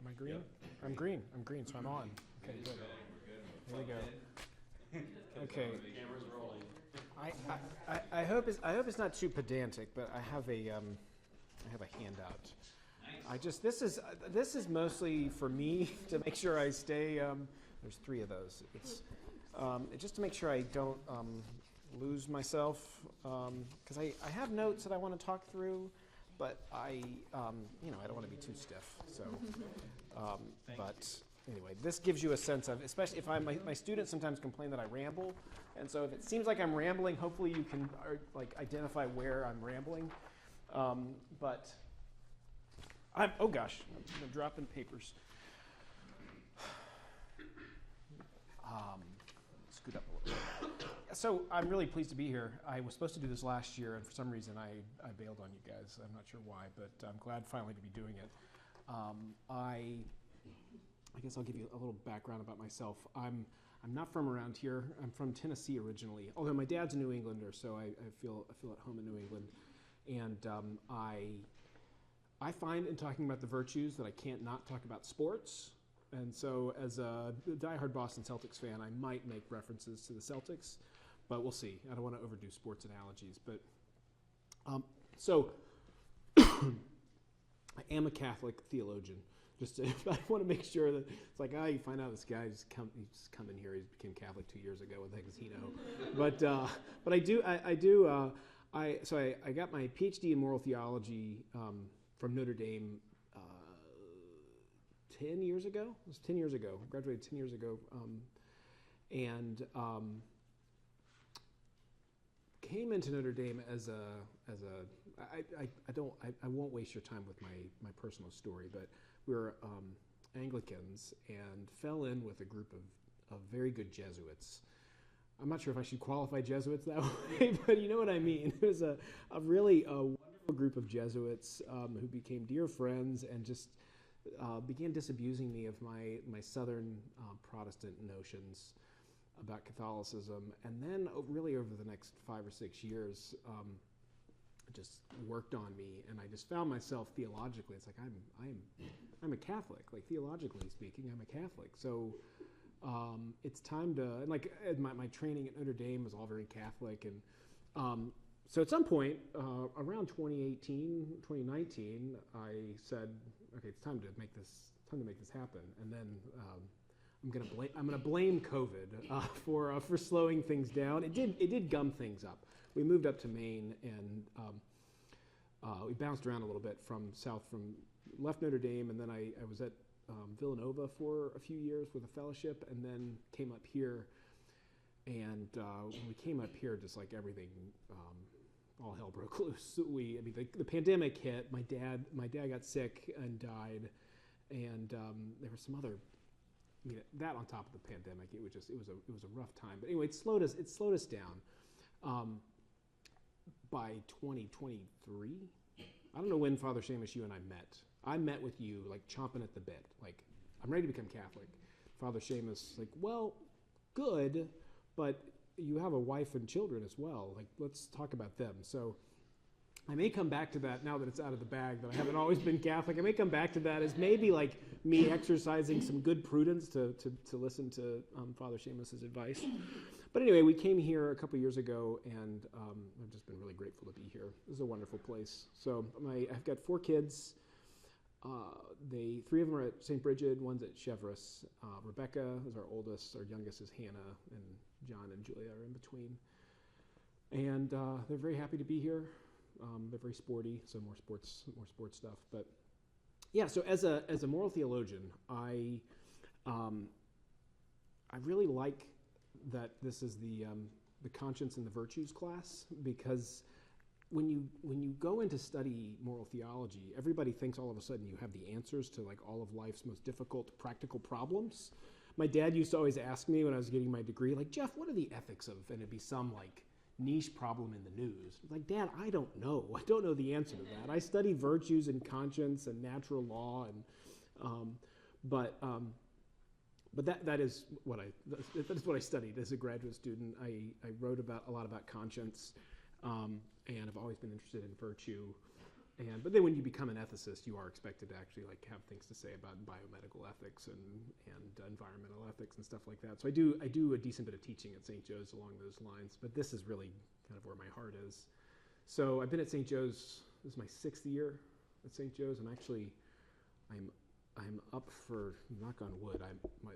Am I green? Yep. I'm green. I'm green, so I'm on. Okay, good. Here we go. Okay. Camera's rolling. I hope it's not too pedantic, but I have a handout. This is mostly for me to make sure I stay. There's 3 of those. It's just to make sure I don't lose myself, because I have notes that I want to talk through, but I don't want to be too stiff. So, but anyway, this gives you a sense of, especially if my students sometimes complain that I ramble, and so if it seems like I'm rambling, hopefully you can identify where I'm rambling. But oh gosh, I'm dropping papers. Scoot up a little bit. So I'm really pleased to be here. I was supposed to do this last year, and for some reason I bailed on you guys. I'm not sure why, but I'm glad finally to be doing it. I guess I'll give you a little background about myself. I'm not from around here. I'm from Tennessee originally, although my dad's a New Englander, so I feel at home in New England. And I find in talking about the virtues that I can't not talk about sports. And so as a diehard Boston Celtics fan, I might make references to the Celtics, but we'll see. I don't want to overdo sports analogies. But so I am a Catholic theologian. I want to make sure that it's like, you find out this guy he's come in here. He became Catholic 2 years ago. What the heck does he know? But I got my PhD in moral theology from Notre Dame 10 years ago. It was 10 years ago. I graduated 10 years ago, and came into Notre Dame I won't waste your time with my personal story, but we were Anglicans and fell in with a group of very good Jesuits. I'm not sure if I should qualify Jesuits that way, but you know what I mean. It was a really wonderful group of Jesuits who became dear friends and just began disabusing me of my Southern Protestant notions about Catholicism. And then really over the next 5 or 6 years, just worked on me, and I just found myself theologically. It's like I'm a Catholic, like theologically speaking, I'm a Catholic. So it's time to, and like my training at Notre Dame was all very Catholic, and so at some point around 2018, 2019, I said, okay, it's time to make this happen. And then I'm gonna blame COVID for slowing things down. It did gum things up. We moved up to Maine, and we bounced around a little bit left Notre Dame, and then I was at Villanova for a few years with a fellowship, and then came up here. And when we came up here, just like everything, all hell broke loose. The pandemic hit. My dad got sick and died, and there was some other. That on top of the pandemic, it was a rough time. But anyway, it slowed us down. By 2023, I don't know when, Father Seamus, you and I met. I met with you like chomping at the bit, like I'm ready to become Catholic. Father Seamus, like, well, good, but you have a wife and children as well. Like, let's talk about them. So I may come back to that now that it's out of the bag, that I haven't always been Catholic. I may come back to that as maybe like me exercising some good prudence to listen to Father Seamus's advice. But anyway, we came here a couple years ago, and I've just been really grateful to be here. This is a wonderful place. So I've got 4 kids. 3 of them are at St. Bridget, one's at Cheverus. Rebecca is our oldest. Our youngest is Hannah, and John and Julia are in between. And they're very happy to be here. They're very sporty, so more sports stuff. But yeah, so as a moral theologian, I really like that this is the conscience and the virtues class, because when you go in to study moral theology, everybody thinks all of a sudden you have the answers to like all of life's most difficult practical problems. My dad used to always ask me when I was getting my degree, like, Jeff, what are the ethics of, and it'd be some like niche problem in the news. Like, Dad, I don't know. I don't know the answer to that. I study virtues and conscience and natural law, and but that is what I studied as a graduate student. I wrote a lot about conscience, and I've always been interested in virtue. But then when you become an ethicist, you are expected to actually like have things to say about biomedical ethics and environmental ethics and stuff like that. So I do a decent bit of teaching at St. Joe's along those lines, but this is really kind of where my heart is. So I've been at St. Joe's, this is my 6th year at St. Joe's. I'm up for, knock on wood,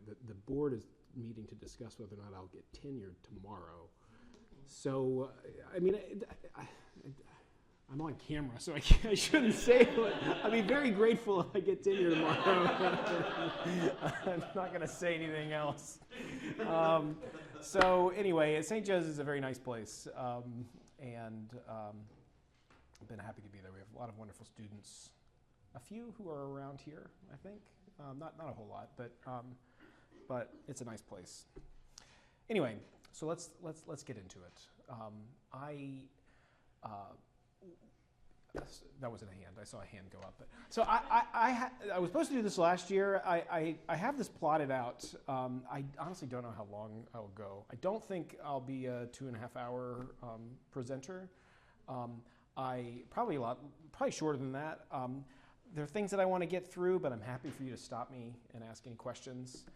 the board is meeting to discuss whether or not I'll get tenured tomorrow. So, I mean, I'm on camera, so I shouldn't say it. I'll be very grateful if I get tenure tomorrow. I'm not going to say anything else. So anyway, St. Joe's is a very nice place, and I've been happy to be there. We have a lot of wonderful students. A few who are around here, I think. Not a whole lot, but it's a nice place. Anyway, so let's get into it. That wasn't a hand. I saw a hand go up. But so I was supposed to do this last year. I have this plotted out. I honestly don't know how long I'll go. I don't think I'll be a 2.5-hour presenter. Probably shorter than that. There are things that I want to get through, but I'm happy for you to stop me and ask any questions.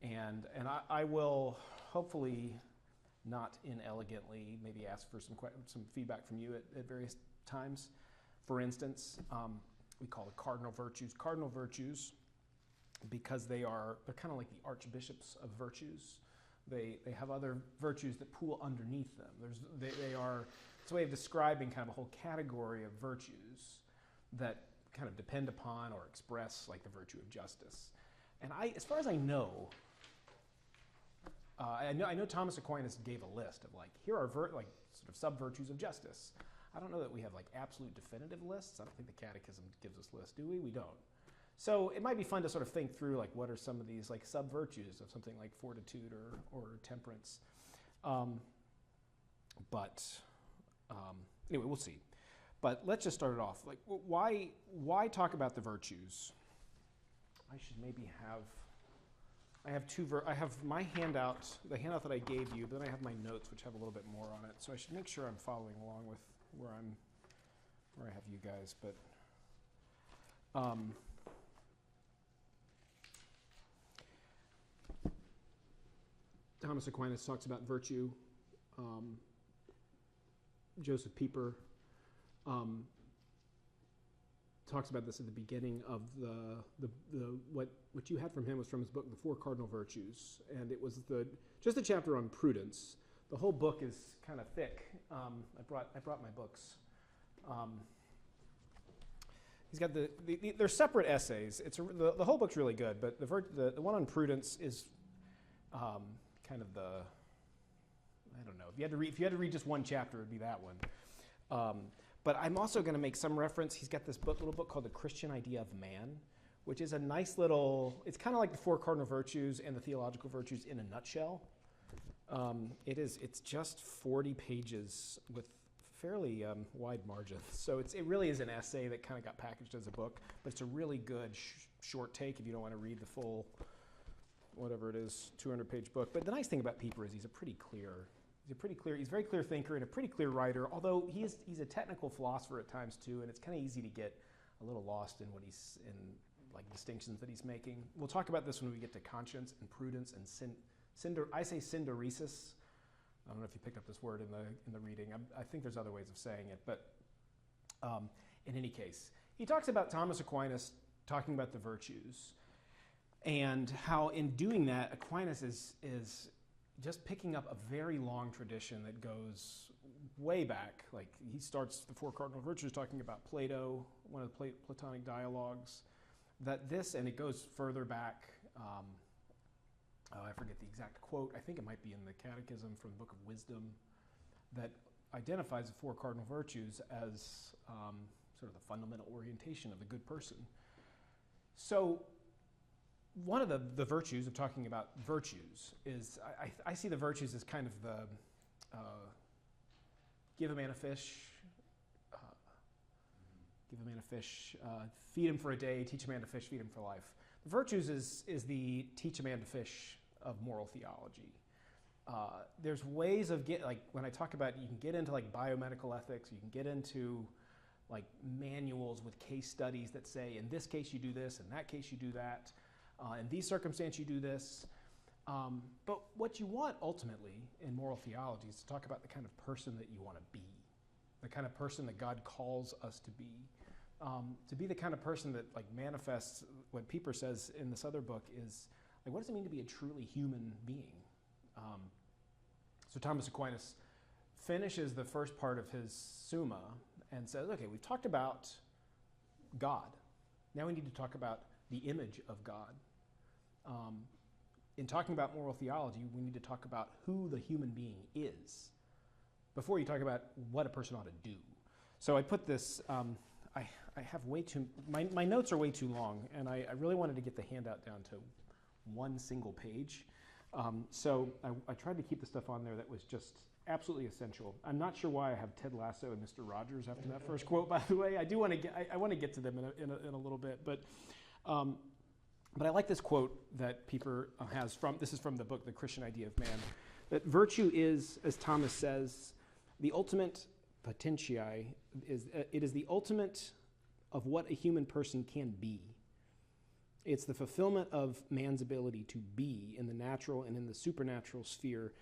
And I will hopefully not inelegantly maybe ask for some feedback from you at various times. For instance, we call it cardinal virtues because they're kind of like the archbishops of virtues. They have other virtues that pool underneath them. It's a way of describing kind of a whole category of virtues that kind of depend upon or express like the virtue of justice. And as far as I know, I know Thomas Aquinas gave a list of like, here are sort of sub-virtues of justice. I don't know that we have like absolute definitive lists. I don't think the Catechism gives us lists, do we? We don't. So it might be fun to sort of think through like what are some of these like sub-virtues of something like fortitude or temperance. Anyway, we'll see. But let's just start it off. Like, why talk about the virtues? I should maybe have. I have my handout, the handout that I gave you, but then I have my notes, which have a little bit more on it. So I should make sure I'm following along with where I have you guys. But Thomas Aquinas talks about virtue. Joseph Pieper talks about this at the beginning of what you had from him was from his book, The Four Cardinal Virtues, and it was just a chapter on prudence. The whole book is kind of thick. I brought my books. He's got they're separate essays. The whole book's really good, but the one on prudence is kind of I don't know. If you had to read just one chapter, it would be that one. But I'm also going to make some reference. He's got this little book called The Christian Idea of Man, which is a nice little, it's kind of like the Four Cardinal Virtues and the Theological Virtues in a nutshell. It's just 40 pages with fairly wide margins. So it really is an essay that kind of got packaged as a book, but it's a really good short take if you don't want to read the full, whatever it is, 200-page book. But the nice thing about Pieper is he's a very clear thinker and a pretty clear writer, although he's a technical philosopher at times too, and it's kind of easy to get a little lost in what he's in, like distinctions that he's making. We'll talk about this when we get to conscience and prudence and I say synderesis. I don't know if you picked up this word in the reading. I think there's other ways of saying it, but in any case, he talks about Thomas Aquinas talking about the virtues and how in doing that, Aquinas is just picking up a very long tradition that goes way back. Like he starts the Four Cardinal Virtues talking about Plato, one of the Platonic dialogues, and it goes further back. I forget the exact quote. I think it might be in the Catechism from the Book of Wisdom that identifies the Four Cardinal Virtues as sort of the fundamental orientation of the good person. So one of the virtues of talking about virtues is, I see the virtues as kind of the give a man a fish, feed him for a day, teach a man to fish, feed him for life. The virtues is the teach a man to fish of moral theology. There's ways of when I talk about, you can get into like biomedical ethics, you can get into like manuals with case studies that say, in this case you do this, in that case you do that, in these circumstances you do this. But what you want ultimately in moral theology is to talk about the kind of person that you want to be, the kind of person that God calls us to be the kind of person that like manifests what Pieper says in this other book is like, what does it mean to be a truly human being? So Thomas Aquinas finishes the first part of his Summa and says, okay, we've talked about God. Now we need to talk about the image of God. In talking about moral theology, we need to talk about who the human being is before you talk about what a person ought to do. So I put this, I have way too, my notes are way too long, and I really wanted to get the handout down to one single page. So I tried to keep the stuff on there that was just absolutely essential. I'm not sure why I have Ted Lasso and Mr. Rogers after that first quote, by the way. I do want to get, I want to get to them in a little bit, but I like this quote that Pieper has from, this is from the book, The Christian Idea of Man, that virtue is, as Thomas says, the ultimate potentiae, it is the ultimate of what a human person can be. It's the fulfillment of man's ability to be in the natural and in the supernatural sphere.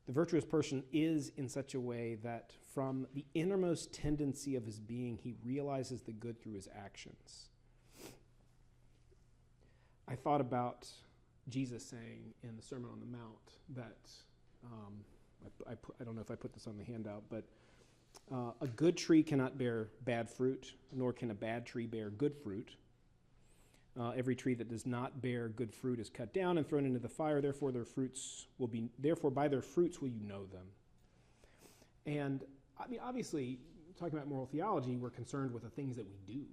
The virtuous person is in such a way that from the innermost tendency of his being, he realizes the good through his actions. I thought about Jesus saying in the Sermon on the Mount that, I don't know if I put this on the handout, but a good tree cannot bear bad fruit, nor can a bad tree bear good fruit. Every tree that does not bear good fruit is cut down and thrown into the fire. Therefore, by their fruits will you know them. And I mean, obviously, talking about moral theology, we're concerned with the things that we do.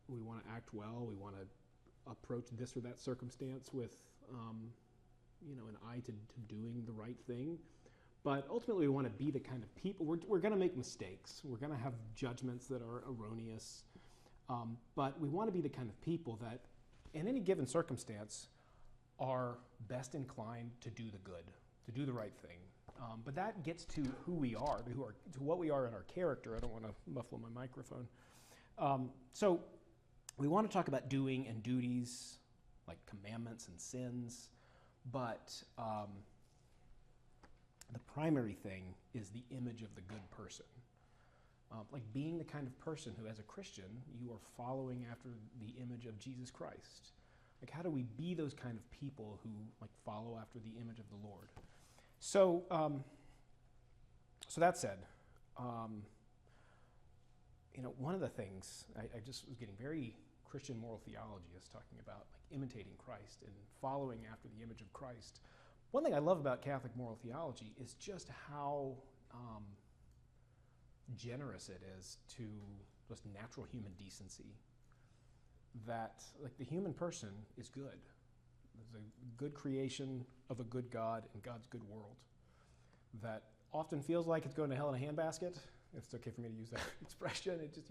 We want to act well. We want to approach this or that circumstance with, an eye to doing the right thing. But ultimately, we want to be the kind of people. We're going to make mistakes. We're going to have judgments that are erroneous. But we want to be the kind of people that, in any given circumstance, are best inclined to do the good, to do the right thing. But that gets to who we are, to what we are in our character. I don't want to muffle my microphone. So we want to talk about doing and duties, like commandments and sins. But the primary thing is the image of the good person. Like being the kind of person who, as a Christian, you are following after the image of Jesus Christ. Like, how do we be those kind of people who like follow after the image of the Lord? So, so that said, one of the things I just was getting very Christian moral theology is talking about like imitating Christ and following after the image of Christ. One thing I love about Catholic moral theology is just how generous it is to just natural human decency. That like the human person is good. There's a good creation of a good God in God's good world that often feels like it's going to hell in a handbasket. It's okay for me to use that expression. It just,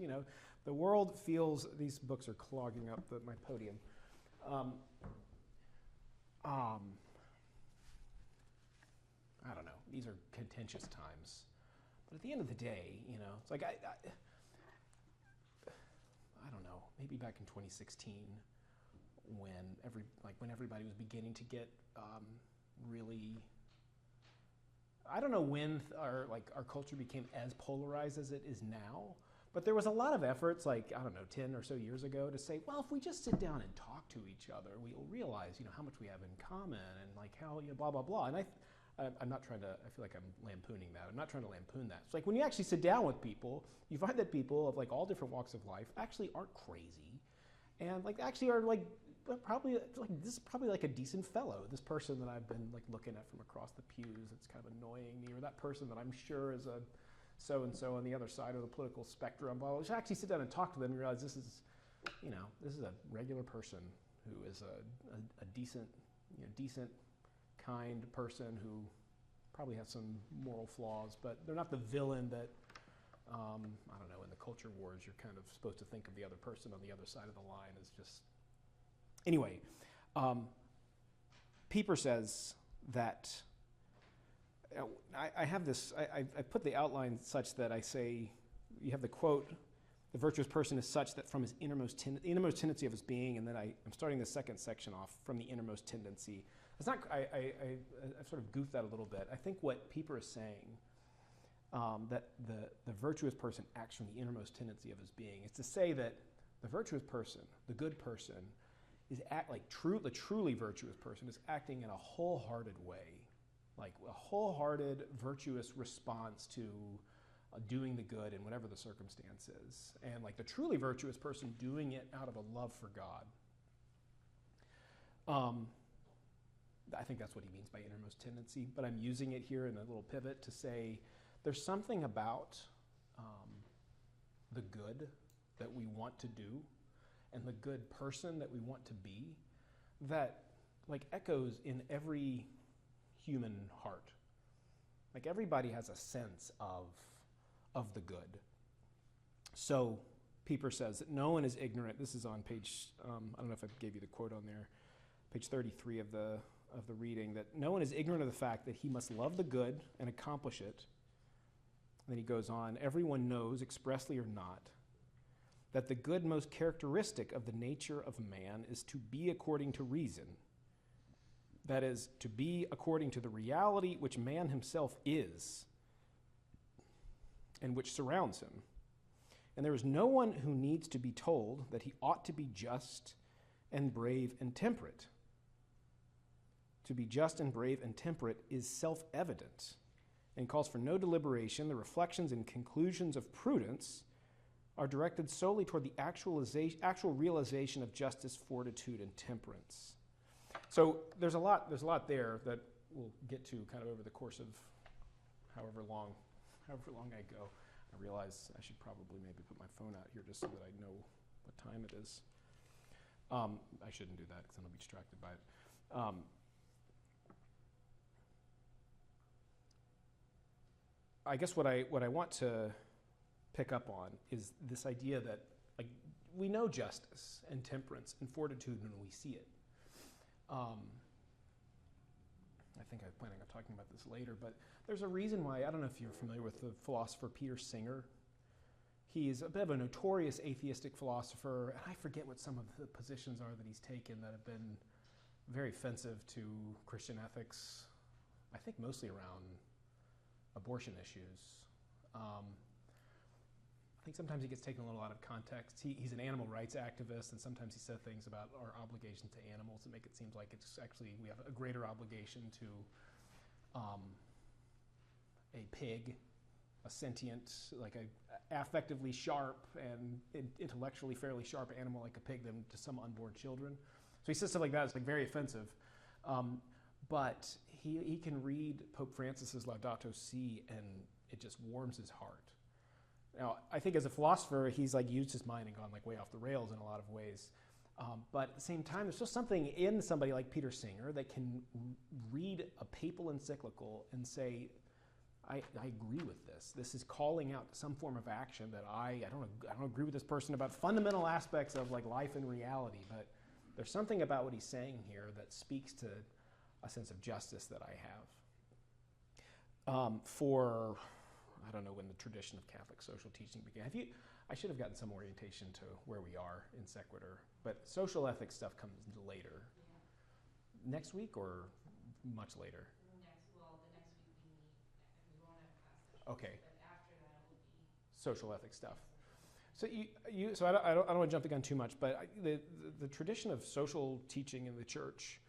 the world feels, these books are clogging up my podium. I don't know. These are contentious times. But at the end of the day, it's like I don't know, maybe back in 2016 when everybody was beginning to get really, I don't know when our culture became as polarized as it is now, but there was a lot of efforts 10 or so years ago to say, well, if we just sit down and talk to each other, we'll realize, how much we have in common and how, blah, blah, blah. And I'm not trying to, I feel like I'm lampooning that. I'm not trying to lampoon that. It's like when you actually sit down with people, you find that people of all different walks of life actually aren't crazy and actually are probably this is probably a decent fellow. This person that I've been looking at from across the pews, it's kind of annoying me, or that person that I'm sure is a so-and-so on the other side of the political spectrum. Well, just actually sit down and talk to them and realize this is a regular person who is a decent, kind person who probably has some moral flaws, but they're not the villain that, I don't know, in the culture wars, you're kind of supposed to think of the other person on the other side of the line as just... Anyway, Pieper says that, I have this, I put the outline such that I say, you have the quote, the virtuous person is such that from his innermost tendency of his being, and then I'm starting the second section off from the innermost tendency. It's not, I've sort of goofed that a little bit. I think what Pieper is saying, that the virtuous person acts from the innermost tendency of his being, is to say that the virtuous person, the good person, is the truly virtuous person is acting in a wholehearted way, like a wholehearted, virtuous response to doing the good in whatever the circumstance is. And like the truly virtuous person doing it out of a love for God. I think that's what he means by innermost tendency, but I'm using it here in a little pivot to say there's something about the good that we want to do and the good person that we want to be that like echoes in every human heart. Like everybody has a sense of the good. So Pieper says that no one is ignorant. This is on page, I don't know if I gave you the quote on there, page 33 of the reading, that no one is ignorant of the fact that he must love the good and accomplish it. And then he goes on, everyone knows, expressly or not, that the good most characteristic of the nature of man is to be according to reason. That is, to be according to the reality which man himself is and which surrounds him. And there is no one who needs to be told that he ought to be just and brave and temperate. To be just and brave and temperate is self-evident and calls for no deliberation. The reflections and conclusions of prudence are directed solely toward the actual realization of justice, fortitude, and temperance. So there's a lot there that we'll get to kind of over the course of however long I go. I realize I should probably maybe put my phone out here just so that I know what time it is. I shouldn't do that because then I'll be distracted by it. I guess what I want to pick up on is this idea that like we know justice and temperance and fortitude when we see it. I think I'm planning on talking about this later, but there's a reason why, I don't know if you're familiar with the philosopher Peter Singer. He's a bit of a notorious atheistic philosopher, and I forget what some of the positions are that he's taken that have been very offensive to Christian ethics, I think mostly around abortion issues. I think sometimes he gets taken a little out of context. He's an animal rights activist, and sometimes he said things about our obligation to animals that make it seem like it's actually we have a greater obligation to a pig, a sentient, like a affectively sharp and intellectually fairly sharp animal like a pig than to some unborn children. So he says stuff like that. It's like very offensive. But he can read Pope Francis's Laudato Si, and it just warms his heart. Now, I think as a philosopher, he's like used his mind and gone like way off the rails in a lot of ways. But at the same time, there's still something in somebody like Peter Singer that can read a papal encyclical and say, I agree with this. This is calling out some form of action that I don't agree with this person about fundamental aspects of like life and reality, but there's something about what he's saying here that speaks to a sense of justice that I have. I don't know when the tradition of Catholic social teaching began. I should have gotten some orientation to where we are in Sequitur, but social ethics stuff comes later. Yeah. Next week or much later? The next week we won't have class. Okay. But after that it will be social ethics stuff. So so I don't want to jump the gun too much, but the tradition of social teaching in the church,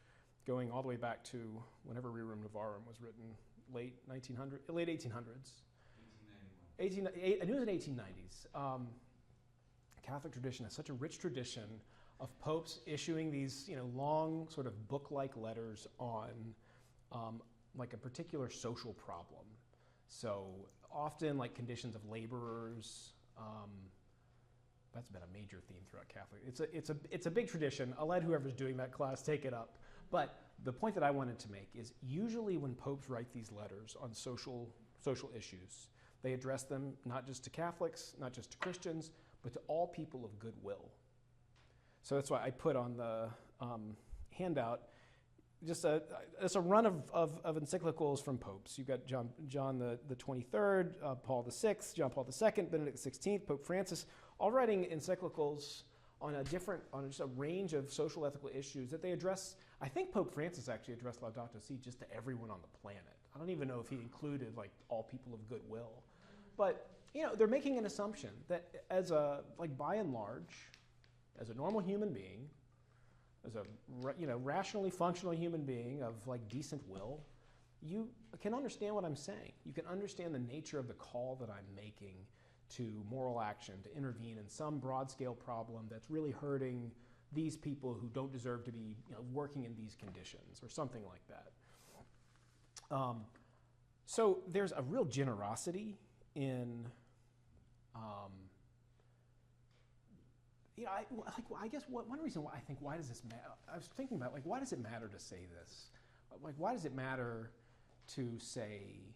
going all the way back to whenever Rerum Novarum was written, late 1800s. I knew it was in 1890s. Catholic tradition has such a rich tradition of popes issuing these, long sort of book-like letters on like a particular social problem. So often like conditions of laborers. That's been a major theme throughout Catholic. It's a big tradition. I'll let whoever's doing that class take it up. But the point that I wanted to make is usually when popes write these letters on social issues, they address them not just to Catholics, not just to Christians, but to all people of goodwill. So that's why I put on the handout, it's a run of encyclicals from popes. You've got John the 23rd, Paul the 6th, John Paul the 2nd, Benedict the 16th, Pope Francis, all writing encyclicals on just a range of social ethical issues that they address. I think Pope Francis actually addressed Laudato Si just to everyone on the planet. I don't even know if he included like all people of goodwill, but they're making an assumption that by and large, as a normal human being, as a rationally functional human being of like decent will, you can understand what I'm saying. You can understand the nature of the call that I'm making to moral action, to intervene in some broad scale problem that's really hurting these people who don't deserve to be working in these conditions or something like that. So there's a real generosity in, I guess one reason why I think, why does this matter? I was thinking about why does it matter to say this? Why does it matter to say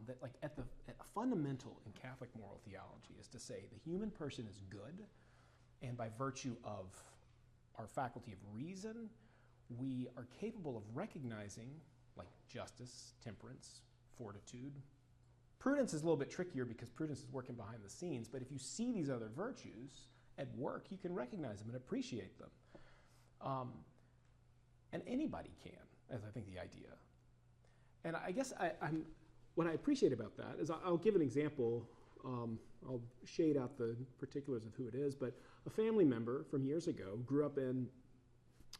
that at a fundamental in Catholic moral theology is to say the human person is good, and by virtue of our faculty of reason, we are capable of recognizing like justice, temperance, fortitude. Prudence is a little bit trickier because prudence is working behind the scenes, but if you see these other virtues at work, you can recognize them and appreciate them. And anybody can, as I think the idea. And I guess what I appreciate about that is I'll give an example. I'll shade out the particulars of who it is, but a family member from years ago grew up in,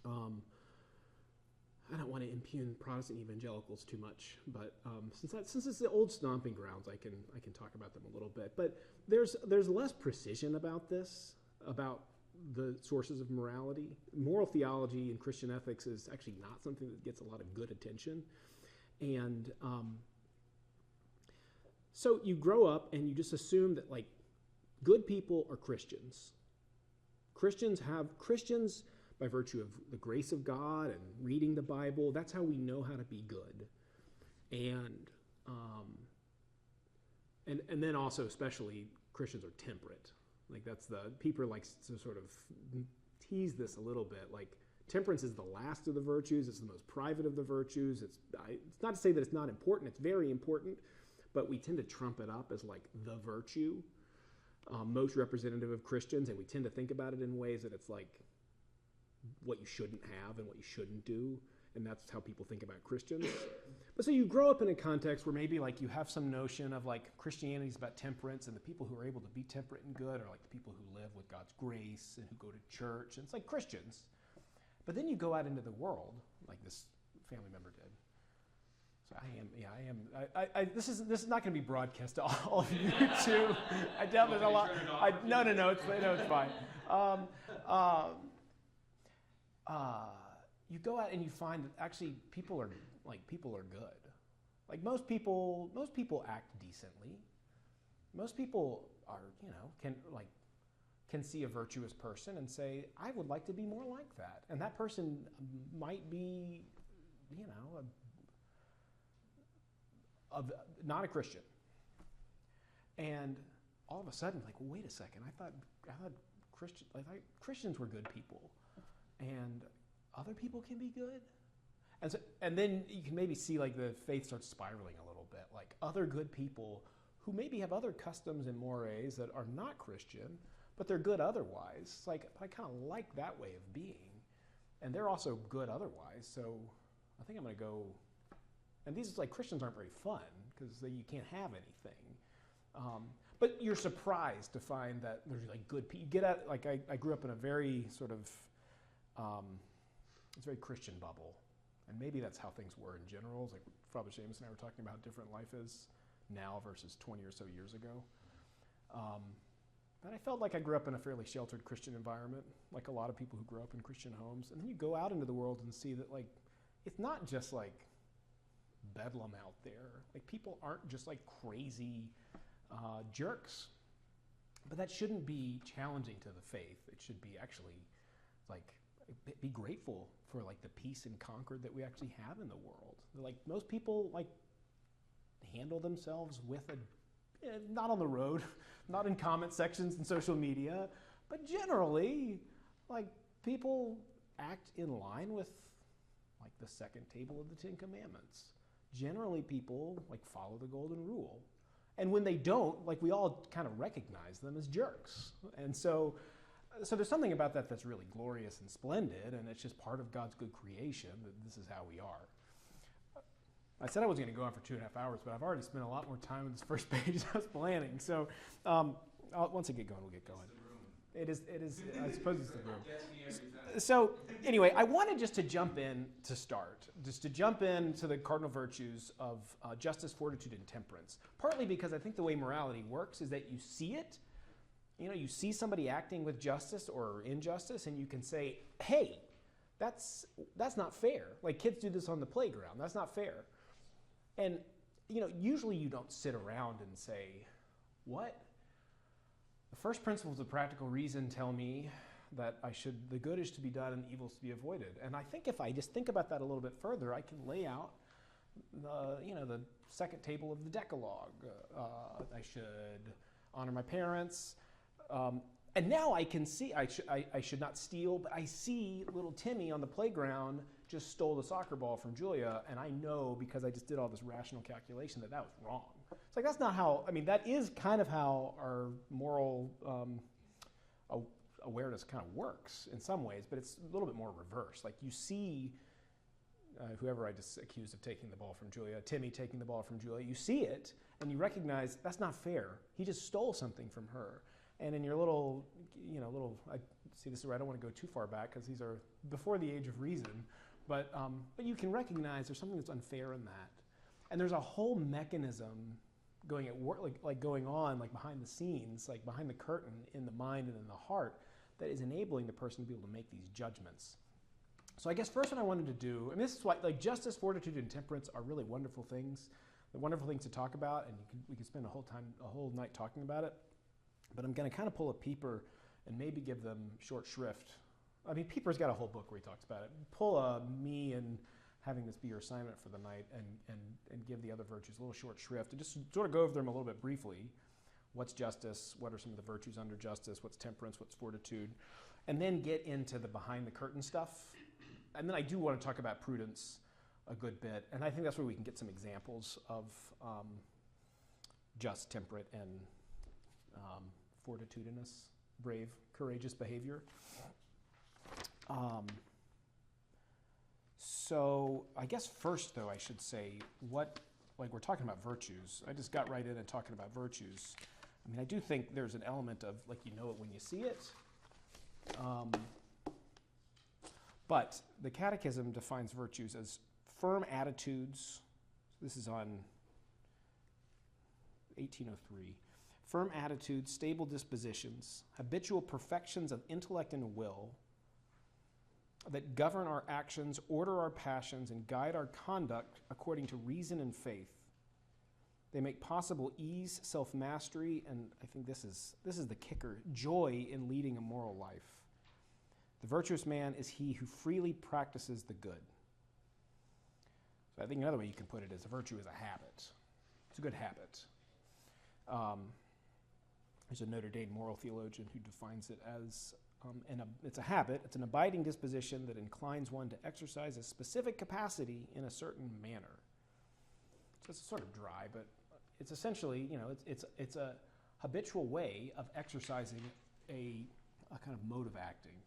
I don't want to impugn Protestant evangelicals too much, but since it's the old stomping grounds, I can talk about them a little bit. But there's less precision about this, about the sources of morality. Moral theology and Christian ethics is actually not something that gets a lot of good attention. And so you grow up and you just assume that like good people are Christians. Christians by virtue of the grace of God and reading the Bible, that's how we know how to be good. And then also especially Christians are temperate. Like that's people like to sort of tease this a little bit. Like temperance is the last of the virtues. It's the most private of the virtues. It's not to say that it's not important. It's very important, but we tend to trump it up as like the virtue, most representative of Christians, and we tend to think about it in ways that it's like what you shouldn't have and what you shouldn't do, and that's how people think about Christians. But so you grow up in a context where maybe like you have some notion of like Christianity is about temperance, and the people who are able to be temperate and good are like the people who live with God's grace and who go to church, and it's like Christians. But then you go out into the world, like this family member did. So I am. This is not going to be broadcast to all of you too. I doubt there's a lot. No, it's fine. You go out and you find that actually people are good. Like most people act decently. Most people are, can see a virtuous person and say, I would like to be more like that. And that person might be, not a Christian. And all of a sudden, like, well, wait a second, I thought Christians were good people. And other people can be good? And then you can maybe see like the faith starts spiraling a little bit. Like other good people who maybe have other customs and mores that are not Christian, but they're good otherwise. Like I kind of like that way of being. And they're also good otherwise. So I think I'm going to go. And these like Christians aren't very fun because you can't have anything. But you're surprised to find that there's like good people. You get at like I grew up in a very sort of it's a very Christian bubble, and maybe that's how things were in general. It's like Father Seamus and I were talking about how different life is now versus 20 or so years ago. And I felt like I grew up in a fairly sheltered Christian environment, like a lot of people who grew up in Christian homes. And then you go out into the world and see that like it's not just like bedlam out there. Like people aren't just like crazy jerks. But that shouldn't be challenging to the faith. It should be actually like be grateful for like the peace and concord that we actually have in the world. Like most people like handle themselves with not on the road, not in comment sections and social media, but generally like people act in line with like the second table of the Ten Commandments. Generally, people like follow the golden rule. And when they don't, like we all kind of recognize them as jerks. And so there's something about that that's really glorious and splendid, and it's just part of God's good creation that this is how we are. I said I was going to go on for 2.5 hours, but I've already spent a lot more time on this first page than I was planning. So once I get going, we'll get going. It is. I suppose it's the room. So anyway, I wanted just to jump in to start, just to jump into the cardinal virtues of justice, fortitude, and temperance. Partly because I think the way morality works is that you see it. You know, you see somebody acting with justice or injustice, and you can say, "Hey, that's not fair." Like kids do this on the playground. That's not fair. And you know, usually you don't sit around and say, "What? The first principles of practical reason tell me that the good is to be done and evil is to be avoided." And I think if I just think about that a little bit further, I can lay out the second table of the Decalogue. I should honor my parents. And now I can see, I should not steal, but I see little Timmy on the playground just stole the soccer ball from Julia, and I know because I just did all this rational calculation that was wrong. It's like, that's not how, I mean, that is kind of how our moral awareness kind of works in some ways, but it's a little bit more reverse. Like you see whoever I just accused of taking the ball from Julia, Timmy taking the ball from Julia, you see it, and you recognize that's not fair. He just stole something from her. And in your I see this is where I don't want to go too far back because these are before the age of reason, but you can recognize there's something that's unfair in that, and there's a whole mechanism going at work, like going on, like behind the scenes, like behind the curtain in the mind and in the heart, that is enabling the person to be able to make these judgments. So I guess first what I wanted to do, and this is why like justice, fortitude, and temperance are really wonderful things. They're wonderful things to talk about, and we could spend a whole night talking about it. But I'm going to kind of pull a Pieper and maybe give them short shrift. I mean, Pieper's got a whole book where he talks about it. Pull me and having this be your assignment for the night and give the other virtues a little short shrift and just sort of go over them a little bit briefly. What's justice? What are some of the virtues under justice? What's temperance? What's fortitude? And then get into the behind the curtain stuff. And then I do want to talk about prudence a good bit. And I think that's where we can get some examples of just, temperate, and fortitudinous, brave, courageous behavior. So I guess first, though, I should say we're talking about virtues. I just got right in and talking about virtues. I mean, I do think there's an element of, like, you know it when you see it. But the Catechism defines virtues as firm attitudes. This is on 1803. Firm attitudes, stable dispositions, habitual perfections of intellect and will that govern our actions, order our passions, and guide our conduct according to reason and faith. They make possible ease, self-mastery, and I think this is the kicker, joy in leading a moral life. The virtuous man is he who freely practices the good. So I think another way you can put it is a virtue is a habit. It's a good habit. There's a Notre Dame moral theologian who defines it as, it's a habit, it's an abiding disposition that inclines one to exercise a specific capacity in a certain manner. So it's sort of dry, but it's essentially, it's a habitual way of exercising a kind of mode of acting.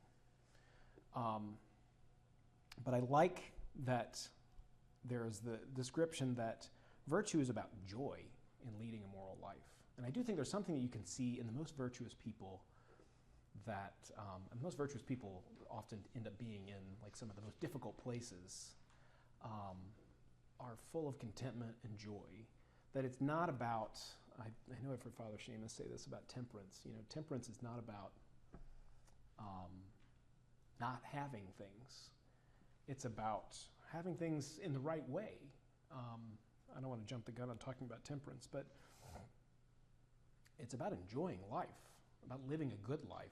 But I like that there is the description that virtue is about joy in leading a moral life. And I do think there's something that you can see in the most virtuous people that, and most virtuous people often end up being in like some of the most difficult places, are full of contentment and joy. That it's not about, I know I've heard Father Seamus say this about temperance. Temperance is not about not having things. It's about having things in the right way. I don't want to jump the gun on talking about temperance, but it's about enjoying life, about living a good life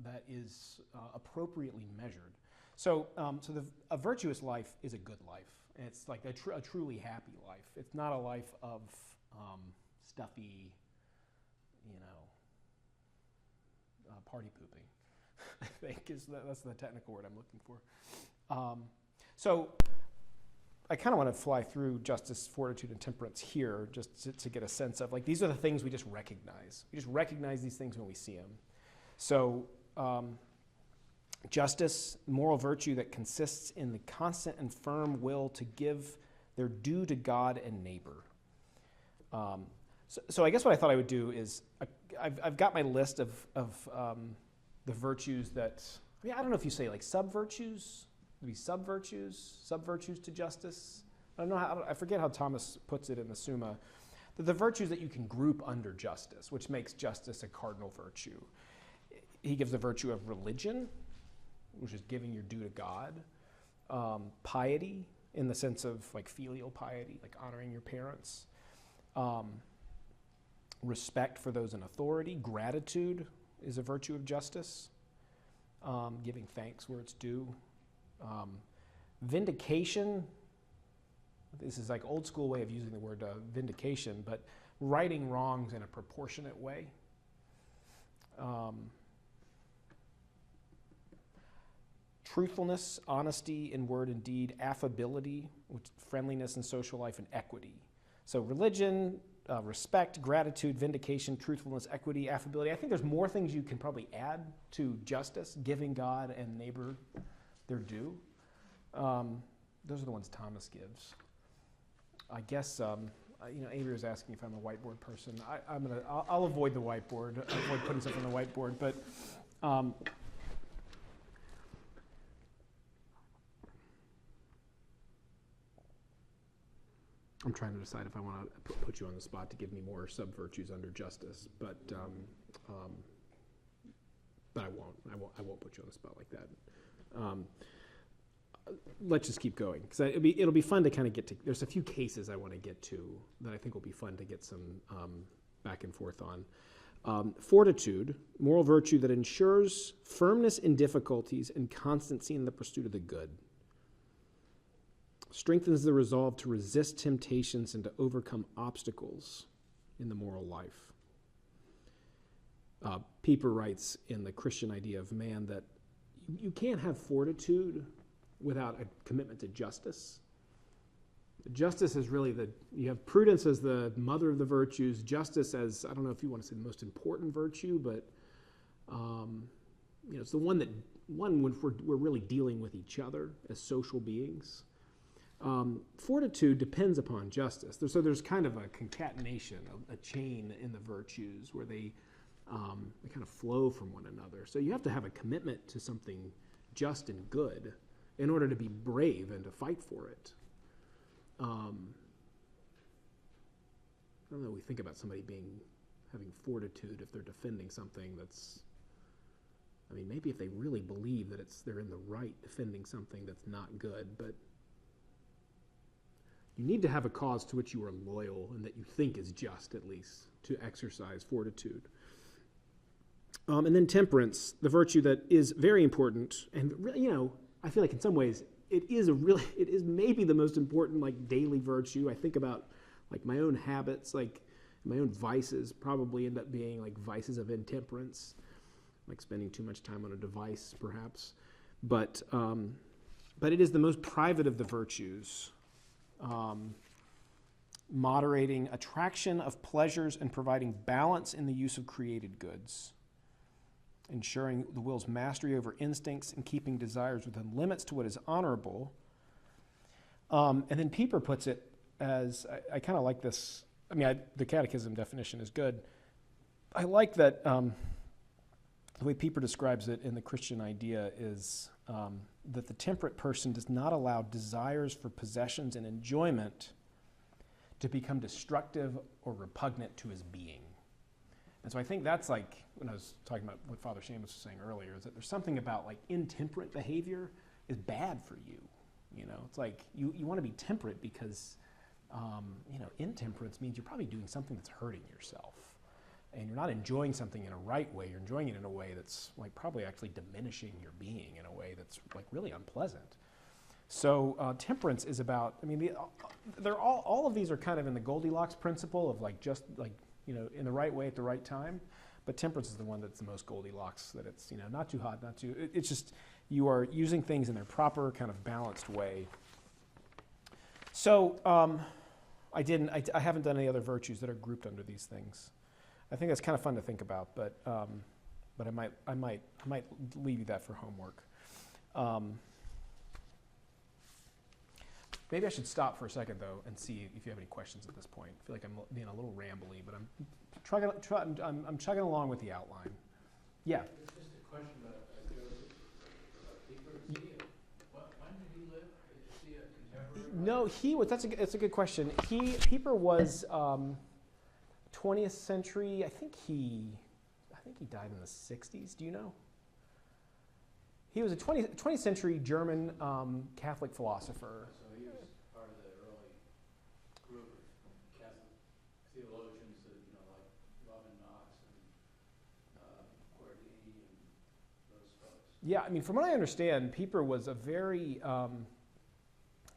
that is appropriately measured. So a virtuous life is a good life. And it's like a truly happy life. It's not a life of stuffy, party pooping. I think that's the technical word I'm looking for. So I kind of want to fly through justice, fortitude, and temperance here just to get a sense of, like, these are the things we just recognize. We just recognize these things when we see them. So justice, moral virtue that consists in the constant and firm will to give their due to God and neighbor. So I guess what I thought I would do is, I've got my list of the virtues that, I mean, I don't know if you say like sub-virtues, maybe sub-virtues to justice. I don't know I forget how Thomas puts it in the Summa. The virtues that you can group under justice, which makes justice a cardinal virtue. He gives the virtue of religion, which is giving your due to God. Piety, in the sense of like filial piety, like honoring your parents. Respect for those in authority. Gratitude is a virtue of justice. Giving thanks where it's due. Vindication, this is like old school way of using the word vindication, but righting wrongs in a proportionate way. Truthfulness, honesty in word and deed, affability, friendliness in social life, and equity. So religion, respect, gratitude, vindication, truthfulness, equity, affability. I think there's more things you can probably add to justice, giving God and neighbor their due. Those are the ones Thomas gives. I guess, Avery was asking if I'm a whiteboard person. I'll avoid the whiteboard, avoid putting stuff on the whiteboard, but I'm trying to decide if I want to put you on the spot to give me more sub-virtues under justice, but I won't. I won't put you on the spot like that. Let's just keep going, because it'll be fun to kind of get to. There's a few cases I want to get to that I think will be fun to get some back and forth on. Fortitude, moral virtue that ensures firmness in difficulties and constancy in the pursuit of the good. Strengthens the resolve to resist temptations and to overcome obstacles in the moral life. Pieper writes in The Christian Idea of Man that you can't have fortitude without a commitment to justice. Justice is really you have prudence as the mother of the virtues, justice as, I don't know if you want to say the most important virtue, but it's the one when we're really dealing with each other as social beings. Fortitude depends upon justice. So there's kind of a concatenation, a chain in the virtues where they kind of flow from one another. So you have to have a commitment to something just and good in order to be brave and to fight for it. I don't know, we think about somebody having fortitude if they're defending something that's, maybe if they really believe that they're in the right defending something that's not good, but you need to have a cause to which you are loyal and that you think is just, at least, to exercise fortitude. And then temperance, the virtue that is very important, and I feel like in some ways it is maybe the most important daily virtue. I think about my own habits, my own vices probably end up being vices of intemperance, like spending too much time on a device perhaps. But it is the most private of the virtues. Moderating attraction of pleasures and providing balance in the use of created goods. Ensuring the will's mastery over instincts and keeping desires within limits to what is honorable. And then Pieper puts it as, I kind of like this, the catechism definition is good. I like that the way Pieper describes it in The Christian Idea is that the temperate person does not allow desires for possessions and enjoyment to become destructive or repugnant to his being. And so I think that's when I was talking about what Father Seamus was saying earlier, is that there's something about intemperate behavior is bad for you. It's you want to be temperate because, intemperance means you're probably doing something that's hurting yourself. And you're not enjoying something in a right way, you're enjoying it in a way that's probably actually diminishing your being in a way that's really unpleasant. So temperance is about, they're all of these are kind of in the Goldilocks principle of in the right way at the right time. But temperance is the one that's the most Goldilocks, that it's, not too hot, not too, it's just, you are using things in their proper kind of balanced way. So I didn't. I haven't done any other virtues that are grouped under these things. I think that's kind of fun to think about, but I might leave you that for homework. Maybe I should stop for a second though and see if you have any questions at this point. I feel like I'm being a little rambly, but I'm chugging along with the outline. Yeah. It's just a question about Peter. When did he live? Is he a contemporary? No, he was. That's a good question. Pieper was 20th century. I think he died in the 60s. Do you know? He was a 20th century German Catholic philosopher. So he was part of the early group of Catholic theologians that, like Robin Knox and Guardini and those folks. Yeah, I mean, from what I understand, Pieper was a very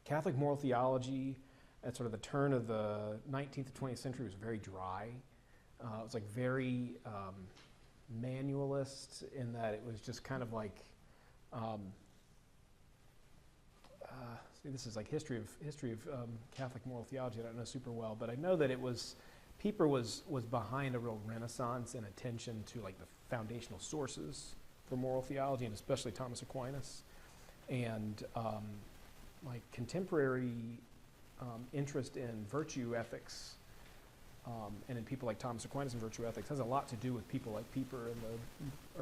Catholic moral theology at sort of the turn of the 19th to 20th century was very dry. It was like very manualist in that it was just kind of like, this is like history of Catholic moral theology. I don't know super well, but I know that Pieper was behind a real renaissance and attention to like the foundational sources for moral theology, and especially Thomas Aquinas, and like contemporary interest in virtue ethics, and in people like Thomas Aquinas and virtue ethics has a lot to do with people like Pieper in the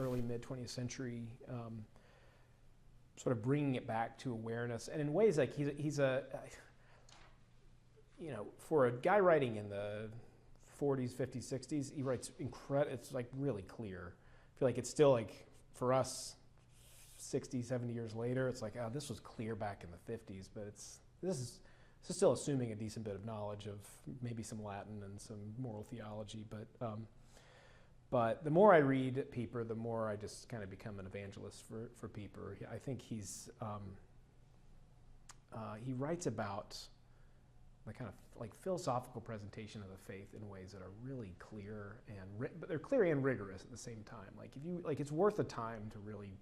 early mid 20th century, sort of bringing it back to awareness, and in ways like he's a for a guy writing in the 40s, 50s, 60s, he writes it's like really clear. I feel like it's still like for us 60, 70 years later, it's like, this was clear back in the 50s, but this is still assuming a decent bit of knowledge of maybe some Latin and some moral theology. But the more I read Pieper, the more I just kind of become an evangelist for Pieper. I think he writes about the kind of like philosophical presentation of the faith in ways that are really clear but they're clear and rigorous at the same time. Like if you it's worth the time to really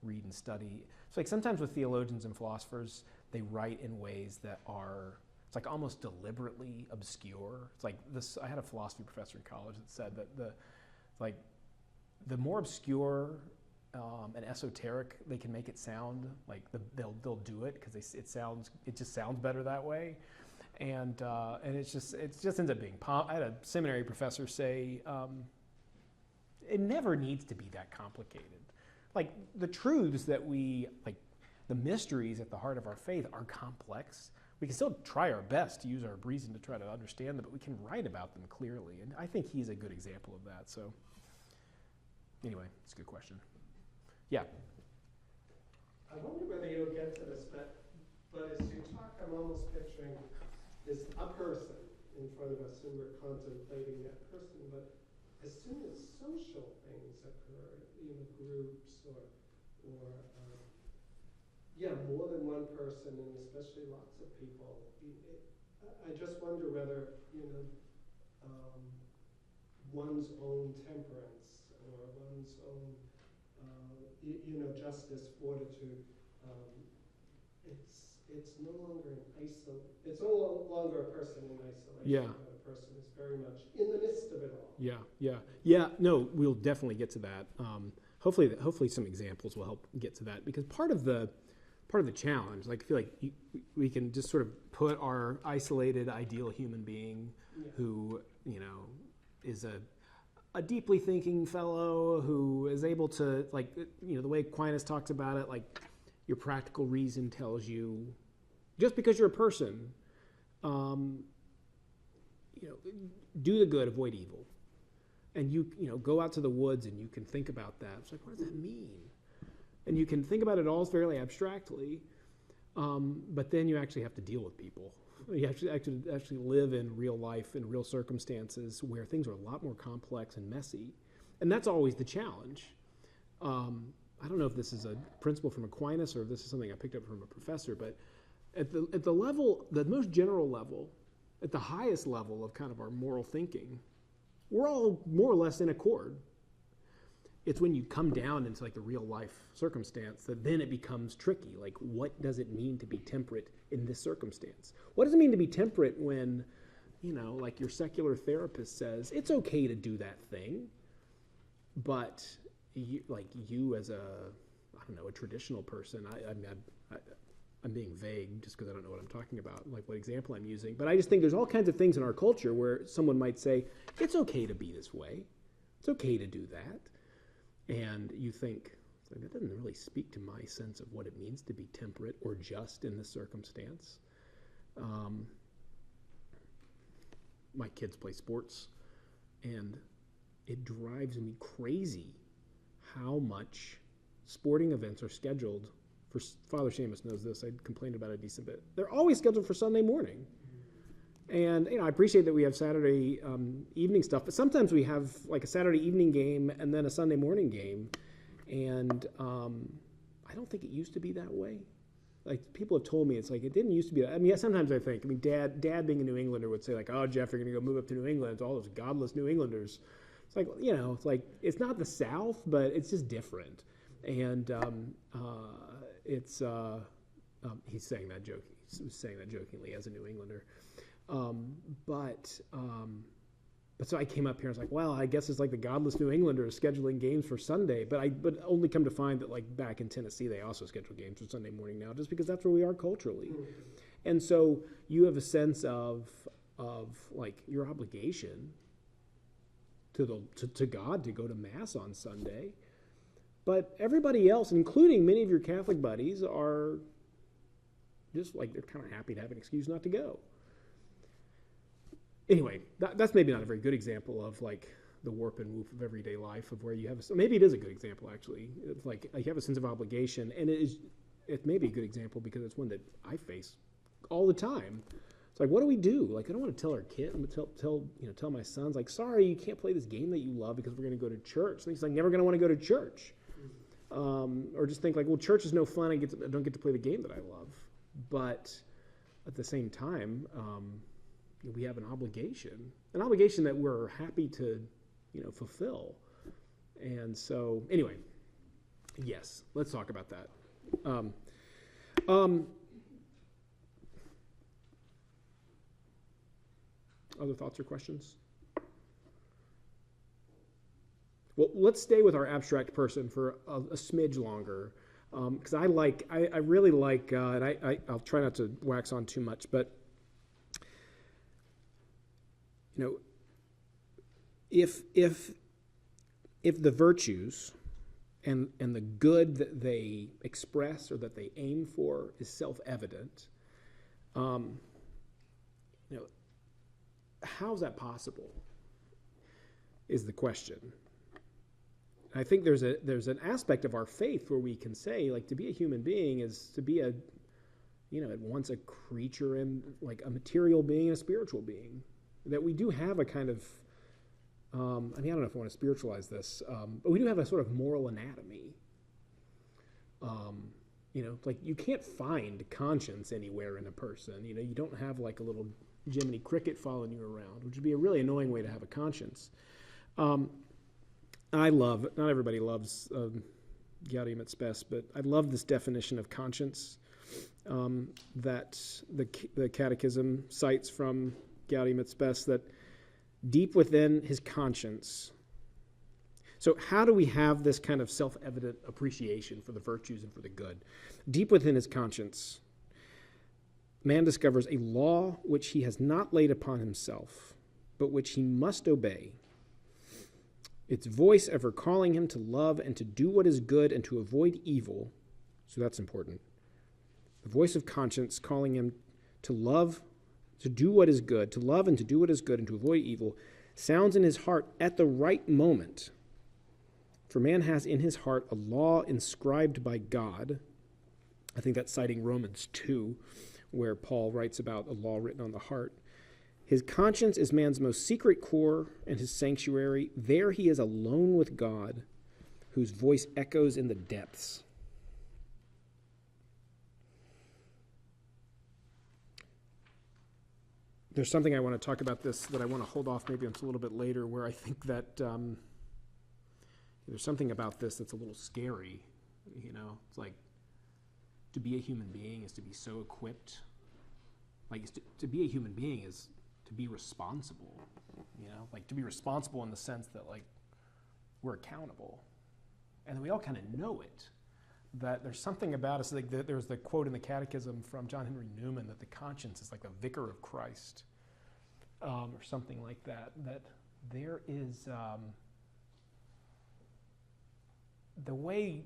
read and study. It's like sometimes with theologians and philosophers, they write in ways that are, it's like almost deliberately obscure. It's like this, I had a philosophy professor in college that said that the more obscure and esoteric they can make it sound, like they'll do it because it just sounds better that way. And it just ends up being, I had a seminary professor say, it never needs to be that complicated. Like the truths that the mysteries at the heart of our faith are complex. We can still try our best to use our reason to try to understand them, but we can write about them clearly. And I think he's a good example of that. So anyway, it's a good question. Yeah. I wonder whether you'll get to this, but as you talk, I'm almost picturing this a person in front of us and we're contemplating that person, but as soon as social things occur, groups or more than one person, and especially lots of people, I just wonder whether one's own temperance or one's own justice, fortitude, it's no longer it's no longer a person in isolation. Yeah. But a person is very much in the midst of it all. Yeah. No, we'll definitely get to that. Hopefully some examples will help get to that, because part of the challenge, like I feel like we can just sort of put our isolated ideal human being who is a deeply thinking fellow who is able to, like, the way Aquinas talks about it, like your practical reason tells you just because you're a person, do the good, avoid evil. And you go out to the woods and you can think about that. It's like, what does that mean? And you can think about it all fairly abstractly, but then you actually have to deal with people. You have to actually live in real life, in real circumstances where things are a lot more complex and messy. And that's always the challenge. I don't know if this is a principle from Aquinas or if this is something I picked up from a professor, but at the level, the most general level, at the highest level of kind of our moral thinking, we're all more or less in accord. it's when you come down into like the real life circumstance that then it becomes tricky. Like, what does it mean to be temperate in this circumstance? What does it mean to be temperate when, like your secular therapist says, it's okay to do that thing, but you as a traditional person, I'm being vague just because I don't know what I'm talking about, like what example I'm using. But I just think there's all kinds of things in our culture where someone might say, it's okay to be this way. It's okay to do that. And you think, that doesn't really speak to my sense of what it means to be temperate or just in this circumstance. My kids play sports, and it drives me crazy how much sporting events are scheduled for. Father Seamus knows this. I complained about it a decent bit. They're always scheduled for Sunday morning. And I appreciate that we have Saturday evening stuff, but sometimes we have like a Saturday evening game and then a Sunday morning game. And I don't think it used to be that way. Like, people have told me it's like it didn't used to be that. I mean, sometimes I think, Dad being a New Englander would say like, oh, Jeff, you're going to go move up to New England. It's all those godless New Englanders. It's like, it's like, it's not the South, but it's just different. And he's saying that jokingly as a New Englander. But so I came up here and was like, well, I guess it's like the godless New Englanders scheduling games for Sunday. But only come to find that like back in Tennessee, they also schedule games for Sunday morning now, just because that's where we are culturally. Mm-hmm. And so you have a sense of like your obligation to God to go to Mass on Sunday. But everybody else, including many of your Catholic buddies, are just like, they're kind of happy to have an excuse not to go. Anyway, that's maybe not a very good example of like the warp and woof of everyday life, of where you have maybe it is a good example actually. It's like you have a sense of obligation, and it may be a good example because it's one that I face all the time. It's like, what do we do? Like, I don't want to tell our kid, tell my sons like, sorry, you can't play this game that you love because we're going to go to church. He's like never going to want to go to church, or just think like, well, church is no fun. I don't get to play the game that I love. But at the same time, we have an obligation that we're happy to, fulfill. And so, anyway, yes, let's talk about that. Other thoughts or questions? Well, let's stay with our abstract person for a smidge longer, because I really like, and I'll try not to wax on too much, but if the virtues and the good that they express or that they aim for is self-evident, how is that possible? Is the question. I think there's an aspect of our faith where we can say, like, to be a human being is to be at once a creature and like a material being and a spiritual being. That we do have a kind of, I don't know if I want to spiritualize this, but we do have a sort of moral anatomy. Like you can't find conscience anywhere in a person. You don't have like a little Jiminy Cricket following you around, which would be a really annoying way to have a conscience. Not everybody loves Gaudium et Spes, but I love this definition of conscience that the Catechism cites from Gaudium et Spes, that deep within his conscience. So how do we have this kind of self-evident appreciation for the virtues and for the good? Deep within his conscience, man discovers a law which he has not laid upon himself, but which he must obey. Its voice ever calling him to love and to do what is good and to avoid evil. So that's important. The voice of conscience calling him to love, to do what is good, to love and to do what is good and to avoid evil, sounds in his heart at the right moment. For man has in his heart a law inscribed by God. I think that's citing Romans 2, where Paul writes about a law written on the heart. His conscience is man's most secret core and his sanctuary. There he is alone with God, whose voice echoes in the depths. There's something I want to talk about this that I want to hold off maybe until a little bit later, where I think that there's something about this that's a little scary. It's like to be a human being is to be so equipped. Like to be a human being is to be responsible. Like to be responsible in the sense that like we're accountable, and we all kind of know it. That there's something about us. Like there's the quote in the Catechism from John Henry Newman that the conscience is like the vicar of Christ, or something like that. That there is the way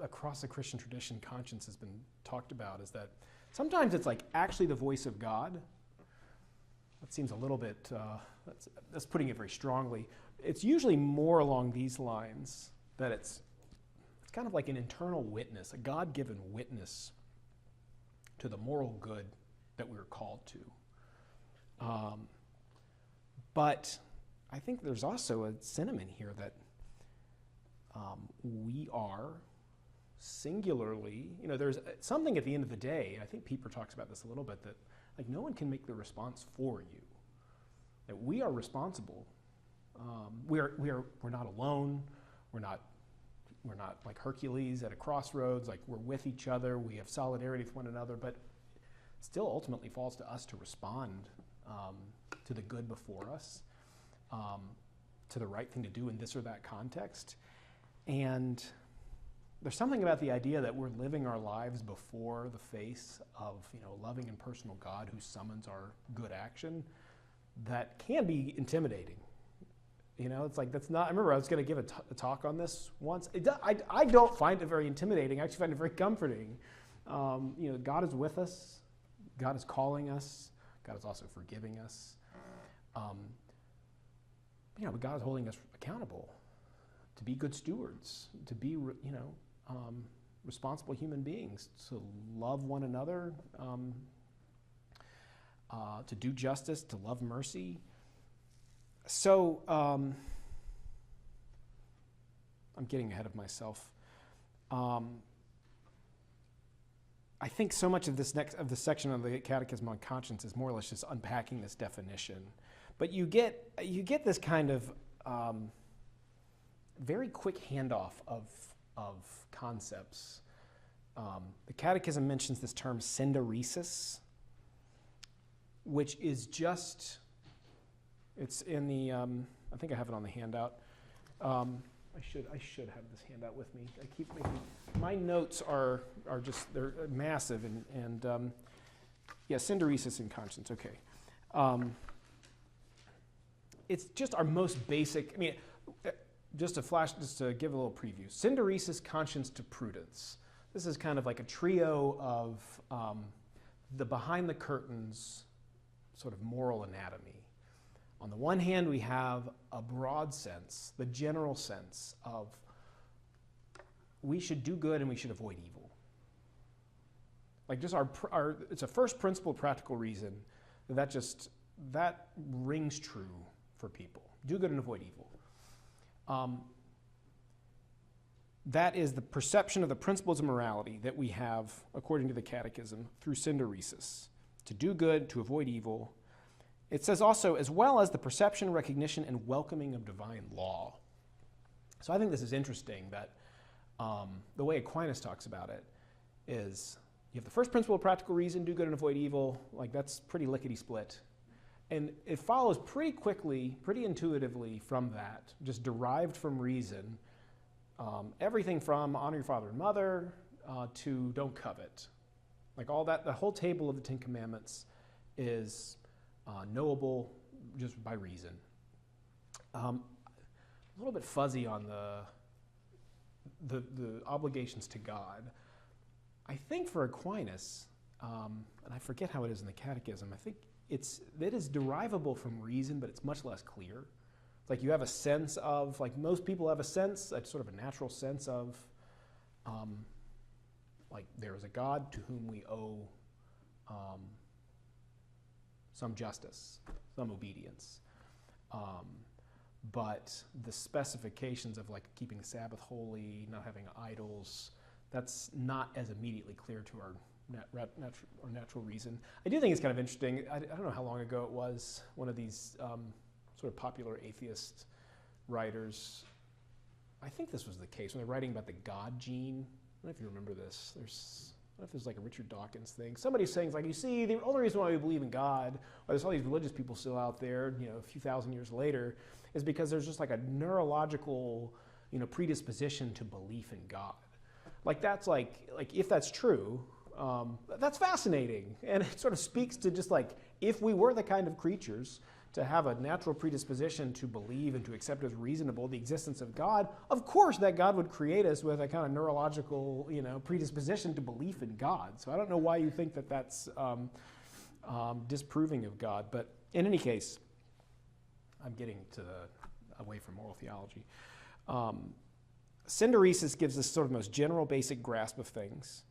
across the Christian tradition conscience has been talked about is that sometimes it's like actually the voice of God. That seems a little bit, that's putting it very strongly. It's usually more along these lines, that it's kind of like an internal witness, a God-given witness to the moral good that we're called to. But I think there's also a sentiment here that we are singularly, there's something at the end of the day, I think Pieper talks about this a little bit, that like no one can make the response for you. That we are responsible. We're not alone. We're not like Hercules at a crossroads. Like we're with each other. We have solidarity with one another. But it still ultimately falls to us to respond to the good before us, to the right thing to do in this or that context. And there's something about the idea that we're living our lives before the face of, a loving and personal God who summons our good action that can be intimidating. It's like that's not. I remember I was going to give a talk on this once. I don't find it very intimidating. I actually find it very comforting. God is with us. God is calling us. God is also forgiving us. But God is holding us accountable to be good stewards, to be responsible human beings, to love one another, to do justice, to love mercy. So I'm getting ahead of myself. I think so much of this section of the Catechism on conscience is more or less just unpacking this definition. But you get this kind of very quick handoff of concepts. The Catechism mentions this term synderesis, which is just, it's in the, I think I have it on the handout. I should have this handout with me. I keep making, my notes are just, they're massive, and yeah, synderesis in conscience, okay. It's just our most basic, just to give a little preview. Synderesis, conscience to prudence. This is kind of like a trio of the behind the curtains sort of moral anatomy. On the one hand, we have a broad sense, the general sense of we should do good and we should avoid evil. Like just our it's a first principle practical reason that rings true for people. Do good and avoid evil. That is the perception of the principles of morality that we have, according to the Catechism, through synderesis. To do good, to avoid evil. It says also, as well as the perception, recognition, and welcoming of divine law. So I think this is interesting that the way Aquinas talks about it is you have the first principle of practical reason, do good and avoid evil. Like that's pretty lickety-split. And it follows pretty quickly, pretty intuitively from that, just derived from reason, everything from honor your father and mother to don't covet. Like all that, the whole table of the Ten Commandments is knowable just by reason. A little bit fuzzy on the obligations to God. I think for Aquinas, and I forget how it is in the Catechism, I think it is derivable from reason, but it's much less clear. It's like you have a sense of, like most people have a sense, a sort of a natural sense of, like there is a God to whom we owe some justice, some obedience. But the specifications of like keeping the Sabbath holy, not having idols, that's not as immediately clear to our natural reason. I do think it's kind of interesting. I don't know how long ago it was. One of these sort of popular atheist writers I think this was the case when they're writing about the God gene. I don't know if you remember this. I don't know if there's like a Richard Dawkins thing. Somebody's saying, like, you see, the only reason why we believe in God, or there's all these religious people still out there, a few thousand years later, is because there's just like a neurological, predisposition to belief in God. Like that's like if that's true, that's fascinating. And it sort of speaks to just like, if we were the kind of creatures to have a natural predisposition to believe and to accept as reasonable the existence of God, of course that God would create us with a kind of neurological, predisposition to belief in God. So I don't know why you think that that's disproving of God. But in any case, I'm getting away from moral theology. Synderesis gives us sort of the most general, basic grasp of things,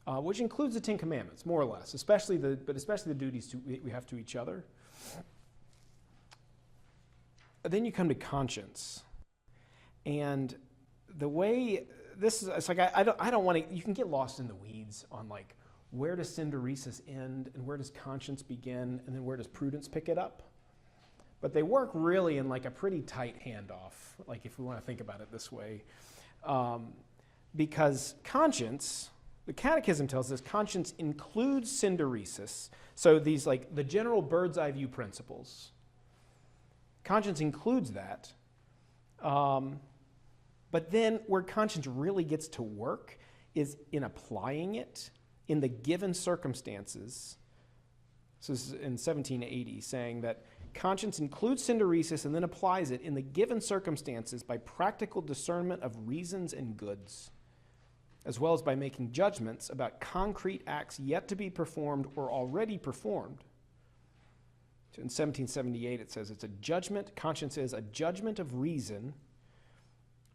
which includes the Ten Commandments, more or less, especially the duties we have to each other. Then you come to conscience, and the way this is, it's like I don't want to. You can get lost in the weeds on like where does synderesis end and where does conscience begin, and then where does prudence pick it up. But they work really in like a pretty tight handoff, like if we want to think about it this way, because conscience, the Catechism tells us, conscience includes synderesis. So these like the general bird's eye view principles. Conscience includes that. But then where conscience really gets to work is in applying it in the given circumstances. So this is in 1780, saying that conscience includes synderesis and then applies it in the given circumstances by practical discernment of reasons and goods, as well as by making judgments about concrete acts yet to be performed or already performed. In 1778, it says it's a judgment, conscience is a judgment of reason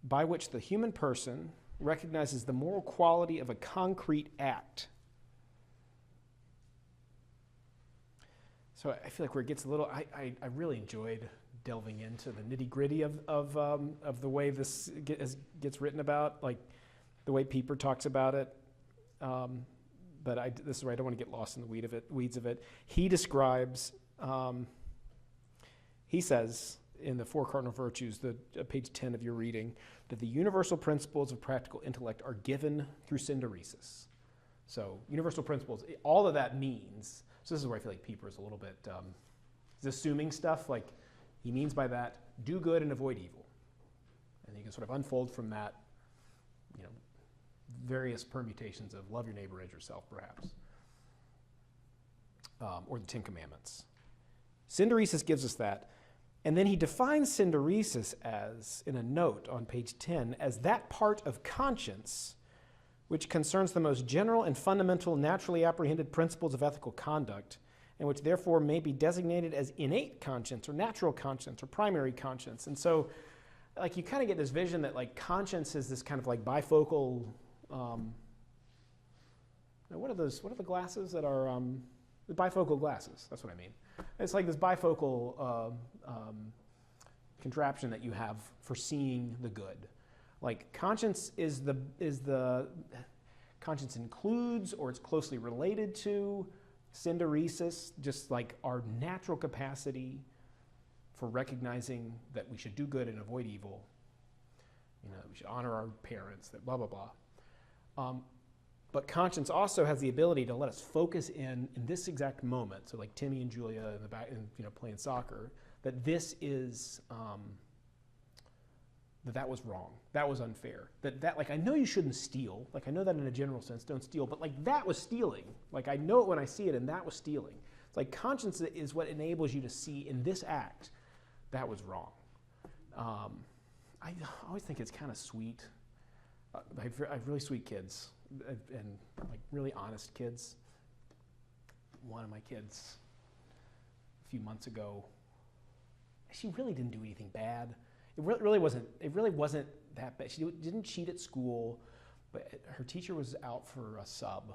by which the human person recognizes the moral quality of a concrete act. So I feel like where it gets a little, I really enjoyed delving into the nitty-gritty of the way this gets written about, like the way Pieper talks about it. But this is where I don't want to get lost in the weeds of it. He describes... he says in the Four Cardinal Virtues, page 10 of your reading, that the universal principles of practical intellect are given through synderesis. So universal principles, all of that means, so this is where I feel like Pieper is a little bit is assuming stuff, like he means by that, do good and avoid evil. And you can sort of unfold from that, various permutations of love your neighbor as yourself, perhaps, or the Ten Commandments. Synderesis gives us that. And then he defines synderesis as, in a note on page 10, as that part of conscience which concerns the most general and fundamental naturally apprehended principles of ethical conduct, and which therefore may be designated as innate conscience or natural conscience or primary conscience. And so, like, you kind of get this vision that, like, conscience is this kind of, like, bifocal, what are the glasses that are, the bifocal glasses, that's what I mean. It's like this bifocal contraption that you have for seeing the good. Like conscience conscience includes, or it's closely related to, synderesis, just like our natural capacity for recognizing that we should do good and avoid evil. We should honor our parents, that blah, blah, blah. But conscience also has the ability to let us focus in this exact moment. So like Timmy and Julia in the back, playing soccer, that this is, that was wrong. That was unfair. That like, I know you shouldn't steal. Like, I know that in a general sense, don't steal. But like, that was stealing. Like, I know it when I see it, and that was stealing. It's like conscience is what enables you to see in this act, that was wrong. I always think it's kind of sweet. I have really sweet kids and like really honest kids. One of my kids a few months ago, she really didn't do anything bad. It really wasn't that bad. She didn't cheat at school, but her teacher was out for a sub.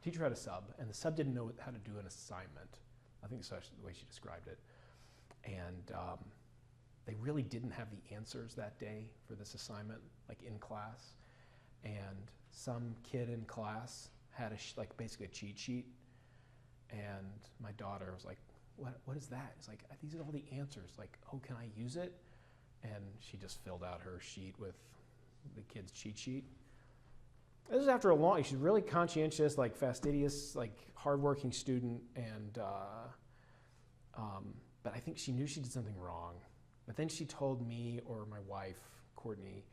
The teacher had a sub, and the sub didn't know how to do an assignment. I think that's the way she described it. And they really didn't have the answers that day for this assignment, like in class. And some kid in class had basically a cheat sheet. And my daughter was like, what is that? It's like, these are all the answers. Like, oh, can I use it? And she just filled out her sheet with the kid's cheat sheet. This is after a long, she's really conscientious, like fastidious, like hardworking student, and but I think she knew she did something wrong. But then she told me or my wife, Courtney,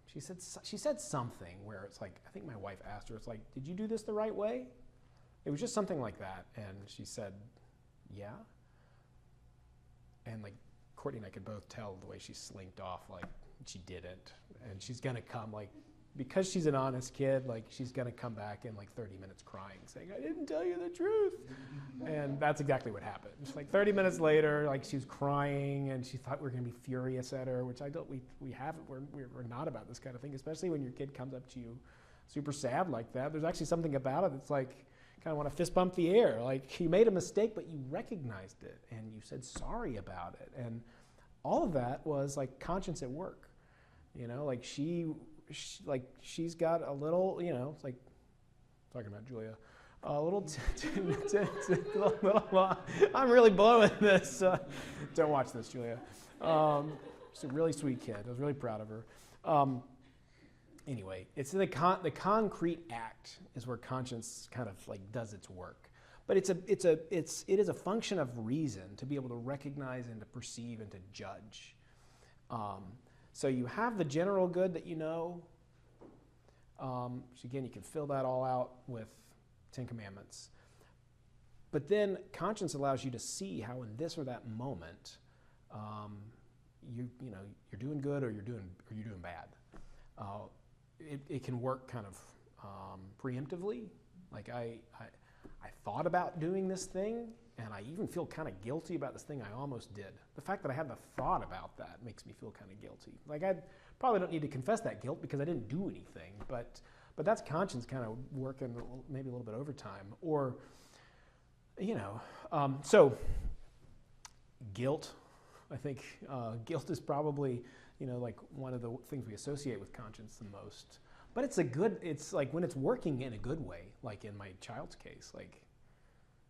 she said something where it's like, I think my wife asked her, it's like, did you do this the right way? It was just something like that, and she said, yeah. And like Courtney and I could both tell the way she slinked off, like she didn't, and she's gonna come like, because she's an honest kid, like she's gonna come back in like 30 minutes crying, saying, I didn't tell you the truth. And that's exactly what happened. Just like 30 minutes later, like she was crying and she thought we were gonna be furious at her, which we haven't, we're not about this kind of thing, especially when your kid comes up to you super sad like that. There's actually something about it that's like, kind of want to fist bump the air. Like you made a mistake, but you recognized it and you said sorry about it. And all of that was like conscience at work. You know, like she's got a little, you know, it's like talking about Julia, a little, I'm really blowing this. Don't watch this, Julia. She's a really sweet kid. I was really proud of her. Anyway, it's the concrete act is where conscience kind of like does its work. But it is a function of reason to be able to recognize and to perceive and to judge. So you have the general good that you know. So again, you can fill that all out with 10 Commandments. But then conscience allows you to see how in this or that moment, you're doing good or you're doing bad. It can work kind of preemptively. Like I thought about doing this thing, and I even feel kind of guilty about this thing I almost did. The fact that I had the thought about that makes me feel kind of guilty. Like I probably don't need to confess that guilt because I didn't do anything, but that's conscience kind of working maybe a little bit overtime. Or, so guilt, I think guilt is probably, like one of the things we associate with conscience the most. But it's like when it's working in a good way, like in my child's case, like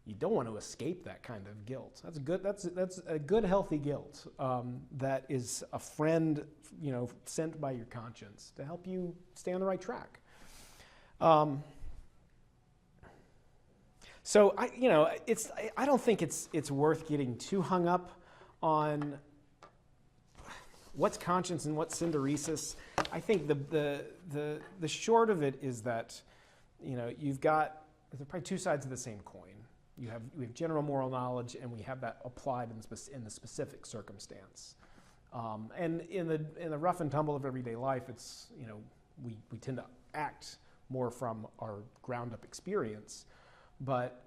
you don't want to escape that kind of guilt. That's good. That's a good, healthy guilt that is a friend, sent by your conscience to help you stay on the right track. So I don't think it's worth getting too hung up on what's conscience and what's synderesis. I think the short of it is that there's probably two sides of the same coin. We have general moral knowledge, and we have that applied in the specific circumstance. And in the rough and tumble of everyday life, it's we tend to act more from our ground up experience, but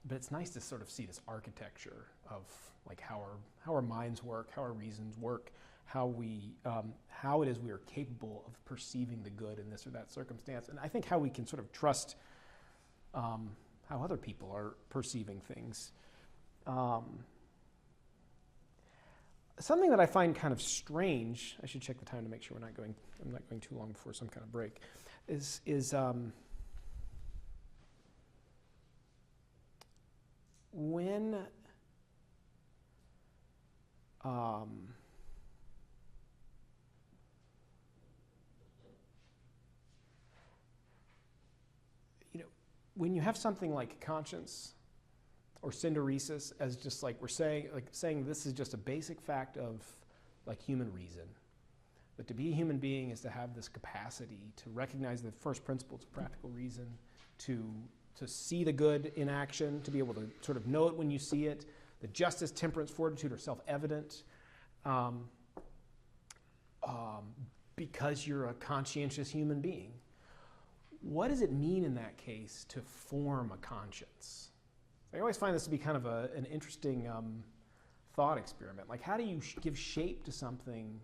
it's nice to sort of see this architecture of like how our minds work, how our reasons work, how it is we are capable of perceiving the good in this or that circumstance, and I think how we can sort of trust how other people are perceiving things. Something that I find kind of strange, I should check the time to make sure I'm not going too long before some kind of break, is when when you have something like conscience or synderesis as just like we're saying this is just a basic fact of like human reason. But to be a human being is to have this capacity to recognize the first principles of practical reason, to see the good in action, to be able to sort of know it when you see it. The justice, temperance, fortitude are self-evident because you're a conscientious human being. What does it mean in that case to form a conscience? I always find this to be kind of an interesting thought experiment. Like, how do you give shape to something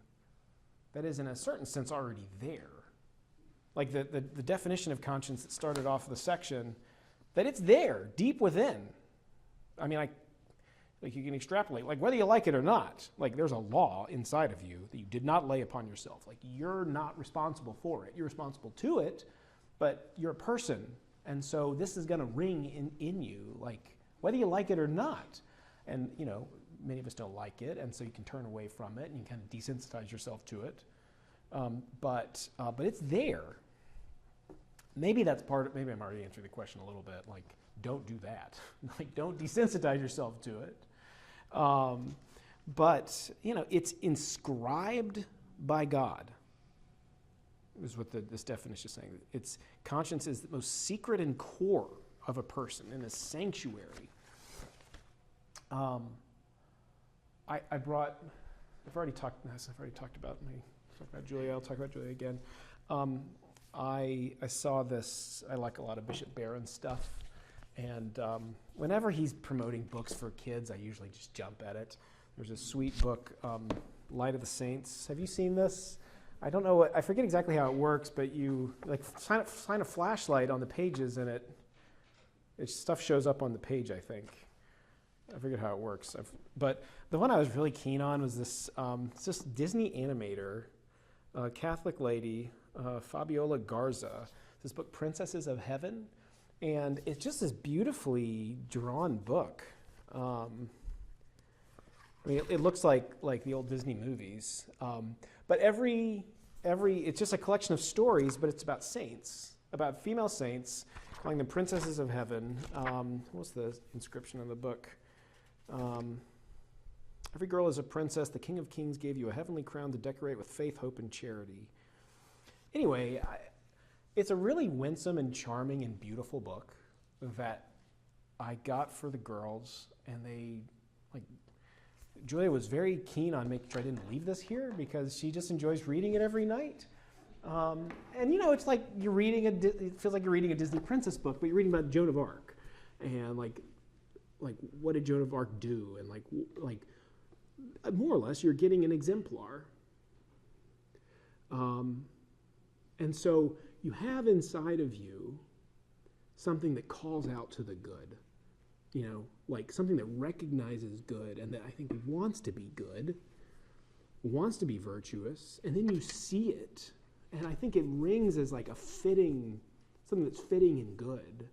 that is in a certain sense already there? Like the definition of conscience that started off the section, that it's there, deep within. I mean, like you can extrapolate, like whether you like it or not, like there's a law inside of you that you did not lay upon yourself. Like you're not responsible for it. You're responsible to it, but you're a person. And so this is going to ring in you, like whether you like it or not. And, Many of us don't like it, and so you can turn away from it and you kind of desensitize yourself to it. But it's there. Maybe that's part of, maybe I'm already answering the question a little bit, like, don't do that. Like, don't desensitize yourself to it. But, it's inscribed by God, is what this definition is saying. It's conscience is the most secret and core of a person in a sanctuary. I've already talked about Julia. I'll talk about Julia again. I saw this. I like a lot of Bishop Barron's stuff, and whenever he's promoting books for kids, I usually just jump at it. There's a sweet book, Light of the Saints. Have you seen this? I don't know I forget exactly how it works, but you like shine a flashlight on the pages, and stuff shows up on the page, I think. I forget how it works. But the one I was really keen on was this Disney animator, Catholic lady, Fabiola Garza. This book, Princesses of Heaven. And it's just this beautifully drawn book. It looks like the old Disney movies. But it's just a collection of stories, but it's about saints, about female saints, calling them Princesses of Heaven. What's the inscription on the book? Every girl is a princess. The King of Kings gave you a heavenly crown to decorate with faith, hope, and charity. Anyway, it's a really winsome and charming and beautiful book that I got for the girls, and Julia was very keen on making sure I didn't leave this here because she just enjoys reading it every night. And it's like it feels like you're reading a Disney princess book, but you're reading about Joan of Arc, and like what did Joan of Arc do, and like more or less you're getting an exemplar. And so you have inside of you something that calls out to the good, like something that recognizes good and that I think wants to be good, wants to be virtuous, and then you see it, and I think it rings as like something that's fitting and good,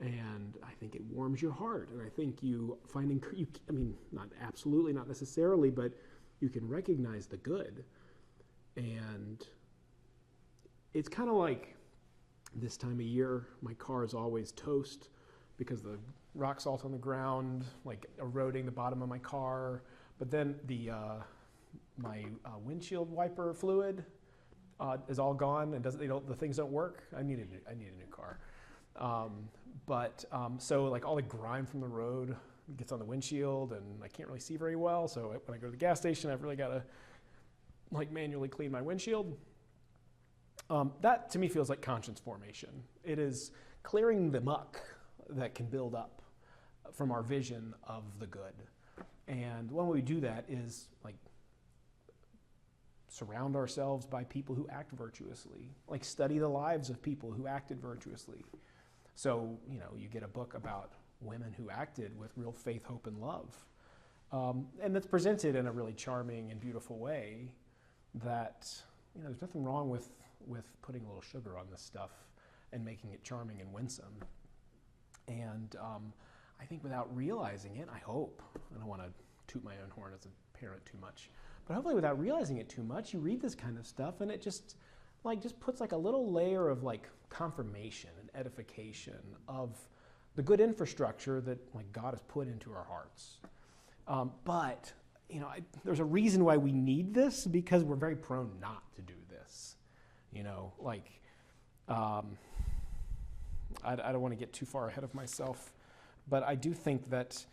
and I think it warms your heart, and I think you find, not absolutely, not necessarily, but you can recognize the good, and it's kind of like this time of year, my car is always toast because the rock salt on the ground, like eroding the bottom of my car. But then my windshield wiper fluid is all gone, and the things don't work. I need a new car. So like all the grime from the road gets on the windshield, and I can't really see very well. So when I go to the gas station, I've really got to like manually clean my windshield. That to me feels like conscience formation. It is clearing the muck that can build up from our vision of the good. And one way we do that is like surround ourselves by people who act virtuously, like study the lives of people who acted virtuously. So, you get a book about women who acted with real faith, hope, and love. And that's presented in a really charming and beautiful way that, there's nothing wrong with putting a little sugar on this stuff and making it charming and winsome. And I think without realizing it, I hope, I don't want to toot my own horn as a parent too much, but hopefully without realizing it too much, you read this kind of stuff and it just puts like a little layer of like confirmation and edification of the good infrastructure that like God has put into our hearts. But there's a reason why we need this, because we're very prone not to do this. I don't want to get too far ahead of myself, but I do think that,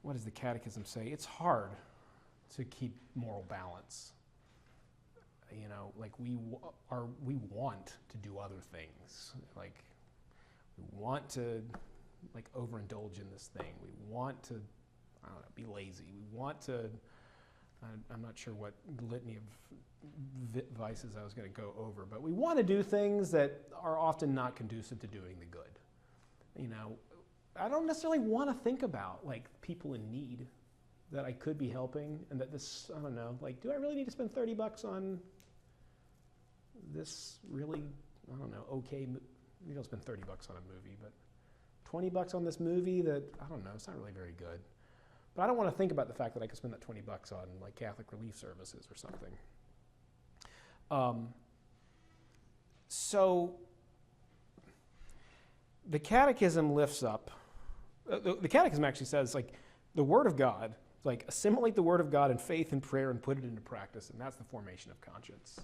what does the Catechism say? It's hard to keep moral balance. We want to do other things. Like, we want to overindulge in this thing. We want to, be lazy. We want to, I'm not sure what litany of vices I was going to go over, but we want to do things that are often not conducive to doing the good. I don't necessarily want to think about people in need that I could be helping, and that this, I don't know, do I really need to spend $30 on this really, okay, maybe I'll spend $30 on a movie, but $20 on this movie that, I don't know, it's not really very good. But I don't want to think about the fact that I could spend that $20 on like Catholic relief services or something. So the Catechism lifts up, the Catechism actually says, like, the Word of God, like, assimilate the Word of God in faith and prayer and put it into practice, and that's the formation of conscience.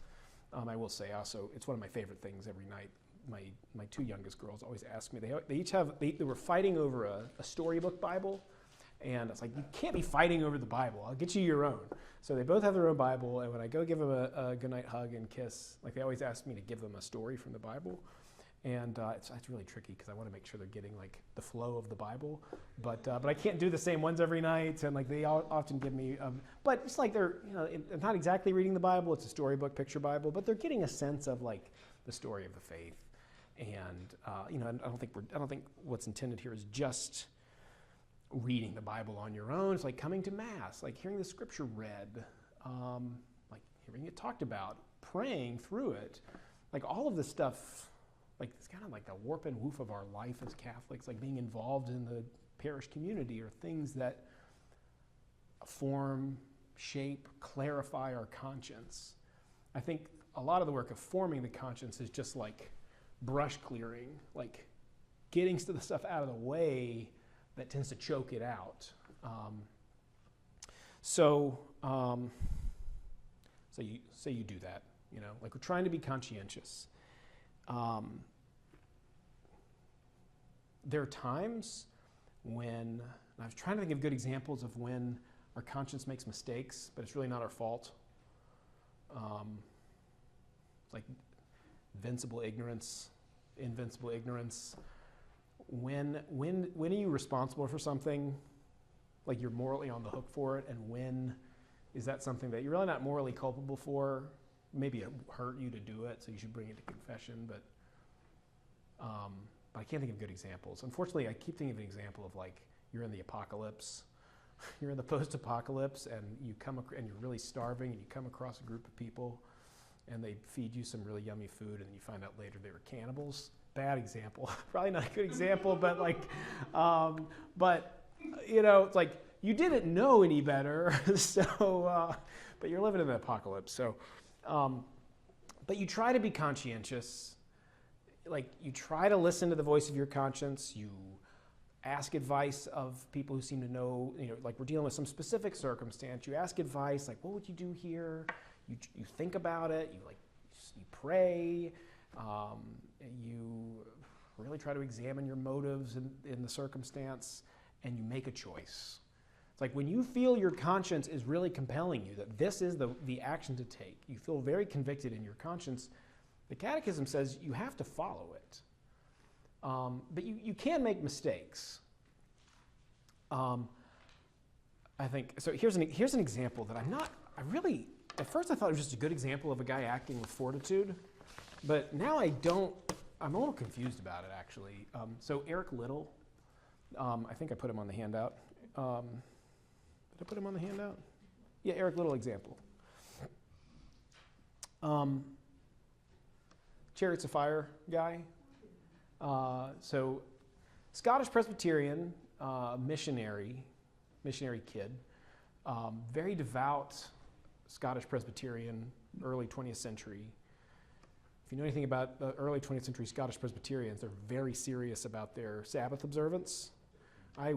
I will say also, it's one of my favorite things every night. My two youngest girls always ask me, they were fighting over a storybook Bible, and it's like, you can't be fighting over the Bible. I'll get you your own. So they both have their own Bible, and when I go give them a goodnight hug and kiss, like, they always ask me to give them a story from the Bible. And it's really tricky because I want to make sure they're getting like the flow of the Bible, but I can't do the same ones every night, and like they often give me, but it's like they're not exactly reading the Bible. It's a storybook, picture Bible, but they're getting a sense of like the story of the faith, and I don't think what's intended here is just reading the Bible on your own. It's like coming to Mass, like hearing the Scripture read, like hearing it talked about, praying through it, like all of this stuff. Like, it's kind of like the warp and woof of our life as Catholics, like being involved in the parish community or things that form, shape, clarify our conscience. I think a lot of the work of forming the conscience is just like brush clearing, like getting the stuff out of the way that tends to choke it out. So you do that, like we're trying to be conscientious. There are times when, I was trying to think of good examples of when our conscience makes mistakes, but it's really not our fault. Like invincible ignorance. When are you responsible for something, like you're morally on the hook for it, and when is that something that you're really not morally culpable for? Maybe it hurt you to do it, so you should bring it to confession, but I can't think of good examples. Unfortunately, I keep thinking of an example of like, you're in the apocalypse, you're in the post-apocalypse, and and you're really starving, and you come across a group of people, and they feed you some really yummy food, and then you find out later they were cannibals. Bad example. Probably not a good example, but like, it's like, you didn't know any better, so, but you're living in the apocalypse, so, but you try to be conscientious. Like, you try to listen to the voice of your conscience. You ask advice of people who seem to know, like we're dealing with some specific circumstance. You ask advice, like, what would you do here? You think about it. You pray. You really try to examine your motives in the circumstance, and you make a choice. It's like when you feel your conscience is really compelling you that this is the action to take. You feel very convicted in your conscience. The Catechism says you have to follow it, but you can make mistakes. I think so. Here's an example that at first I thought it was just a good example of a guy acting with fortitude, but now I'm a little confused about it actually. So Eric Liddell, I think I put him on the handout. Did I put him on the handout? Yeah, Eric Liddell example. Chariots of Fire guy. So Scottish Presbyterian, missionary kid, very devout Scottish Presbyterian, early 20th century. If you know anything about the early 20th century Scottish Presbyterians, they're very serious about their Sabbath observance. I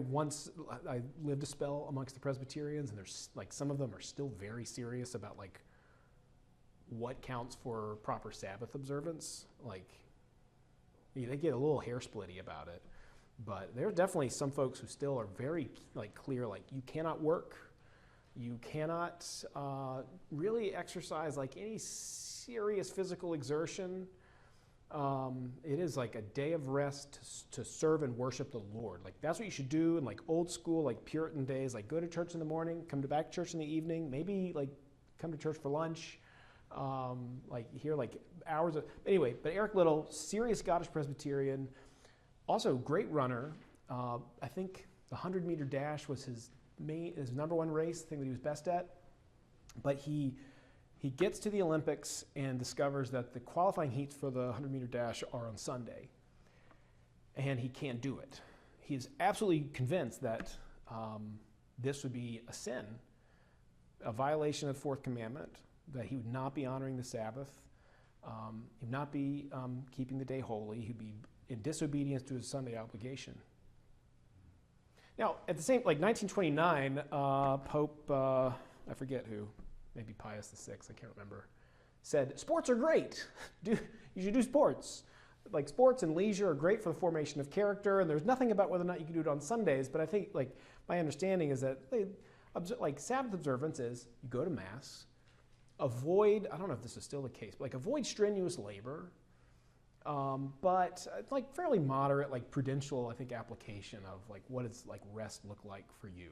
lived a spell amongst the Presbyterians, and there's like some of them are still very serious about like what counts for proper Sabbath observance. Like, they get a little hair splitty about it, but there are definitely some folks who still are very like clear, like you cannot work, you cannot really exercise like any serious physical exertion. It is like a day of rest to serve and worship the Lord. Like that's what you should do in like old school, like Puritan days, like go to church in the morning, come back to church in the evening, maybe like come to church for lunch. Like here, like hours of, anyway, but Eric Liddell, serious Scottish Presbyterian, also great runner. I think the 100-meter dash was his number one race, the thing that he was best at. But he gets to the Olympics and discovers that the qualifying heats for the 100-meter dash are on Sunday, and he can't do it. He is absolutely convinced that this would be a sin, a violation of the fourth commandment, that he would not be honoring the Sabbath, he would not be keeping the day holy, he'd be in disobedience to his Sunday obligation. Now, at the same, like 1929, Pope, I forget who, maybe Pius VI, I can't remember, said, sports are great. You should do sports. Like sports and leisure are great for the formation of character, and there's nothing about whether or not you can do it on Sundays, but I think, like, my understanding is that like Sabbath observance is you go to Mass, avoid, I don't know if this is still the case, but like avoid strenuous labor, but like fairly moderate, like prudential, I think, application of like what does like rest look like for you.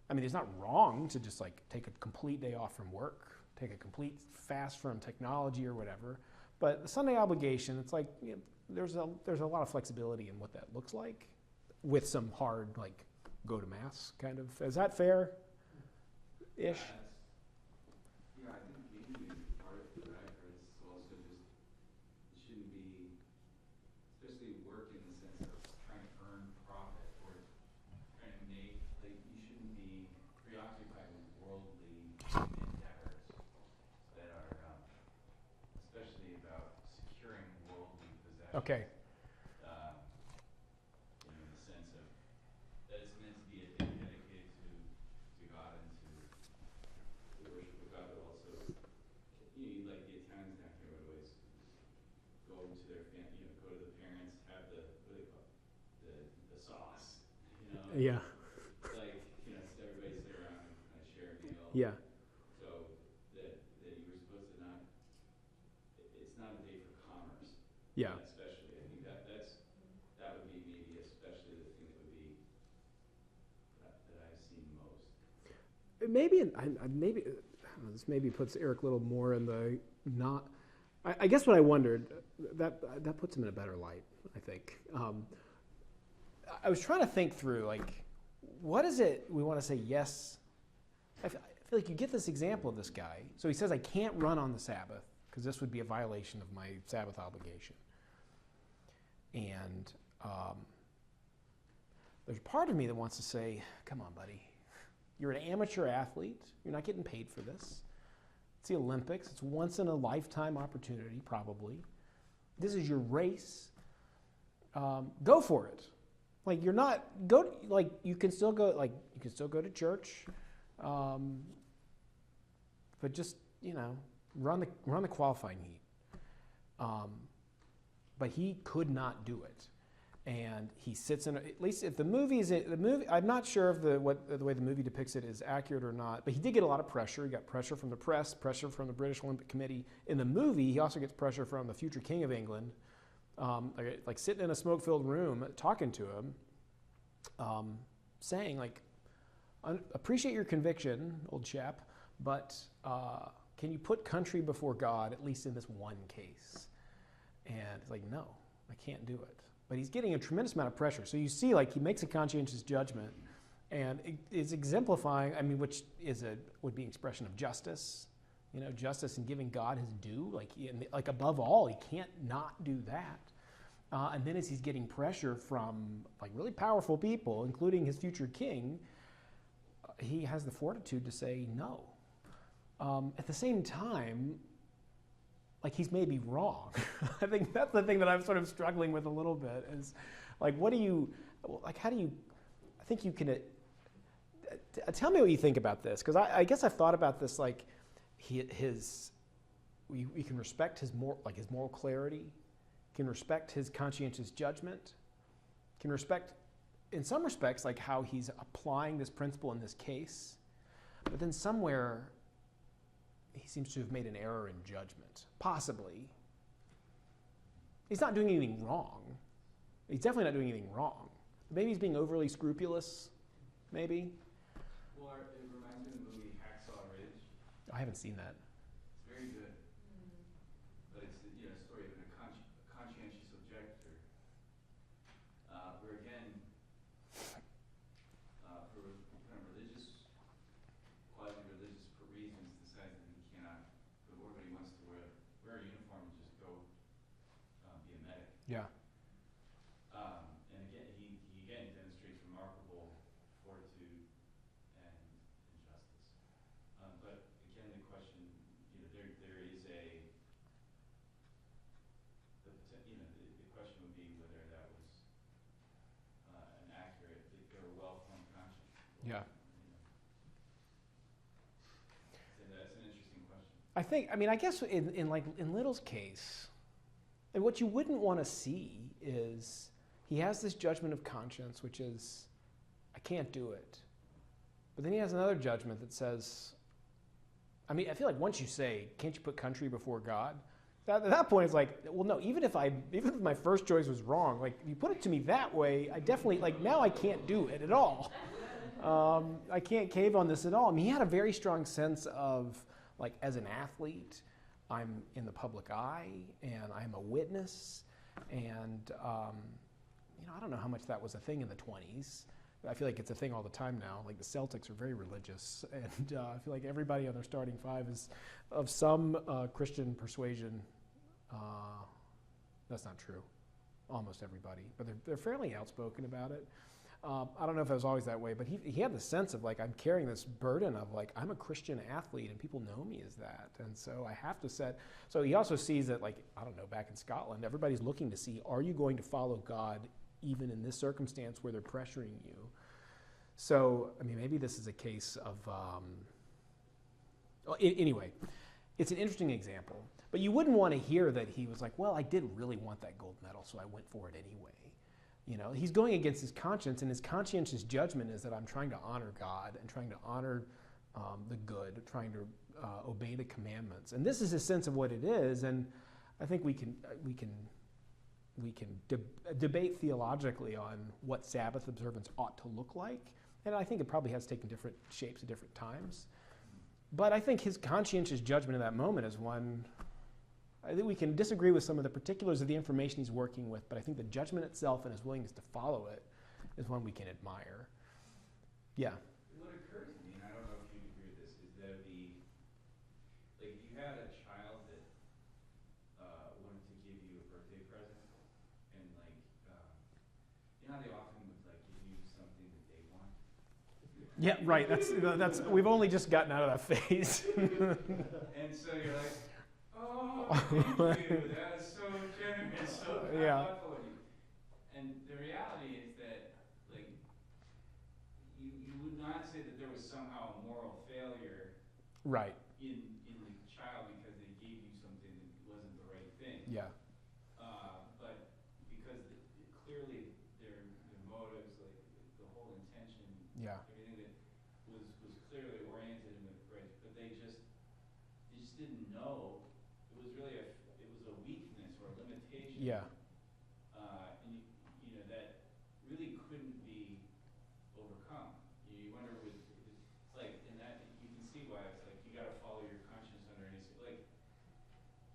I mean, it's not wrong to just like take a complete day off from work, take a complete fast from technology or whatever, but the Sunday obligation, it's like, you know, there's a lot of flexibility in what that looks like, with some hard like go to Mass kind of. Is that fair-ish? Yeah, I think maybe part of what I've heard is also just, it shouldn't be, especially work in the sense of trying to earn profit or trying to make, like, you shouldn't be preoccupied with worldly endeavors that are, especially about securing worldly possessions. Okay. In the sense of that it's meant to be a day dedicated to God and to the worship of God, but also, you like the Italians down here would always go to their go to the parents, have the, what do they call it? The sauce, Yeah. like, so everybody sit around and kind of share a meal. Yeah. So that you were supposed to not, it's not a day for commerce. Yeah. Especially, I think that would be maybe especially the thing that would be, that I've seen most. Maybe, I don't know, this maybe puts Eric a little more in the not. I guess what I wondered, that puts him in a better light, I think. I was trying to think through, like, what is it we want to say yes? I feel like you get this example of this guy. So he says, I can't run on the Sabbath because this would be a violation of my Sabbath obligation. And there's part of me that wants to say, come on, buddy. You're an amateur athlete. You're not getting paid for this. It's the Olympics. It's once in a lifetime opportunity, probably. This is your race. Go for it. Like, you're not like you can still go to church, but just run the qualifying heat. But he could not do it. And he sits in, at least if the movie, I'm not sure if the way the movie depicts it is accurate or not, but he did get a lot of pressure. He got pressure from the press, pressure from the British Olympic Committee. In the movie, he also gets pressure from the future King of England, like sitting in a smoke-filled room talking to him, saying, like, appreciate your conviction, old chap, but can you put country before God, at least in this one case? And it's like, no, I can't do it. But he's getting a tremendous amount of pressure. So you see, like, he makes a conscientious judgment, and it is exemplifying, I mean, which would be an expression of justice, justice and giving God his due. Like above all, he can't not do that. And then as he's getting pressure from, like, really powerful people, including his future king, he has the fortitude to say no. At the same time, like, he's maybe wrong. I think that's the thing that I'm sort of struggling with a little bit is, like, how do you, I think you can, tell me what you think about this, because I guess I've thought about this, like, we can respect his moral clarity, can respect his conscientious judgment, can respect, in some respects, like how he's applying this principle in this case, but then somewhere, he seems to have made an error in judgment. Possibly. He's not doing anything wrong. He's definitely not doing anything wrong. Maybe he's being overly scrupulous. Maybe. Well, it reminds me of the movie Hacksaw Ridge. I haven't seen that. It's very good. But it's a story of a conscientious objector, where again, for kind of religious, quasi-religious reasons, decides that he cannot, but he wants to wear a uniform and just go be a medic. Yeah. And again, he again demonstrates remarkable fortitude Yeah. So that's an interesting question. I guess in Little's case, and what you wouldn't want to see is he has this judgment of conscience, which is, I can't do it. But then he has another judgment that says, I feel like once you say, can't you put country before God? At that point, it's like, well, no, even if my first choice was wrong, like, you put it to me that way, I definitely, like, now I can't do it at all. I can't cave on this at all. He had a very strong sense of, like, as an athlete, I'm in the public eye, and I'm a witness, and, I don't know how much that was a thing in the 20s. I feel like it's a thing all the time now. Like, the Celtics are very religious, and I feel like everybody on their starting five is of some Christian persuasion. That's not true. Almost everybody, but they're fairly outspoken about it. I don't know if it was always that way, but he had the sense of, like, I'm carrying this burden of, like, I'm a Christian athlete and people know me as that. And so I have to set, so he also sees that, like, I don't know, back in Scotland, everybody's looking to see, are you going to follow God even in this circumstance where they're pressuring you? So, maybe this is a case of, anyway, it's an interesting example. But you wouldn't want to hear that he was like, well, I did really want that gold medal, so I went for it anyway. He's going against his conscience, and his conscientious judgment is that I'm trying to honor God and trying to honor the good, trying to obey the commandments. And this is his sense of what it is, and I think we can debate theologically on what Sabbath observance ought to look like, and I think it probably has taken different shapes at different times. But I think his conscientious judgment in that moment is one, I think we can disagree with some of the particulars of the information he's working with, but I think the judgment itself and his willingness to follow it is one we can admire. Yeah. What occurs to me, and I don't know if you agree with this, is that if you had a child that wanted to give you a birthday present, and you know how they often would give you something that they want? Yeah, right. That's we've only just gotten out of that phase. And so you're like, oh, thank you, that is so generous, so thoughtful of you. And the reality is that, you would not say that there was somehow a moral failure Right. in the child because they gave you something that wasn't the right thing. Yeah. But because clearly their motives, the whole intention, Yeah. everything that was clearly oriented in the right, but they just didn't know. It was really it was a weakness or a limitation. Yeah. And that really couldn't be overcome. You wonder in that you can see why it's you got to follow your conscience under any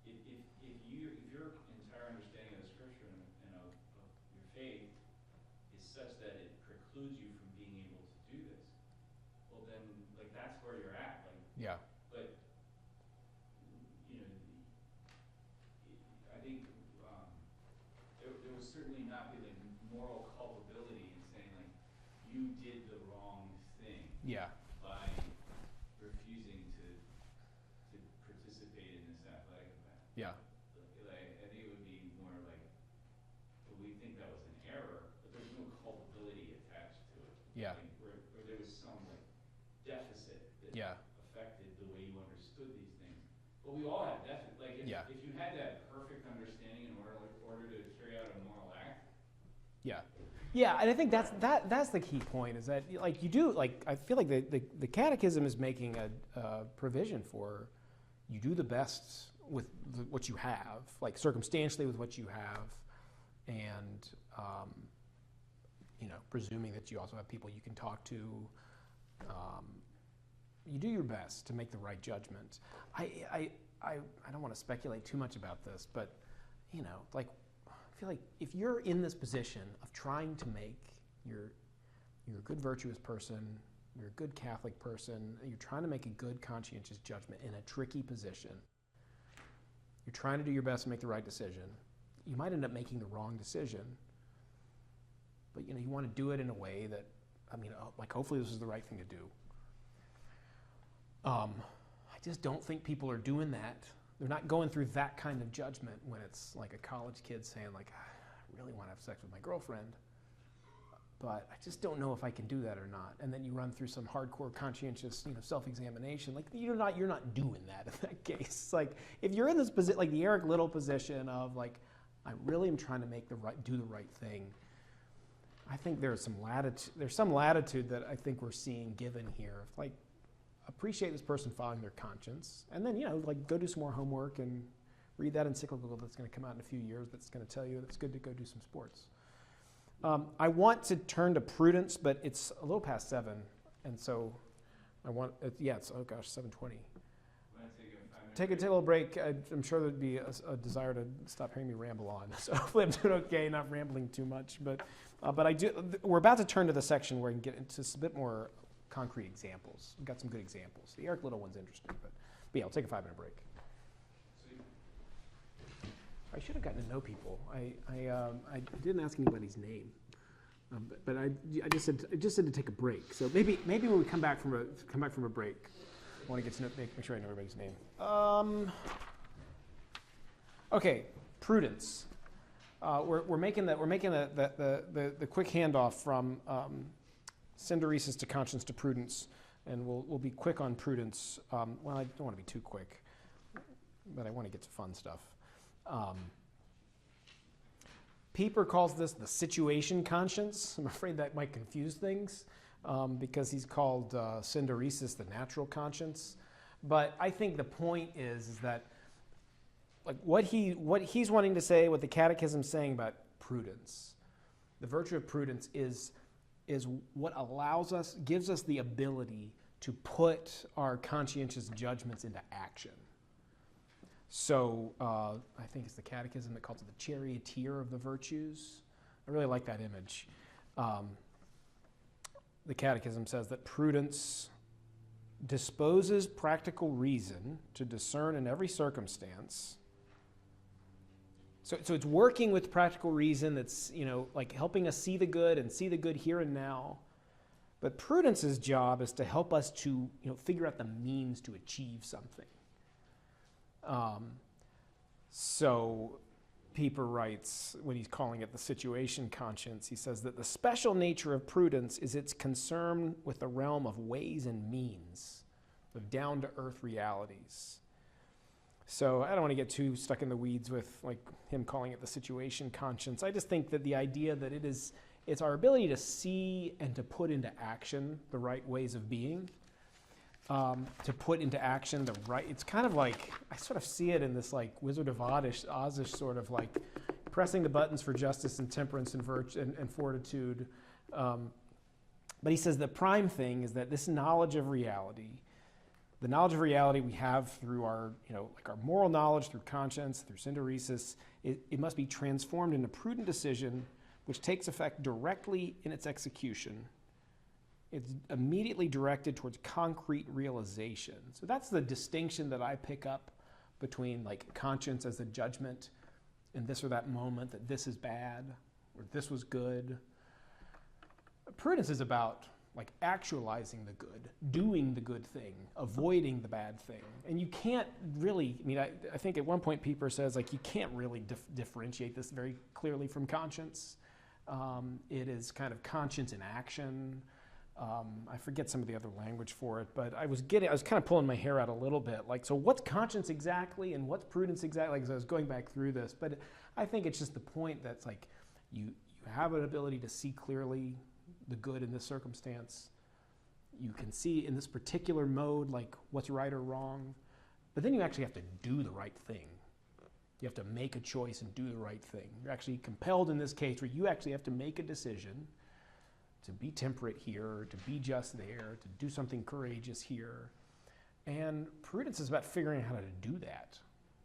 if your entire understanding of the scripture and of your faith is such that it precludes you from being able to do this, well then that's where you're at. Yeah. But I think there would certainly not be moral culpability in saying you did the wrong thing. Yeah. By refusing to participate in this athletic event. Yeah. I think it would be more well, we think that was an error, but there's no culpability attached to it. Yeah. Where there was some deficit that affected the way you understood these things. But we all have deficit. If you had that perfect understanding in order to carry out a moral act. Yeah. Yeah, and I think that's the key point is that you do I feel like the Catechism is making a provision for you do the best with what you have, circumstantially with what you have, and presuming that you also have people you can talk to. You do your best to make the right judgment. I don't want to speculate too much about this, but I feel like if you're in this position of trying to make you're a good virtuous person, you're a good Catholic person, and you're trying to make a good conscientious judgment in a tricky position, you're trying to do your best to make the right decision, you might end up making the wrong decision, but you want to do it in a way that, hopefully this is the right thing to do. I just don't think people are doing that. They're not going through that kind of judgment when it's a college kid saying I really want to have sex with my girlfriend. but I just don't know if I can do that or not. And then you run through some hardcore conscientious, self-examination. Like you're not doing that in that case. It's like if you're in this position, like the Eric Little position of like, I really am trying to do the right thing. I think there's some latitude that I think we're seeing given here. Like, appreciate this person following their conscience, and then go do some more homework and read that encyclical that's going to come out in a few years. That's going to tell you that it's good to go do some sports. I want to turn to prudence, but it's a little past 7, and so it's 7:20. Take a little break. I'm sure there'd be a desire to stop hearing me ramble on. So hopefully I'm doing okay, not rambling too much. But we're about to turn to the section where I can get into a bit more concrete examples. We've got some good examples. The Eric Little one's interesting, but yeah, I'll take a 5-minute break. I should have gotten to know people. I didn't ask anybody's name, but I just said to take a break. So maybe when we come back from a break, I want to get to make sure I know everybody's name. Okay, prudence. We're making the quick handoff from synderesis to conscience to prudence, and we'll be quick on prudence. Well, I don't want to be too quick, but I want to get to fun stuff. Pieper calls this the situation conscience. I'm afraid that might confuse things because he's called synderesis the natural conscience. But I think the point is that like what he's wanting to say, what the Catechism's saying about prudence, the virtue of prudence is what gives us the ability to put our conscientious judgments into action. So I think it's the Catechism that calls it the charioteer of the virtues. I really like that image. The Catechism says that prudence disposes practical reason to discern in every circumstance. So it's working with practical reason that's, like helping us see the good and see the good here and now. But prudence's job is to help us to, figure out the means to achieve something. So Pieper writes, when he's calling it the situation conscience, he says that the special nature of prudence is its concern with the realm of ways and means, of down-to-earth realities. So I don't want to get too stuck in the weeds with like him calling it the situation conscience. I just think that the idea that it's our ability to see and to put into action the right ways of being. To put into action it's kind of like, I sort of see it in this like Wizard of Ozish sort of like pressing the buttons for justice and temperance and virtue and fortitude. But he says the prime thing is that this knowledge of reality, the knowledge of reality we have through our, like our moral knowledge, through conscience, through synderesis, it must be transformed into prudent decision, which takes effect directly in its execution. It's immediately directed towards concrete realization. So that's the distinction that I pick up between like conscience as a judgment in this or that moment that this is bad or this was good. Prudence is about like actualizing the good, doing the good thing, avoiding the bad thing. And you can't really, I think at one point Pieper says like you can't really differentiate this very clearly from conscience. It is kind of conscience in action. I forget some of the other language for it, but I was kind of pulling my hair out a little bit. Like, so what's conscience exactly and what's prudence exactly? Because I was going back through this, but I think it's just the point that's like you have an ability to see clearly the good in this circumstance. You can see in this particular mode like what's right or wrong, but then you actually have to do the right thing. You have to make a choice and do the right thing. You're actually compelled in this case where you actually have to make a decision to be temperate here, to be just there, to do something courageous here. And prudence is about figuring out how to do that.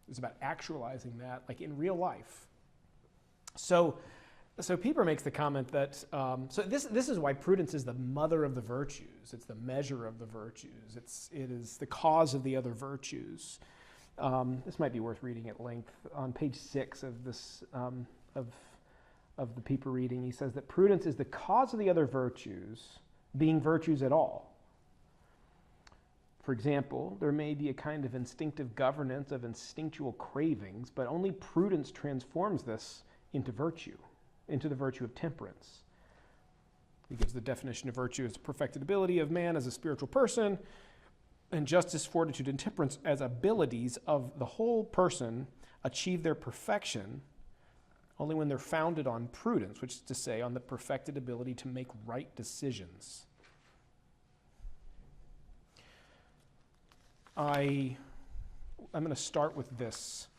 It's about actualizing that, like in real life. So Pieper makes the comment that, so this is why prudence is the mother of the virtues. It's the measure of the virtues. It is the cause of the other virtues. This might be worth reading at length. On page 6 of this, of the Pieper reading, he says that prudence is the cause of the other virtues, being virtues at all. For example, there may be a kind of instinctive governance of instinctual cravings, but only prudence transforms this into virtue, into the virtue of temperance. He gives the definition of virtue as perfected ability of man as a spiritual person, and justice, fortitude, and temperance as abilities of the whole person achieve their perfection only when they're founded on prudence, which is to say, on the perfected ability to make right decisions. I'm going to start with this.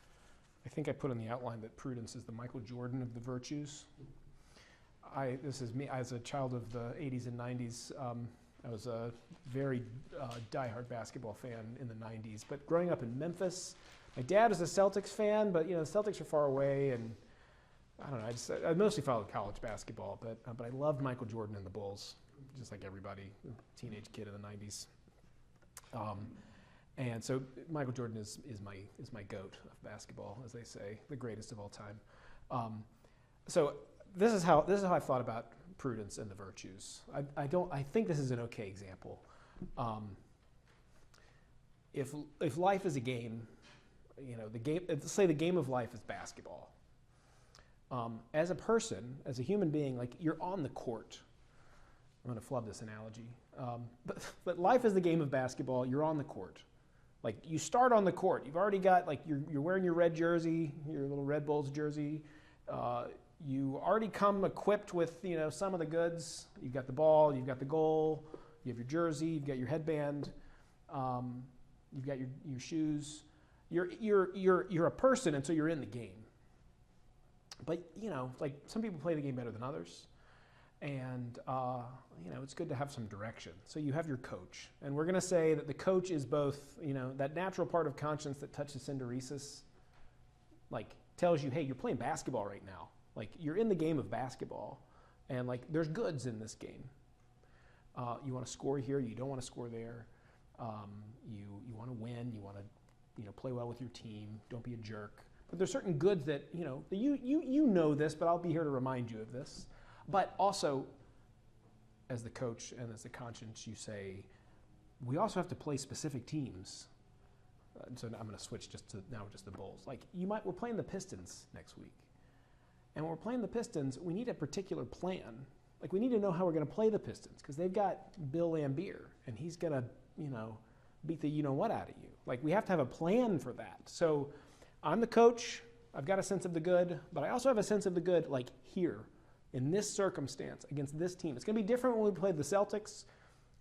I think I put in the outline that prudence is the Michael Jordan of the virtues. This is me as a child of the 80s and 90s. I was a very diehard basketball fan in the 90s. But growing up in Memphis, my dad was a Celtics fan, but the Celtics are far away, and I don't know. I mostly followed college basketball, but I loved Michael Jordan and the Bulls, just like everybody, teenage kid in the 90s. And so Michael Jordan is my goat of basketball, as they say, the greatest of all time. So this is how I thought about prudence and the virtues. I think this is an okay example. If life is a game, let's say the game of life is basketball. As a person, as a human being, like you're on the court. I'm going to flub this analogy, but life is the game of basketball. You're on the court. Like you start on the court. You've already got you're wearing your red jersey, your little Red Bulls jersey. You already come equipped with some of the goods. You've got the ball, you've got the goal, you have your jersey, you've got your headband, you've got your shoes. You're a person, and so you're in the game. But like some people play the game better than others, and it's good to have some direction. So you have your coach, and we're going to say that the coach is both that natural part of conscience that touches synderesis, like tells you, hey, you're playing basketball right now. Like you're in the game of basketball, and like there's goods in this game. You want to score here, you don't want to score there. You want to win, you want to play well with your team. Don't be a jerk. But there's certain goods that you know this, but I'll be here to remind you of this. But also, as the coach and as the conscience, you say, we also have to play specific teams. So I'm going to switch just the Bulls. Like we're playing the Pistons next week. And when we're playing the Pistons, we need a particular plan. Like we need to know how we're going to play the Pistons because they've got Bill Laimbeer and he's going to, beat the you-know-what out of you. Like we have to have a plan for that. So I'm the coach. I've got a sense of the good, but I also have a sense of the good like here in this circumstance against this team. It's going to be different when we play the Celtics.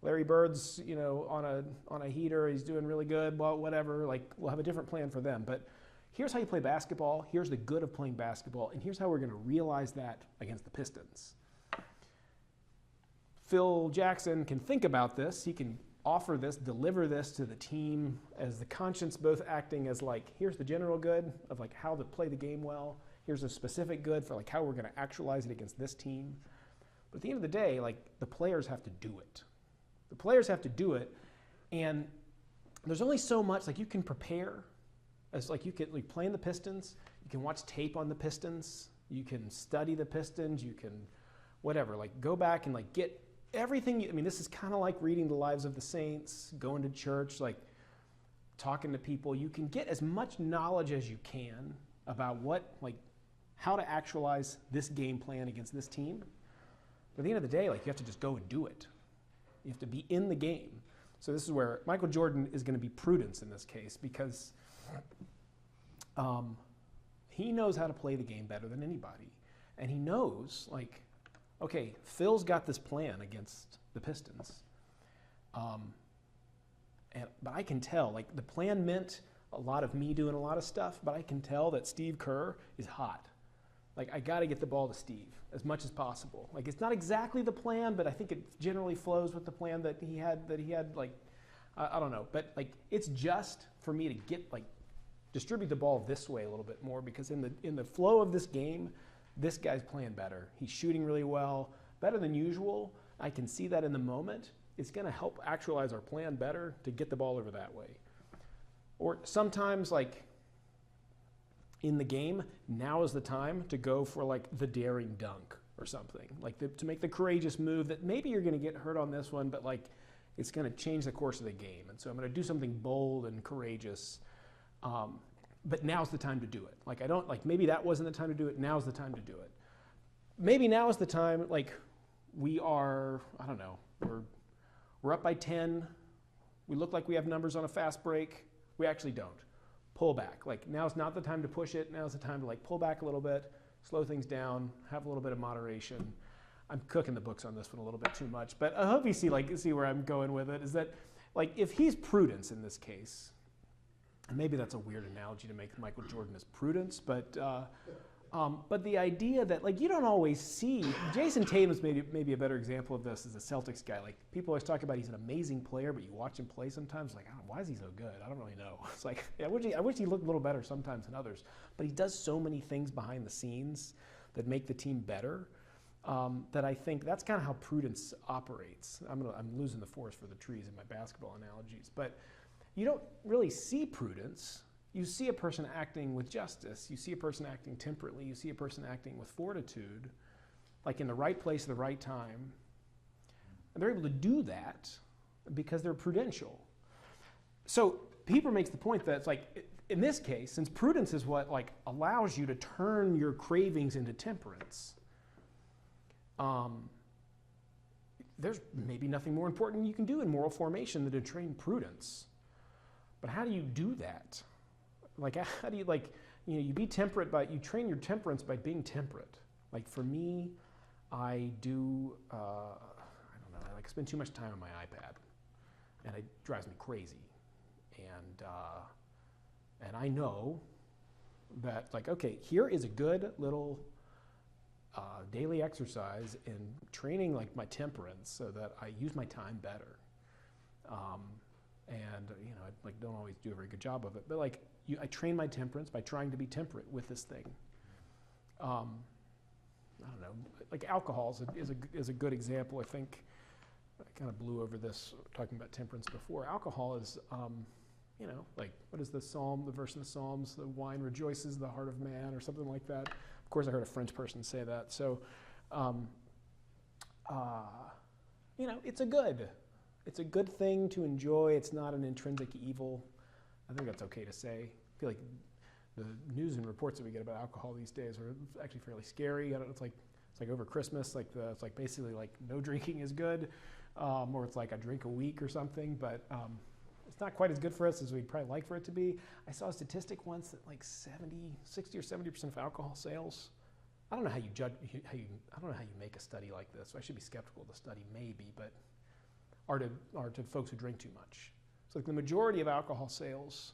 Larry Bird's, on a heater. He's doing really good. Well, whatever. Like we'll have a different plan for them. But here's how you play basketball. Here's the good of playing basketball, and here's how we're going to realize that against the Pistons. Phil Jackson can think about this. He can offer this, deliver this to the team as the conscience, both acting as like, here's the general good of like how to play the game well. Here's a specific good for like how we're going to actualize it against this team. But at the end of the day, like the players have to do it. The players have to do it, and there's only so much like you can prepare. As like you can like playing the Pistons, you can watch tape on the Pistons, you can study the Pistons, you can whatever, like go back and like get everything. This is kind of like reading the lives of the saints, going to church, like talking to people. You can get as much knowledge as you can about how to actualize this game plan against this team. But at the end of the day, like you have to just go and do it. You have to be in the game. So this is where Michael Jordan is going to be prudence in this case because he knows how to play the game better than anybody. And he knows, like, okay, Phil's got this plan against the Pistons. But I can tell, like, the plan meant a lot of me doing a lot of stuff, but I can tell that Steve Kerr is hot. Like, I got to get the ball to Steve as much as possible. Like, it's not exactly the plan, but I think it generally flows with the plan that he had, like, I don't know. But, like, it's just for me to get, like, distribute the ball this way a little bit more because in the flow of this game, this guy's playing better. He's shooting really well, better than usual. I can see that in the moment. It's going to help actualize our plan better to get the ball over that way. Or sometimes, like, in the game, now is the time to go for, like, the daring dunk or something. Like, to make the courageous move that maybe you're going to get hurt on this one, but, like, it's going to change the course of the game. And so I'm going to do something bold and courageous. But now's the time to do it. Like, maybe that wasn't the time to do it. Now's the time to do it. Maybe now is the time, like, we are, I don't know, we're up by 10. We look like we have numbers on a fast break. We actually don't. Pull back. Like, now's not the time to push it. Now's the time to like pull back a little bit, slow things down, have a little bit of moderation. I'm cooking the books on this one a little bit too much, but I hope you see where I'm going with it, is that like if he's prudence in this case, and maybe that's a weird analogy to make Michael Jordan as prudence, but the idea that like you don't always see, Jason Tatum's maybe a better example of this as a Celtics guy. Like people always talk about he's an amazing player, but you watch him play sometimes, like, why is he so good? I don't really know. It's like, I wish he looked a little better sometimes than others, but he does so many things behind the scenes that make the team better. That I think that's kind of how prudence operates. I'm losing the forest for the trees in my basketball analogies, but you don't really see prudence. You see a person acting with justice. You see a person acting temperately. You see a person acting with fortitude, like in the right place at the right time. And they're able to do that because they're prudential. So Pieper makes the point that it's like, in this case, since prudence is what like allows you to turn your cravings into temperance, there's maybe nothing more important you can do in moral formation than to train prudence. But how do you do that? Like, how do you, like, you know, you be temperate, but you train your temperance by being temperate. Like for me, I do, I don't know, I like spend too much time on my iPad, and it drives me crazy. And I know that, like, okay, here is a good little daily exercise in training like my temperance so that I use my time better. And you know, I like don't always do a very good job of it, but like I train my temperance by trying to be temperate with this thing. I don't know, like alcohol is a good example. I think I kind of blew over this talking about temperance before. Alcohol is, you know, like what is the psalm, the verse in the Psalms, the wine rejoices the heart of man or something like that. Of course, I heard a French person say that. So, you know, it's a good thing to enjoy. It's not an intrinsic evil. I think that's okay to say. I feel like the news and reports that we get about alcohol these days are actually fairly scary. It's like over Christmas, it's like basically like no drinking is good, or it's like a drink a week or something. But it's not quite as good for us as we'd probably like for it to be. I saw a statistic once that like 60 or 70% of alcohol sales. I don't know how you judge. I don't know how you make a study like this. So I should be skeptical of the study, maybe, but are to folks who drink too much. So like the majority of alcohol sales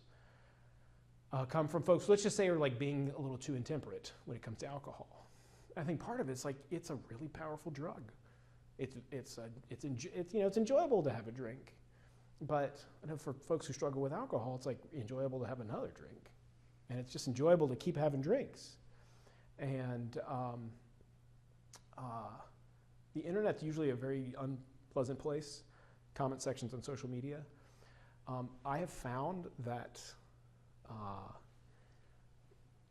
come from folks, let's just say, are like being a little too intemperate when it comes to alcohol. I think part of it's like it's a really powerful drug. It's enjoyable to have a drink, but I know for folks who struggle with alcohol, it's like enjoyable to have another drink, and it's just enjoyable to keep having drinks. And the internet's usually a very unpleasant place. Comment sections on social media. I have found that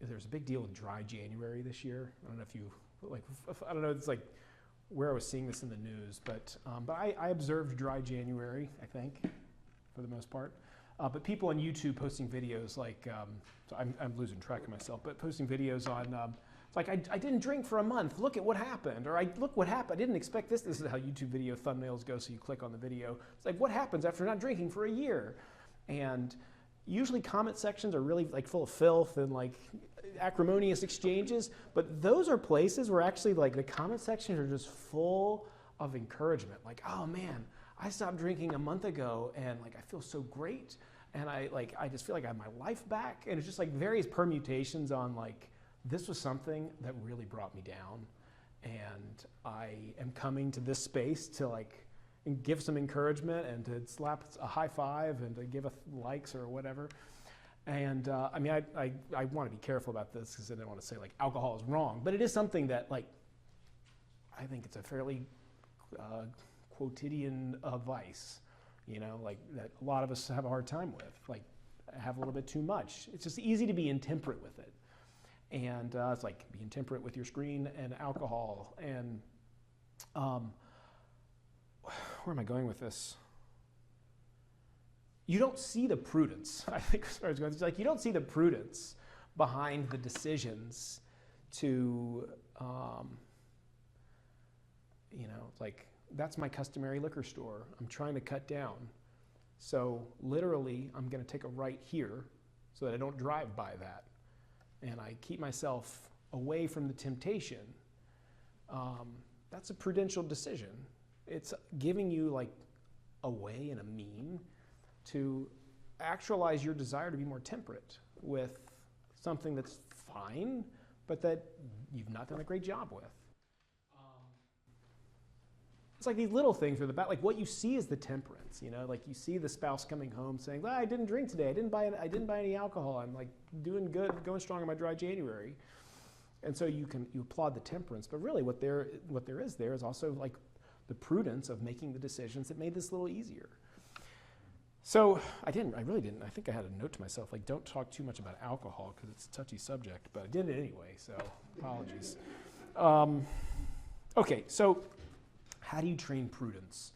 there's a big deal with dry January this year. I don't know if you I don't know. It's like where I was seeing this in the news, but I observed dry January, I think, for the most part. But people on YouTube posting videos like, so I'm losing track of myself, but posting videos on, it's like, I didn't drink for a month, look at what happened, or look what happened, I didn't expect this. This is how YouTube video thumbnails go, so you click on the video. It's like, what happens after not drinking for a year? And usually comment sections are really like full of filth and like acrimonious exchanges, but those are places where actually like the comment sections are just full of encouragement. Like, oh man, I stopped drinking a month ago and like I feel so great, and I just feel like I have my life back. And it's just like various permutations on like, this was something that really brought me down, and I am coming to this space to like give some encouragement and to slap a high five and to give likes or whatever. And I mean, I want to be careful about this because I don't want to say like alcohol is wrong, but it is something that like, I think it's a fairly quotidian vice, you know, like that a lot of us have a hard time with, like have a little bit too much. It's just easy to be intemperate with it. And it's like being temperate with your screen and alcohol. And where am I going with this? You don't see the prudence. I think as far as going, it's like you don't see the prudence behind the decisions to like that's my customary liquor store. I'm trying to cut down. So literally, I'm going to take a right here so that I don't drive by that. And I keep myself away from the temptation. That's a prudential decision. It's giving you like a way and a mean to actualize your desire to be more temperate with something that's fine, but that you've not done a great job with. It's like these little things are the like what you see is the temperance, like you see the spouse coming home saying, I didn't drink today, I didn't buy any alcohol, I'm like doing good, going strong in my dry January. And so you applaud the temperance, but really what there is also like the prudence of making the decisions that made this a little easier. So I really didn't. I think I had a note to myself, like, don't talk too much about alcohol because it's a touchy subject, but I did it anyway, so apologies. Okay, so how do you train prudence?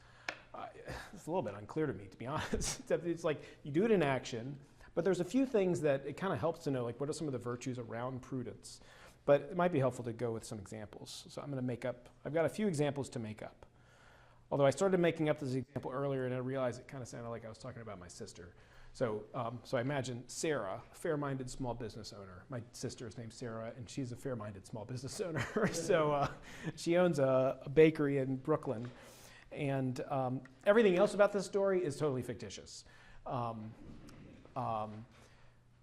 It's a little bit unclear to me, to be honest. It's like you do it in action, but there's a few things that it kind of helps to know, like what are some of the virtues around prudence? But it might be helpful to go with some examples. So I've got a few examples to make up. Although I started making up this example earlier and I realized it kind of sounded like I was talking about my sister. So I imagine Sarah, a fair-minded small business owner. My sister is named Sarah and she's a fair-minded small business owner. So she owns a bakery in Brooklyn. And everything else about this story is totally fictitious.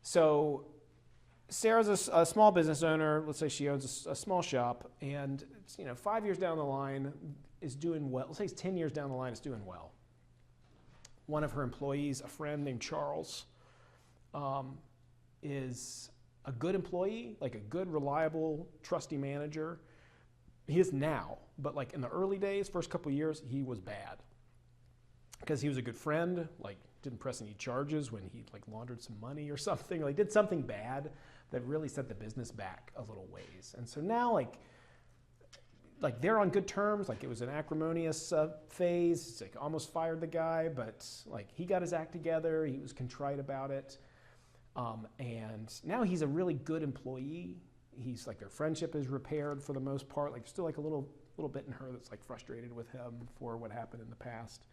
So Sarah's a small business owner. Let's say she owns a small shop, and 5 years down the line is doing well. Let's say it's 10 years down the line, it's doing well. One of her employees, a friend named Charles, is a good employee, like a good, reliable, trusty manager. He is now, but like in the early days, first couple of years, he was bad because he was a good friend, like didn't press any charges when he like laundered some money or something, like did something bad that really set the business back a little ways. And so now like they're on good terms, like it was an acrimonious phase. It's like almost fired the guy, but like he got his act together. He was contrite about it. And now he's a really good employee. He's like, their friendship is repaired for the most part. Like still like a little bit in her that's like frustrated with him for what happened in the past.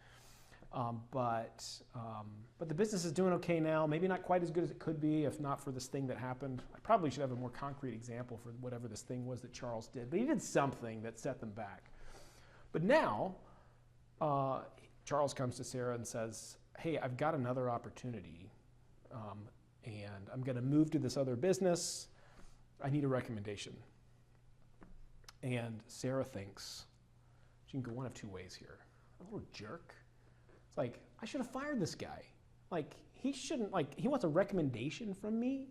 But the business is doing okay now. Maybe not quite as good as it could be if not for this thing that happened. I probably should have a more concrete example for whatever this thing was that Charles did. But he did something that set them back. But now, Charles comes to Sarah and says, hey, I've got another opportunity. And I'm going to move to this other business. I need a recommendation. And Sarah thinks, she can go one of two ways here. A little jerk. It's like, I should have fired this guy. Like, he shouldn't, like, he wants a recommendation from me.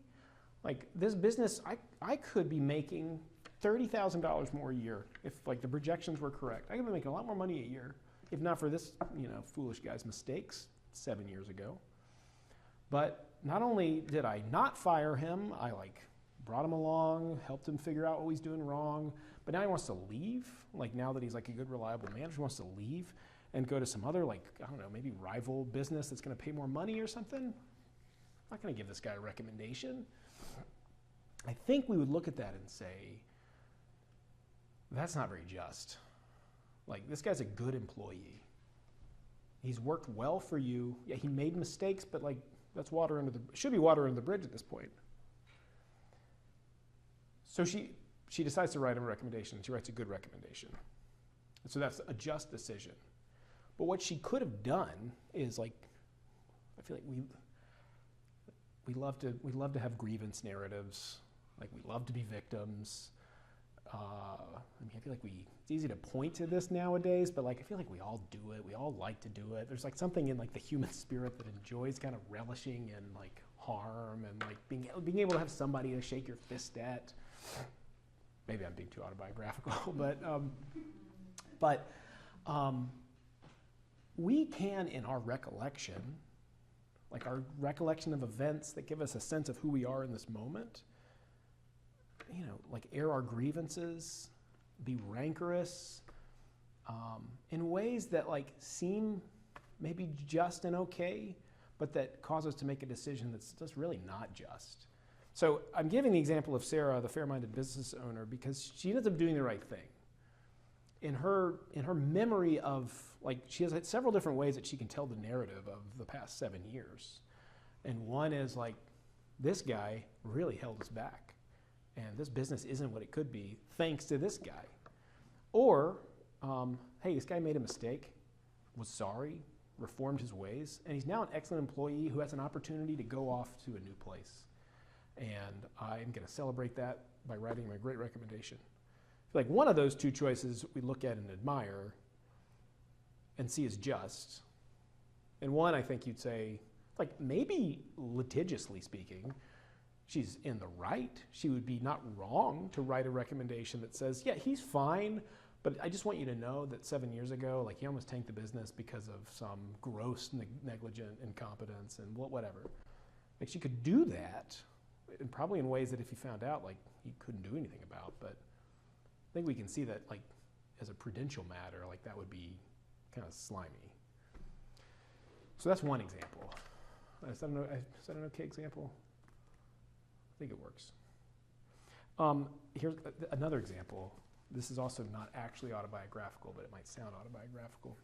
Like, this business, I could be making $30,000 more a year if, like, the projections were correct. I could be making a lot more money a year if not for this, foolish guy's mistakes 7 years ago. But not only did I not fire him, I, brought him along, helped him figure out what he's doing wrong, but now he wants to leave. Like, now that he's like a good, reliable manager, he wants to leave and go to some other, maybe rival business that's going to pay more money or something. I'm not going to give this guy a recommendation. I think we would look at that and say, that's not very just. Like, this guy's a good employee. He's worked well for you. Yeah, he made mistakes, but that's should be water under the bridge at this point. So she decides to write him a recommendation. She writes a good recommendation. And so that's a just decision. But what she could have done is I feel like we love to have grievance narratives. Like, we love to be victims. I feel like it's easy to point to this nowadays, but I feel like we all do it. We all like to do it. There's something in the human spirit that enjoys kind of relishing in harm and being able to have somebody to shake your fist at. Maybe I'm being too autobiographical, but we can, in our recollection, our recollection of events that give us a sense of who we are in this moment, air our grievances, be rancorous, in ways that seem maybe just and okay, but that cause us to make a decision that's just really not just. So I'm giving the example of Sarah, the fair-minded business owner, because she ends up doing the right thing. in her memory of, like, she has several different ways that she can tell the narrative of the past 7 years. And one is like, this guy really held us back. And this business isn't what it could be thanks to this guy. Or, hey, this guy made a mistake, was sorry, reformed his ways, and he's now an excellent employee who has an opportunity to go off to a new place. And I'm going to celebrate that by writing him a great recommendation. Like, one of those two choices we look at and admire and see as just. And one, I think you'd say, like, maybe litigiously speaking, she's in the right. She would be not wrong to write a recommendation that says, yeah, he's fine, but I just want you to know that 7 years ago, like, he almost tanked the business because of some gross negligent incompetence and whatever. Like, she could do that, and probably in ways that if he found out, like, he couldn't do anything about. But I think we can see that, like, as a prudential matter, like, that would be kind of slimy. So that's one example. Is that an okay example? I think it works. Here's another example. This is also not actually autobiographical, but it might sound autobiographical.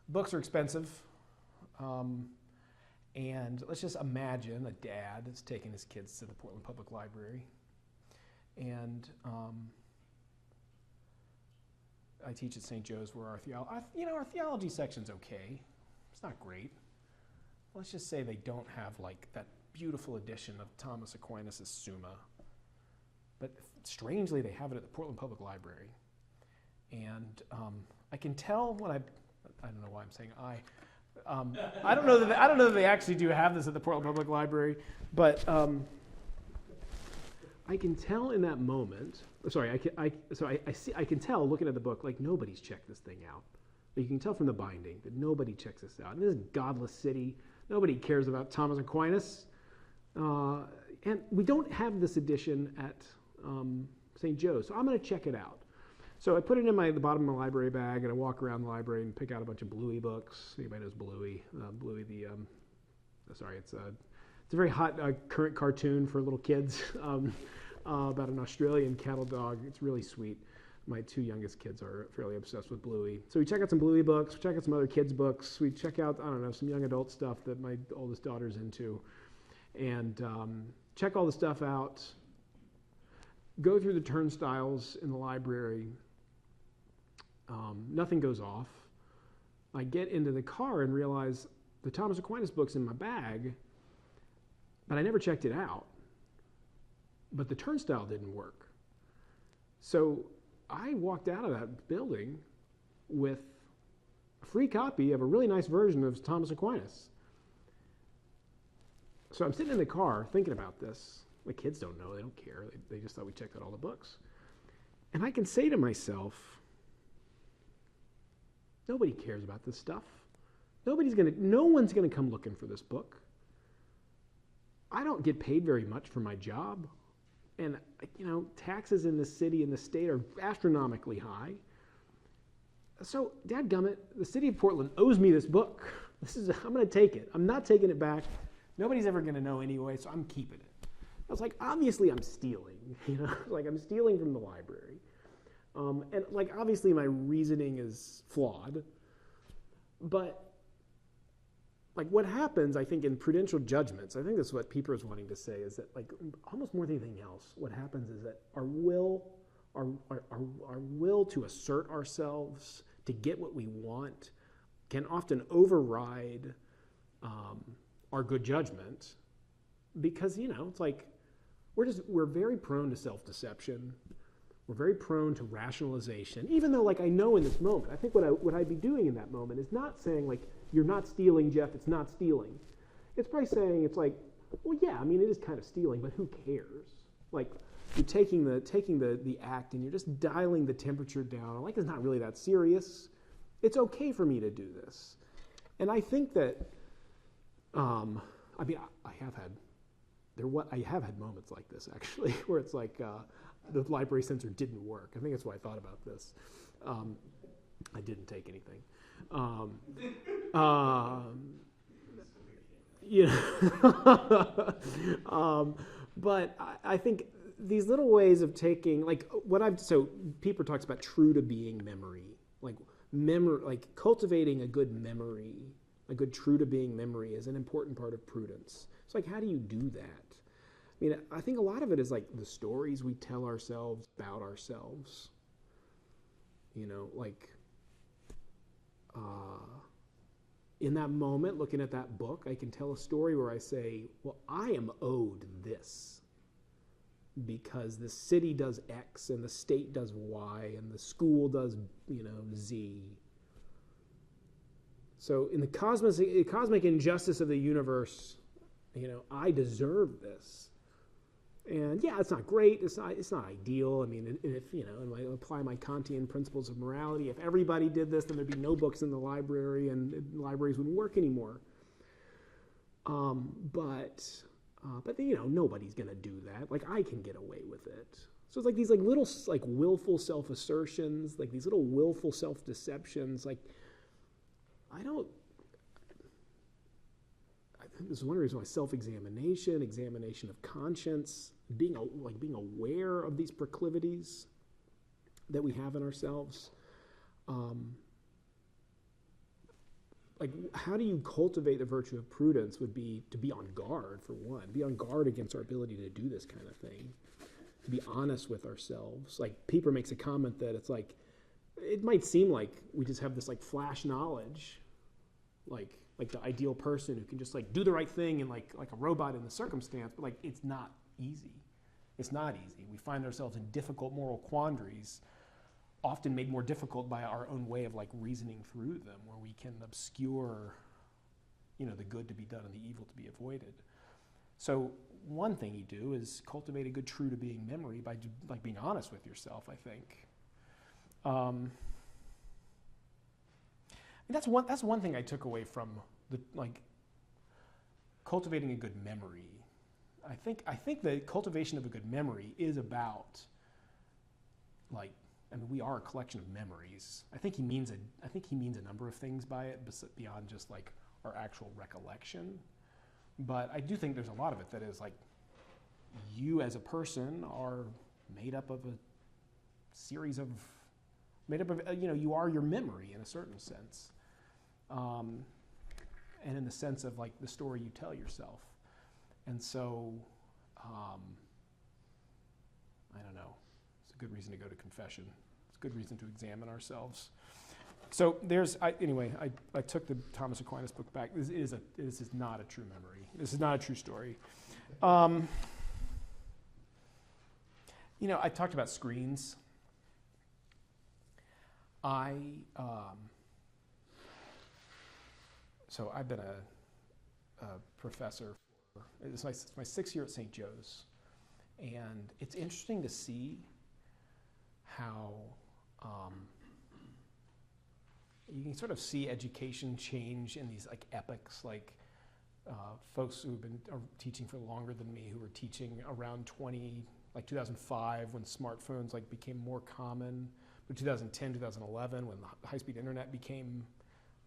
Books are expensive. And let's just imagine a dad that's taking his kids to the Portland Public Library. And I teach at St. Joe's, where our theology section's okay. It's not great. Let's just say they don't have, like, that beautiful edition of Thomas Aquinas' Summa. But strangely, they have it at the Portland Public Library. And I can tell when I don't know why I'm saying I don't know that they actually do have this at the Portland Public Library, but I can tell in that moment. Sorry, I can tell looking at the book, like, nobody's checked this thing out. You can tell from the binding that nobody checks this out. In this godless city, nobody cares about Thomas Aquinas, and we don't have this edition at St. Joe's, so I'm going to check it out. So I put it in the bottom of my library bag, and I walk around the library and pick out a bunch of Bluey books. Anybody knows Bluey? Bluey, it's a very hot current cartoon for little kids about an Australian cattle dog. It's really sweet. My two youngest kids are fairly obsessed with Bluey. So we check out some Bluey books, we check out some other kids' books, we check out, some young adult stuff that my oldest daughter's into, and check all the stuff out, go through the turnstiles in the library. Nothing goes off. I get into the car and realize the Thomas Aquinas book's in my bag, but I never checked it out. But the turnstile didn't work. So I walked out of that building with a free copy of a really nice version of Thomas Aquinas. So I'm sitting in the car thinking about this. The kids don't know, they don't care. They just thought we checked out all the books. And I can say to myself, nobody cares about this stuff. No one's gonna come looking for this book. I don't get paid very much for my job. And, taxes in the city and the state are astronomically high. So, dadgummit, the city of Portland owes me this book. I'm going to take it. I'm not taking it back. Nobody's ever going to know anyway, so I'm keeping it. I was like, obviously I'm stealing. Like, I'm stealing from the library. And, like, obviously my reasoning is flawed. But, like, what happens, I think, in prudential judgments, I think that's what Pieper is wanting to say, is that, like, almost more than anything else, what happens is that our will to assert ourselves, to get what we want, can often override our good judgment, because, it's like, we're very prone to self-deception. We're very prone to rationalization, even though, like, I know in this moment, I think what I'd be doing in that moment is not saying, like, you're not stealing, Jeff, it's not stealing. It's probably saying, it's like, well, yeah, I mean, it is kind of stealing, but who cares? Like, you're taking the act and you're just dialing the temperature down. Like, it's not really that serious. It's okay for me to do this. And I think that, I have had moments like this, actually, where it's like, the library censor didn't work. I think that's why I thought about this. I didn't take anything. But I think these little ways of taking, like so Pieper talks about true to being memory, like cultivating a good memory, a good true to being memory is an important part of prudence. It's like, how do you do that? I mean, I think a lot of it is like the stories we tell ourselves about ourselves. You know, like in that moment, looking at that book, I can tell a story where I say, well, I am owed this because the city does X and the state does Y and the school does, Z. So in the cosmic injustice of the universe, I deserve this. And yeah, it's not great. It's not ideal. I mean, if and I apply my Kantian principles of morality, if everybody did this, then there'd be no books in the library, and libraries wouldn't work anymore. But nobody's gonna do that. Like, I can get away with it. So it's like these little willful self-assertions, like these little willful self-deceptions. Like, this is one reason why self-examination, examination of conscience, being aware of these proclivities that we have in ourselves. How do you cultivate the virtue of prudence would be to be on guard, for one, be on guard against our ability to do this kind of thing, to be honest with ourselves. Like, Pieper makes a comment that it's like, it might seem like we just have this flash knowledge, like the ideal person who can just do the right thing and like a robot in the circumstance, but it's not easy. It's not easy. We find ourselves in difficult moral quandaries, often made more difficult by our own way of reasoning through them, where we can obscure, the good to be done and the evil to be avoided. So one thing you do is cultivate a good true to being memory by being honest with yourself, I think. That's one thing I took away from the cultivating a good memory. I think the cultivation of a good memory is about we are a collection of memories. I think he means a number of things by it beyond just our actual recollection. But I do think there's a lot of it that is you as a person are made up of a series of you are your memory in a certain sense. And in the sense of the story you tell yourself. And so, I don't know, it's a good reason to go to confession. It's a good reason to examine ourselves. So I took the Thomas Aquinas book back. This is not a true memory. This is not a true story. I talked about screens. So I've been a professor it's my 6th year at St. Joe's, and it's interesting to see how you can sort of see education change in these epochs, folks who've been teaching for longer than me, who were teaching around 2005 when smartphones became more common, but 2010, 2011 when the high-speed internet became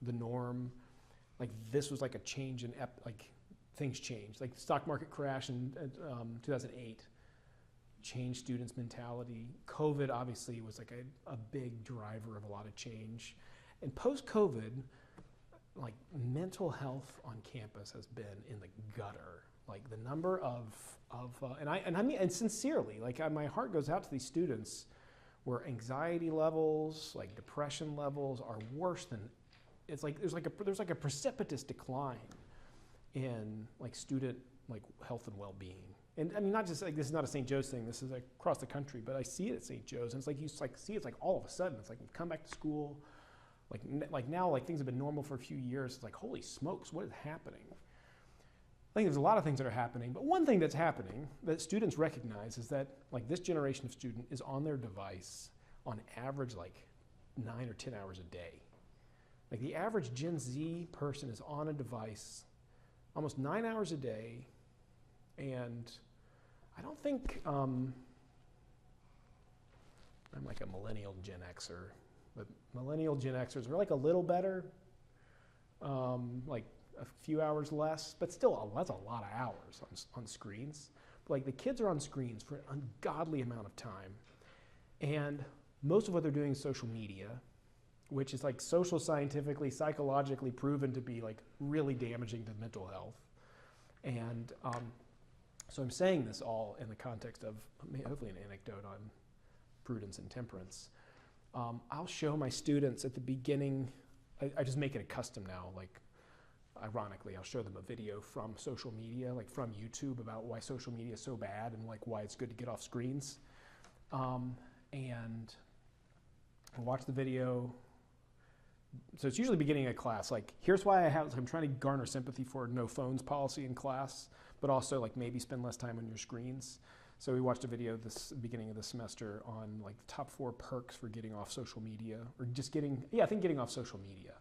the norm. This was a change in things changed. The stock market crash in 2008 changed students' mentality. COVID obviously was a big driver of a lot of change. And post-COVID, mental health on campus has been in the gutter. The number of and sincerely, my heart goes out to these students where anxiety levels, depression levels are worse than. It's there's a precipitous decline in student health and well-being, and I mean not just this is not a St. Joe's thing. This is across the country, but I see it at St. Joe's, and it's you see it's all of a sudden it's we've come back to school, now things have been normal for a few years. It's holy smokes, what is happening? I think there's a lot of things that are happening, but one thing that's happening that students recognize is that this generation of student is on their device on average 9 or 10 hours a day. The average Gen Z person is on a device almost 9 hours a day, and I don't think I'm a millennial Gen Xer, but millennial Gen Xers are a little better, a few hours less, but still that's a lot of hours on screens. Like the kids are on screens for an ungodly amount of time. And most of what they're doing is social media, which is like social scientifically, psychologically proven to be like really damaging to mental health. And so I'm saying this all in the context of hopefully an anecdote on prudence and temperance. I'll show my students at the beginning, I just make it a custom now, like ironically, I'll show them a video from social media, like from YouTube, about why social media is so bad and like why it's good to get off screens. And I'll watch the video. So it's usually beginning of class, like here's why I'm trying to garner sympathy for no phones policy in class, but also like maybe spend less time on your screens. So we watched a video this beginning of the semester on like the top 4 perks for getting off social media, or just getting off social media.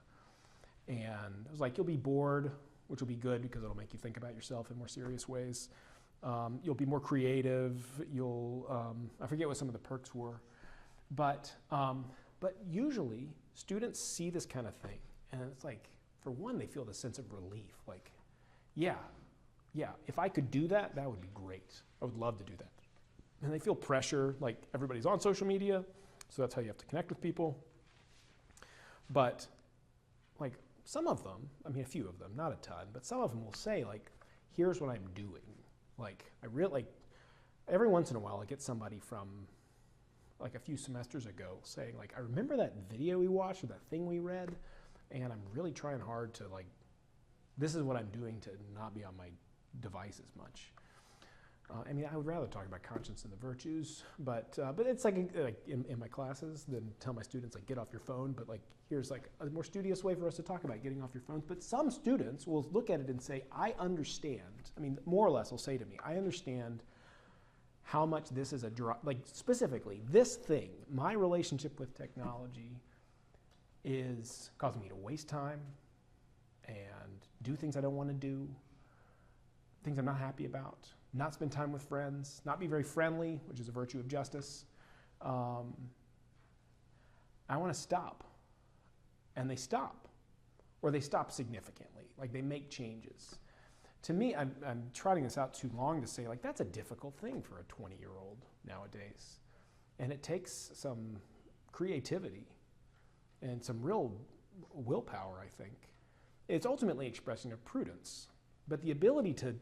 And it was like, you'll be bored, which will be good because it'll make you think about yourself in more serious ways. You'll be more creative. I forget what some of the perks were, but usually students see this kind of thing, and it's like, for one, they feel the sense of relief. Like, yeah, if I could do that, that would be great. I would love to do that. And they feel pressure, like everybody's on social media, so that's how you have to connect with people. But like some of them, I mean a few of them, not a ton, but some of them will say like, here's what I'm doing. Like I really, like every once in a while I get somebody from like a few semesters ago saying like, I remember that video we watched or that thing we read, and I'm really trying hard to like, this is what I'm doing to not be on my device as much. I mean, I would rather talk about conscience and the virtues, but it's like in my classes than tell my students like get off your phone. But like here's like a more studious way for us to talk about getting off your phones. But some students will look at it and say, I understand. I mean, more or less, will say to me, I understand how much this is like specifically this thing, my relationship with technology is causing me to waste time and do things I don't want to do, things I'm not happy about, not spend time with friends, not be very friendly, which is a virtue of justice. I want to stop. And they stop. Or they stop significantly. Like they make changes. To me, I'm trotting this out too long to say, like, that's a difficult thing for a 20-year-old nowadays. And it takes some creativity and some real willpower, I think. It's ultimately expression of prudence. But the ability to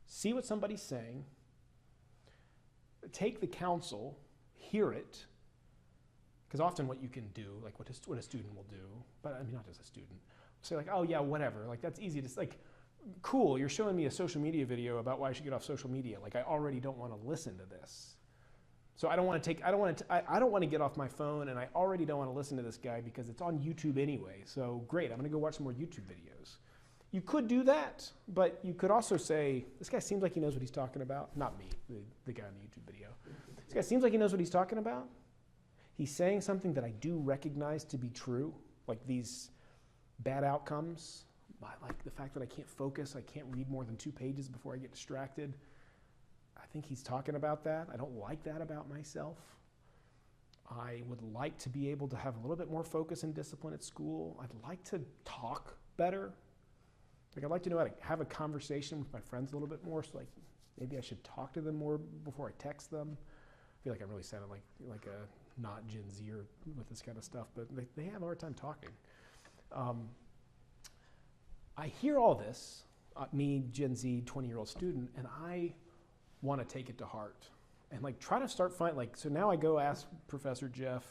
see what somebody's saying, take the counsel, hear it, because often what you can do, like what a student will do, but I mean not just a student, say like, oh yeah, whatever, like that's easy to, like, cool, you're showing me a social media video about why I should get off social media, like I already don't want to listen to this. So I don't want to get off my phone, and I already don't want to listen to this guy because it's on YouTube anyway, so great, I'm going to go watch some more YouTube videos. You could do that, but you could also say, this guy seems like he knows what he's talking about. Not me, the guy in the YouTube video. This guy seems like he knows what he's talking about. He's saying something that I do recognize to be true, like these bad outcomes, like the fact that I can't focus, I can't read more than 2 pages before I get distracted. I think he's talking about that. I don't like that about myself. I would like to be able to have a little bit more focus and discipline at school. I'd like to talk better. Like I'd like to know how to have a conversation with my friends a little bit more. So like maybe I should talk to them more before I text them. I feel like I'm really sounding like a not Gen Zer with this kind of stuff, but they have a hard time talking. I hear all this, me, Gen Z, 20-year-old student, and I want to take it to heart and like try to start so now I go ask Professor Jeff.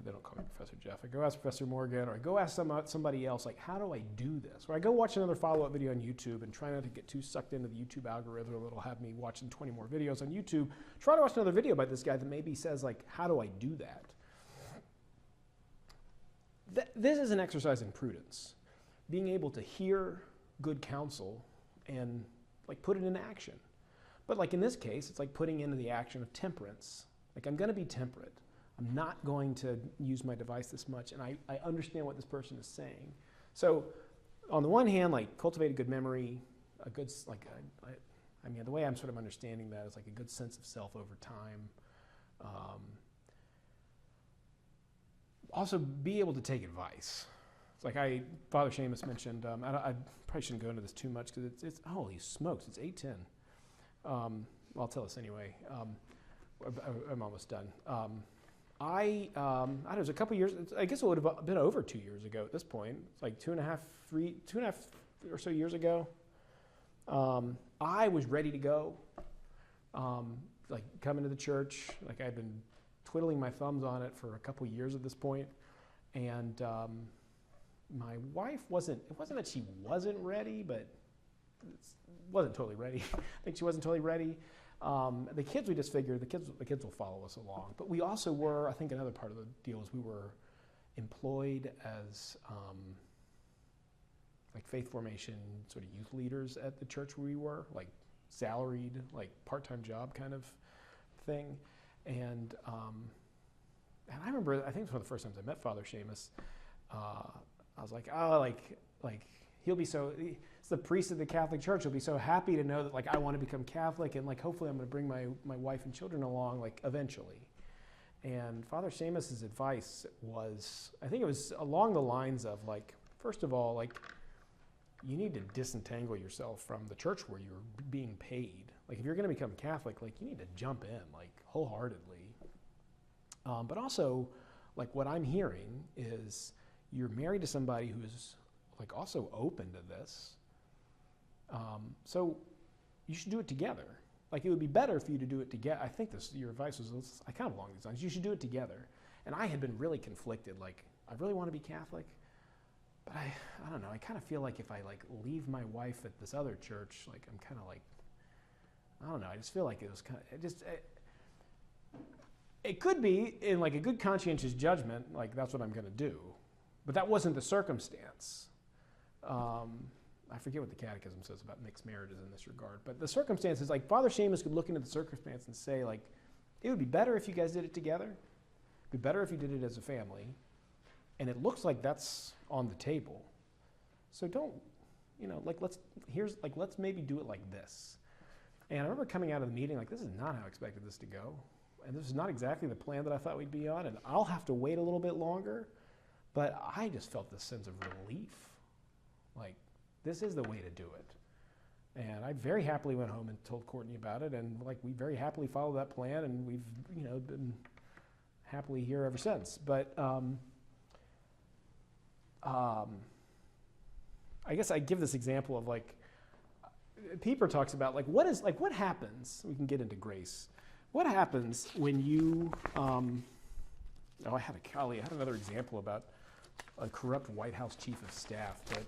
They don't call me Professor Jeff. I go ask Professor Morgan, or I go ask somebody else, like, how do I do this? Or I go watch another follow-up video on YouTube and try not to get too sucked into the YouTube algorithm that'll have me watching 20 more videos on YouTube. Try to watch another video by this guy that maybe says, like, how do I do that? This is an exercise in prudence. Being able to hear good counsel and, like, put it into action. But, like, in this case, it's like putting into the action of temperance. Like, I'm going to be temperate. I'm not going to use my device this much, and I understand what this person is saying. So on the one hand, like cultivate a good memory, a good, like, I mean, the way I'm sort of understanding that is like a good sense of self over time. Also be able to take advice. It's like Father Seamus mentioned, I probably shouldn't go into this too much because it's holy smokes, it's 8:10. I'll tell this anyway. I'm almost done. I don't know, it was a couple years, I guess it would have been over 2 years ago at this point. It's like 2.5 or so years ago. I was ready to go, like coming to the church. Like I'd been twiddling my thumbs on it for a couple years at this point. And my wife it wasn't that she wasn't ready, but wasn't totally ready. I think she wasn't totally ready. The kids, we just figured the kids will follow us along. But we also were, I think another part of the deal is we were employed as like faith formation sort of youth leaders at the church where we were, like salaried, like part-time job kind of thing. And I remember, I think it was one of the first times I met Father Seamus. I was like, oh, like he'll be so. It's the priest of the Catholic Church. He'll be so happy to know that like I want to become Catholic, and like hopefully I'm going to bring my wife and children along like eventually. And Father Seamus's advice was, I think it was along the lines of like, first of all, like you need to disentangle yourself from the church where you're being paid. Like if you're going to become Catholic, like you need to jump in like wholeheartedly. But also, like what I'm hearing is you're married to somebody who's like also open to this. So you should do it together. Like it would be better for you to do it together. I think your advice was I kind of along these lines. You should do it together. And I had been really conflicted. Like I really want to be Catholic, but I don't know. I kind of feel like if I like leave my wife at this other church, like I'm kind of like, I don't know. I just feel like it was kind of it could be in like a good conscientious judgment, like that's what I'm going to do. But that wasn't the circumstance. I forget what the Catechism says about mixed marriages in this regard. But the circumstance is like Father Seamus could look into the circumstance and say like, it would be better if you guys did it together. It'd be better if you did it as a family. And it looks like that's on the table. So don't, like let's maybe do it like this. And I remember coming out of the meeting like, this is not how I expected this to go. And this is not exactly the plan that I thought we'd be on. And I'll have to wait a little bit longer. But I just felt this sense of relief. Like, this is the way to do it. And I very happily went home and told Courtney about it. And like, we very happily followed that plan. And we've, been happily here ever since. But I guess I give this example of like, Pieper talks about like, what happens? We can get into grace. What happens when you, I had another example about a corrupt White House chief of staff, but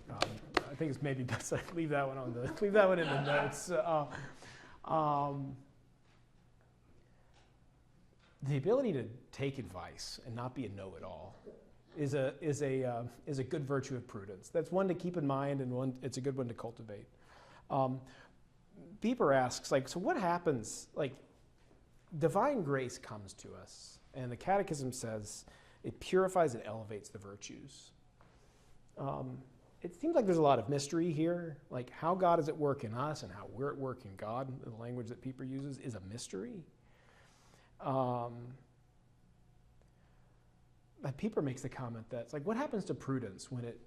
I think it's maybe best I leave that one in the notes. The ability to take advice and not be a know-it-all is a good virtue of prudence. That's one to keep in mind, and it's a good one to cultivate. Pieper asks, like, so what happens? Like, divine grace comes to us, and the Catechism says it purifies and elevates the virtues. It seems like there's a lot of mystery here, like how God is at work in us and how we're at work in God. The language that Pieper uses is a mystery. But Pieper makes the comment that it's like, what happens to prudence when it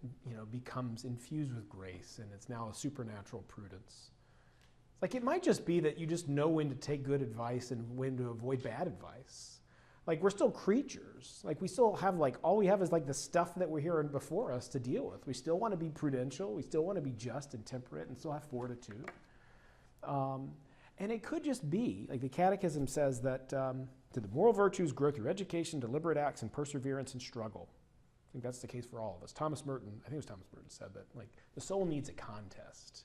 becomes infused with grace and it's now a supernatural prudence? Like it might just be that you just know when to take good advice and when to avoid bad advice. Like we're still creatures. Like we still have all we have is like the stuff that we're here before us to deal with. We still want to be prudential. We still want to be just and temperate and still have fortitude. And it could just be, like the Catechism says that the moral virtues grow through education, deliberate acts, and perseverance and struggle. I think that's the case for all of us. Thomas Merton said that like the soul needs a contest.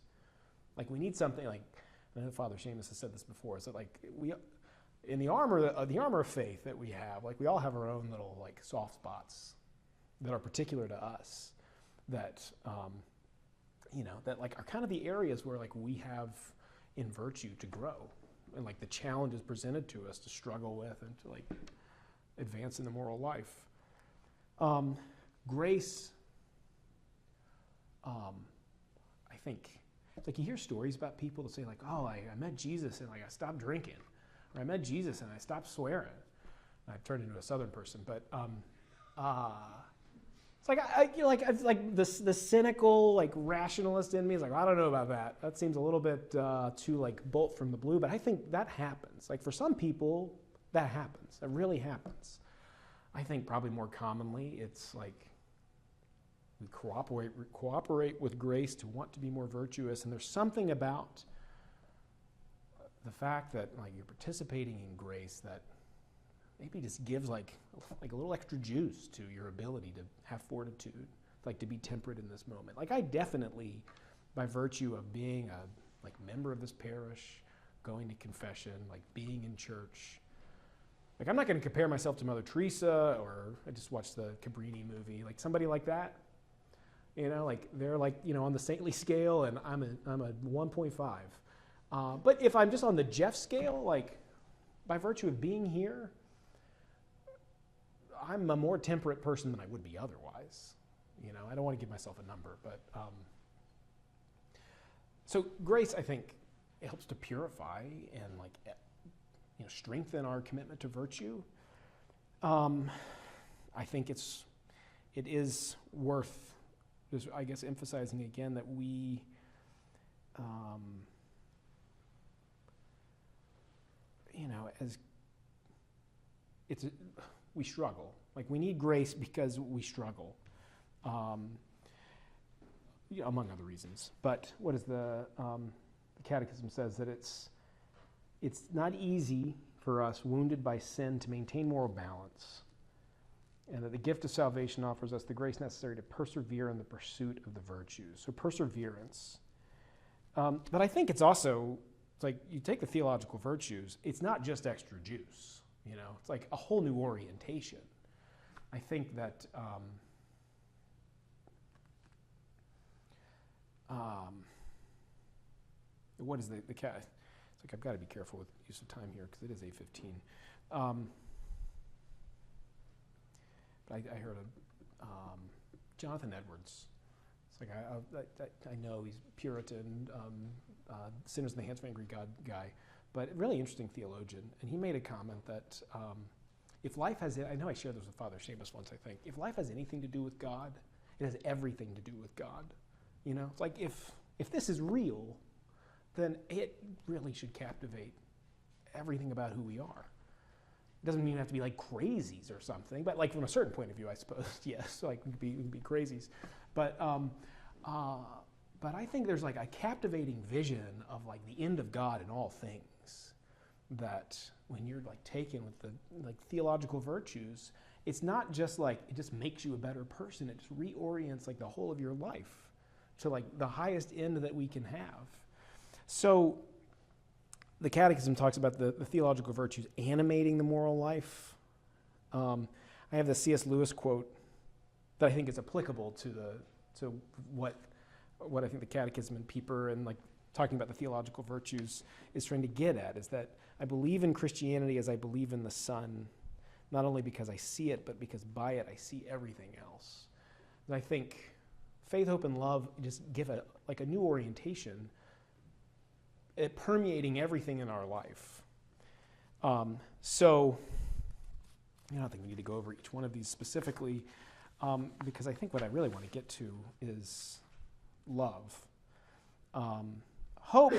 Like we need something like, I know Father Seamus has said this before, is that like in the armor of faith that we have, like we all have our own little like soft spots that are particular to us, that that like are kind of the areas where like we have in virtue to grow, and like the challenges presented to us to struggle with and to like advance in the moral life. Grace, I think, it's like you hear stories about people that say like, oh, I met Jesus and like I stopped drinking. Or I met Jesus and I stopped swearing. I've turned into a Southern person, but It's like it's like the cynical, like rationalist in me is like, I don't know about that. That seems a little bit too like bolt from the blue. But I think that happens. Like for some people, that happens. It really happens. I think probably more commonly, it's like we cooperate with grace to want to be more virtuous, and there's something about the fact that like you're participating in grace that maybe just gives like a little extra juice to your ability to have fortitude, like to be temperate in this moment. Like I definitely, by virtue of being a like member of this parish, going to confession, like being in church, like I'm not going to compare myself to Mother Teresa, or I just watched the Cabrini movie, like somebody like that. You know, like they're like, you know, on the saintly scale, and I'm a 1.5. But if I'm just on the Jeff scale, like by virtue of being here, I'm a more temperate person than I would be otherwise. You know, I don't want to give myself a number, but so grace, I think, it helps to purify and like, you know, strengthen our commitment to virtue. I think it is worth, just, I guess, emphasizing again that we, you know, we struggle. Like we need grace because we struggle, you know, among other reasons. But what is the Catechism says that it's not easy for us, wounded by sin, to maintain moral balance, and that the gift of salvation offers us the grace necessary to persevere in the pursuit of the virtues. So perseverance. But I think it's also, it's like you take the theological virtues, it's not just extra juice. You know, it's like a whole new orientation. I think that what is the cat? It's like I've got to be careful with use of time here because it is 8:15. But I heard Jonathan Edwards. It's like I know he's Puritan, sinners in the hands of angry God guy, but really interesting theologian. And he made a comment that if life has, I know I shared this with Father Seamus once, I think. If life has anything to do with God, it has everything to do with God. You know, it's like if this is real, then it really should captivate everything about who we are. It doesn't mean you have to be like crazies or something, but like from a certain point of view, I suppose, yes, like we can be crazies. But I think there's like a captivating vision of like the end of God in all things, that when you're like taken with the like theological virtues, it's not just like it just makes you a better person, it just reorients like the whole of your life to like the highest end that we can have. So the Catechism talks about the theological virtues animating the moral life. I have the C.S. Lewis quote that I think is applicable to what I think the Catechism and Pieper and like talking about the theological virtues is trying to get at, is that I believe in Christianity as I believe in the sun, not only because I see it, but because by it I see everything else. And I think faith, hope, and love just give a new orientation, it permeating everything in our life. So, I don't think we need to go over each one of these specifically, because I think what I really want to get to is love. Hope,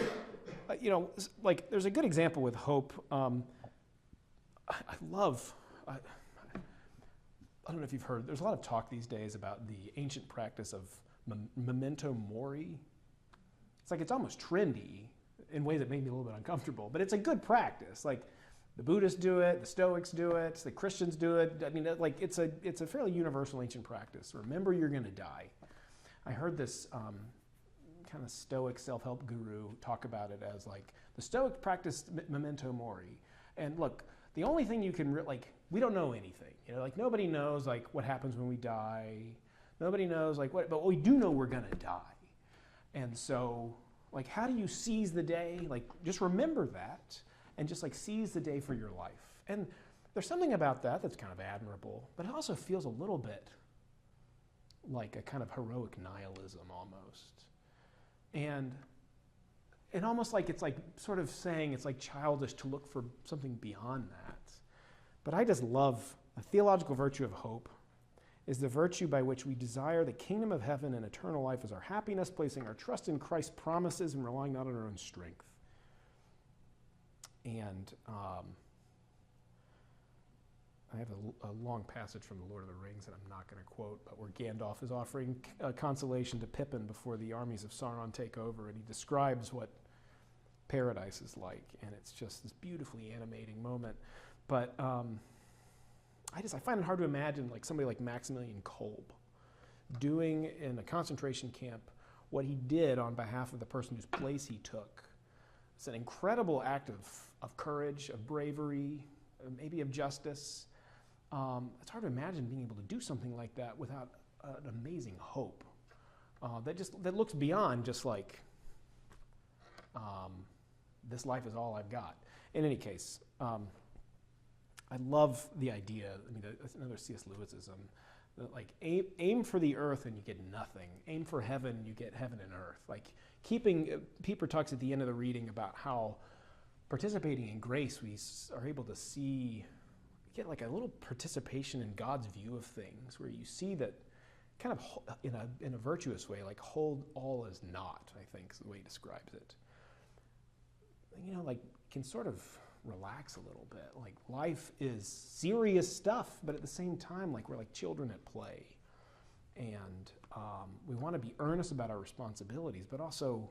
you know, like there's a good example with hope. I don't know if you've heard, there's a lot of talk these days about the ancient practice of memento mori. It's like it's almost trendy in ways that make me a little bit uncomfortable, but it's a good practice. Like the Buddhists do it, the Stoics do it, the Christians do it. I mean, like it's a fairly universal ancient practice. Remember, you're going to die. I heard this kind of Stoic self-help guru talk about it as like the Stoics practiced memento mori. And look, the only thing you can we don't know anything. You know, like nobody knows like what happens when we die. Nobody knows like what, but we do know we're going to die. And so, like, how do you seize the day? Like, just remember that and just like seize the day for your life. And there's something about that that's kind of admirable, but it also feels a little bit like a kind of heroic nihilism almost. And almost like it's like sort of saying it's like childish to look for something beyond that. But I just love the theological virtue of hope is the virtue by which we desire the kingdom of heaven and eternal life as our happiness, placing our trust in Christ's promises and relying not on our own strength. And I have a long passage from the Lord of the Rings that I'm not going to quote, but where Gandalf is offering consolation to Pippin before the armies of Sauron take over, and he describes what paradise is like, and it's just this beautifully animating moment. But I find it hard to imagine like somebody like Maximilian Kolb doing in a concentration camp what he did on behalf of the person whose place he took. It's an incredible act of courage, of bravery, maybe of justice. It's hard to imagine being able to do something like that without an amazing hope that looks beyond just like this life is all I've got. In any case, I love the idea. I mean, that's another C.S. Lewisism. That like aim for the earth and you get nothing. Aim for heaven, you get heaven and earth. Like Pieper talks at the end of the reading about how participating in grace, we are able to get like a little participation in God's view of things, where you see that kind of in a virtuous way, like hold all as naught, I think is the way he describes it. You know, like can sort of relax a little bit. Like life is serious stuff, but at the same time, like we're like children at play. And we want to be earnest about our responsibilities, but also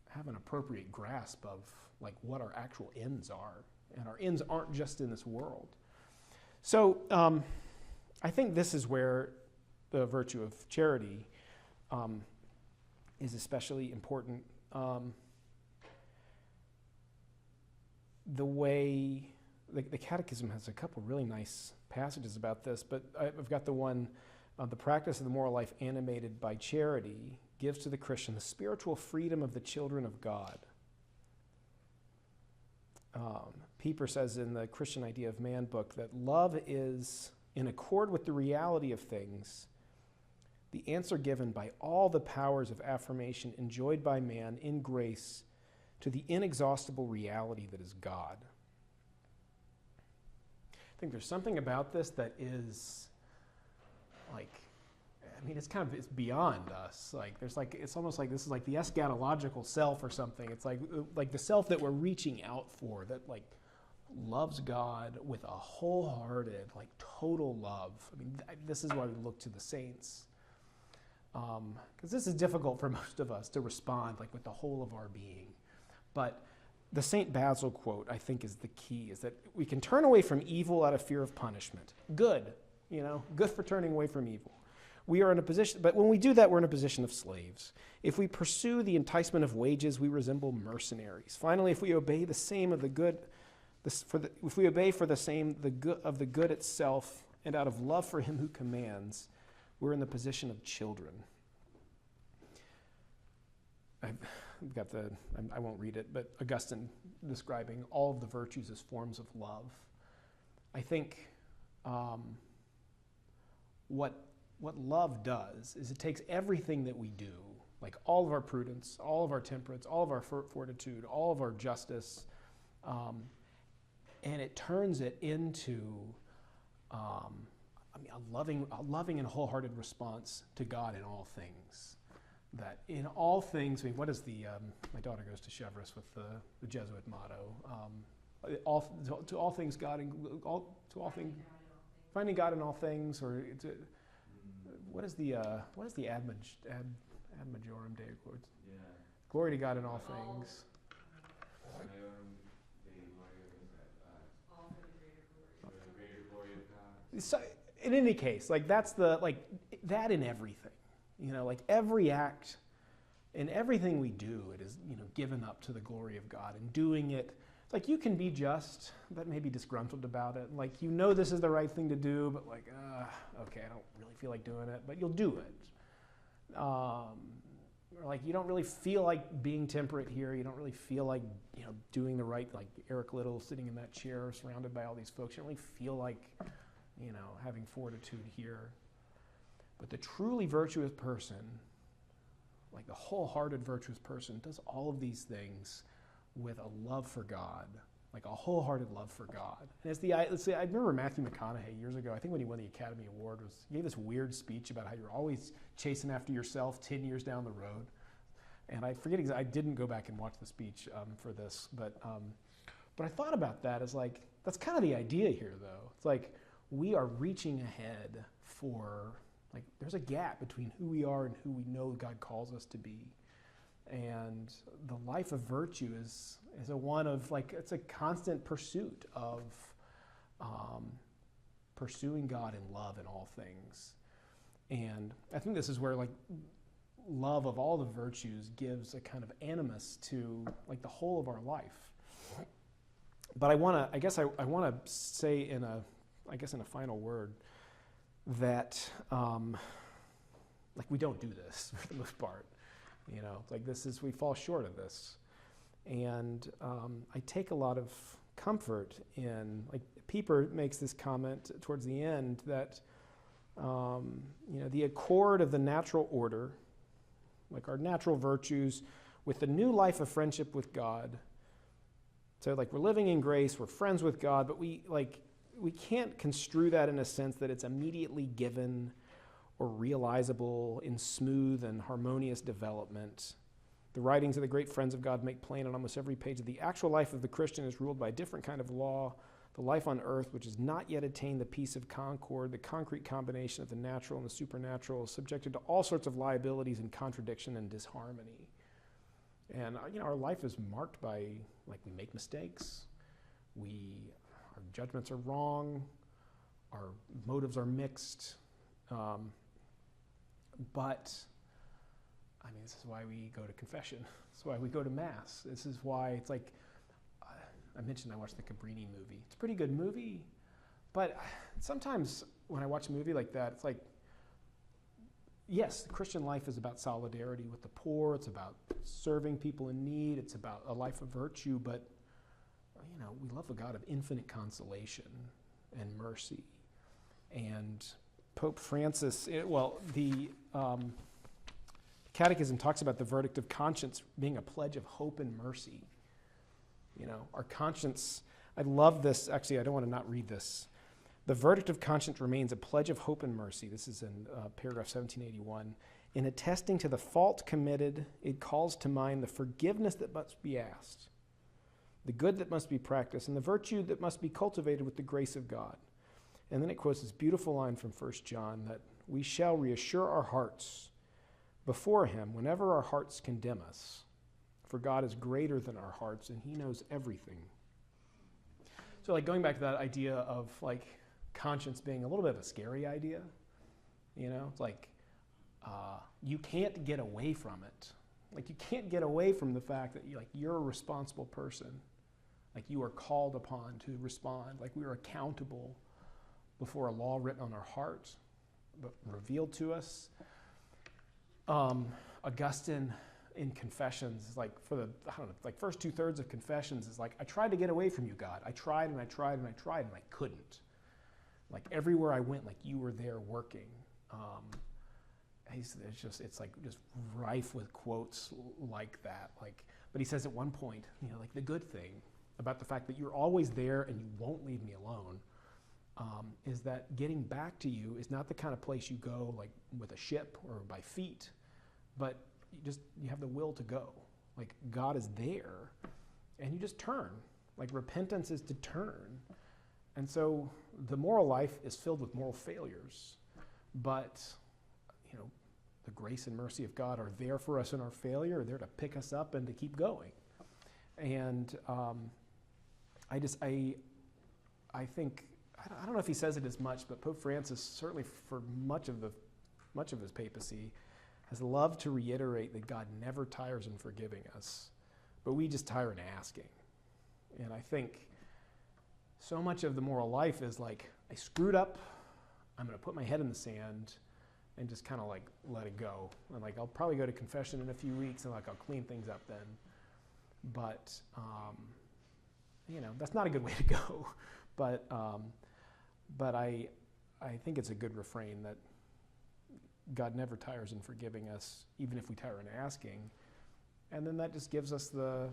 have an appropriate grasp of like what our actual ends are. And our ends aren't just in this world. So I think this is where the virtue of charity is especially important. The way the Catechism has a couple really nice passages about this, but I've got the one, the practice of the moral life animated by charity gives to the Christian the spiritual freedom of the children of God. Pieper says in the Christian Idea of Man book that love is in accord with the reality of things, the answer given by all the powers of affirmation enjoyed by man in grace to the inexhaustible reality that is God. I think there's something about this that is like, I mean, it's beyond us. Like there's like, it's almost like this is like the eschatological self or something. It's like the self that we're reaching out for, that like loves God with a wholehearted, like total love. I mean, this is why we look to the saints. Because this is difficult for most of us to respond like with the whole of our being. But the St. Basil quote, I think, is the key, is that we can turn away from evil out of fear of punishment. Good, good for turning away from evil. We are in a position, but when we do that, we're in a position of slaves. If we pursue the enticement of wages, we resemble mercenaries. Finally, if we obey the same of the good, if we obey for the same of the good itself, and out of love for him who commands, we're in the position of children. I've got I won't read it, but Augustine describing all of the virtues as forms of love. I think what love does is it takes everything that we do, like all of our prudence, all of our temperance, all of our fortitude, all of our justice, and it turns it into a loving and wholehearted response to God in all things. That in all things, I mean, what is my daughter goes to Chevreuse with the Jesuit motto, to all things God, to all things, finding God in all things, or what is the ad majorem Dei Glory? Yeah. Glory to God in all things. All for the greater glory. For the greater glory of God. So, in any case, like that's that in everything. Like every act and everything we do, it is, given up to the glory of God. And doing it, it's like you can be just, but maybe disgruntled about it. Like, this is the right thing to do, but like, okay, I don't really feel like doing it, but you'll do it. Or like, you don't really feel like being temperate here. You don't really feel like, doing the right, like Eric Little sitting in that chair surrounded by all these folks. You don't really feel like, having fortitude here. But the truly virtuous person, like the wholehearted virtuous person, does all of these things with a love for God like a wholehearted love for God. And I remember Matthew McConaughey years ago, I think when he won the Academy Award, he gave this weird speech about how you're always chasing after yourself 10 years down the road. And I forget exactly, I didn't go back and watch the speech for this, but I thought about that as like, that's kind of the idea here though. It's like, we are reaching ahead for, like, there's a gap between who we are and who we know God calls us to be. And the life of virtue is a one of, like, it's a constant pursuit of pursuing God in love in all things. And I think this is where, like, love of all the virtues gives a kind of animus to, like, the whole of our life. But I want to say in a final word that, like, we don't do this for the most part. You know, like, we fall short of this. And I take a lot of comfort in, like, Pieper makes this comment towards the end that, the accord of the natural order, like our natural virtues, with the new life of friendship with God. So, like, we're living in grace, we're friends with God, but we can't construe that in a sense that it's immediately given or realizable in smooth and harmonious development. The writings of the great friends of God make plain on almost every page that the actual life of the Christian is ruled by a different kind of law, the life on earth, which has not yet attained the peace of concord, the concrete combination of the natural and the supernatural, is subjected to all sorts of liabilities and contradiction and disharmony. And our life is marked by, like, we make mistakes, our judgments are wrong, our motives are mixed, but I mean, this is why we go to confession. This is why we go to Mass. This is why it's like, I mentioned I watched the Cabrini movie. It's a pretty good movie, but sometimes when I watch a movie like that, it's like, yes, the Christian life is about solidarity with the poor. It's about serving people in need. It's about a life of virtue, but we love a God of infinite consolation and mercy. And Pope Francis, the Catechism talks about the verdict of conscience being a pledge of hope and mercy. Our conscience, I love this. Actually, I don't want to not read this. The verdict of conscience remains a pledge of hope and mercy. This is in paragraph 1781. In attesting to the fault committed, it calls to mind the forgiveness that must be asked, the good that must be practiced, and the virtue that must be cultivated with the grace of God. And then it quotes this beautiful line from 1 John that we shall reassure our hearts before him whenever our hearts condemn us. For God is greater than our hearts, and he knows everything. So, like, going back to that idea of, like, conscience being a little bit of a scary idea, it's like you can't get away from it. Like, you can't get away from the fact that you're a responsible person. Like, you are called upon to respond. Like, we are accountable before a law written on our heart, but revealed to us. Augustine in Confessions, like, for the, first 2/3 of Confessions is like, I tried to get away from you, God. I tried and I tried and I tried and I couldn't. Like, everywhere I went, like, you were there working. It's just rife with quotes like that. Like, but he says at one point, like, the good thing about the fact that you're always there and you won't leave me alone is that getting back to you is not the kind of place you go, like, with a ship or by feet, but you have the will to go. Like, God is there, and you just turn. Like, repentance is to turn. And so the moral life is filled with moral failures, but the grace and mercy of God are there for us in our failure, are there to pick us up and to keep going. And I think, I don't know if he says it as much, but Pope Francis, certainly for much of his papacy, has loved to reiterate that God never tires in forgiving us, but we just tire in asking. And I think so much of the moral life is like, I screwed up, I'm going to put my head in the sand and just kind of, like, let it go. And, like, I'll probably go to confession in a few weeks and, like, I'll clean things up then. But, that's not a good way to go. But I think it's a good refrain that God never tires in forgiving us, even if we tire in asking. And then that just gives us you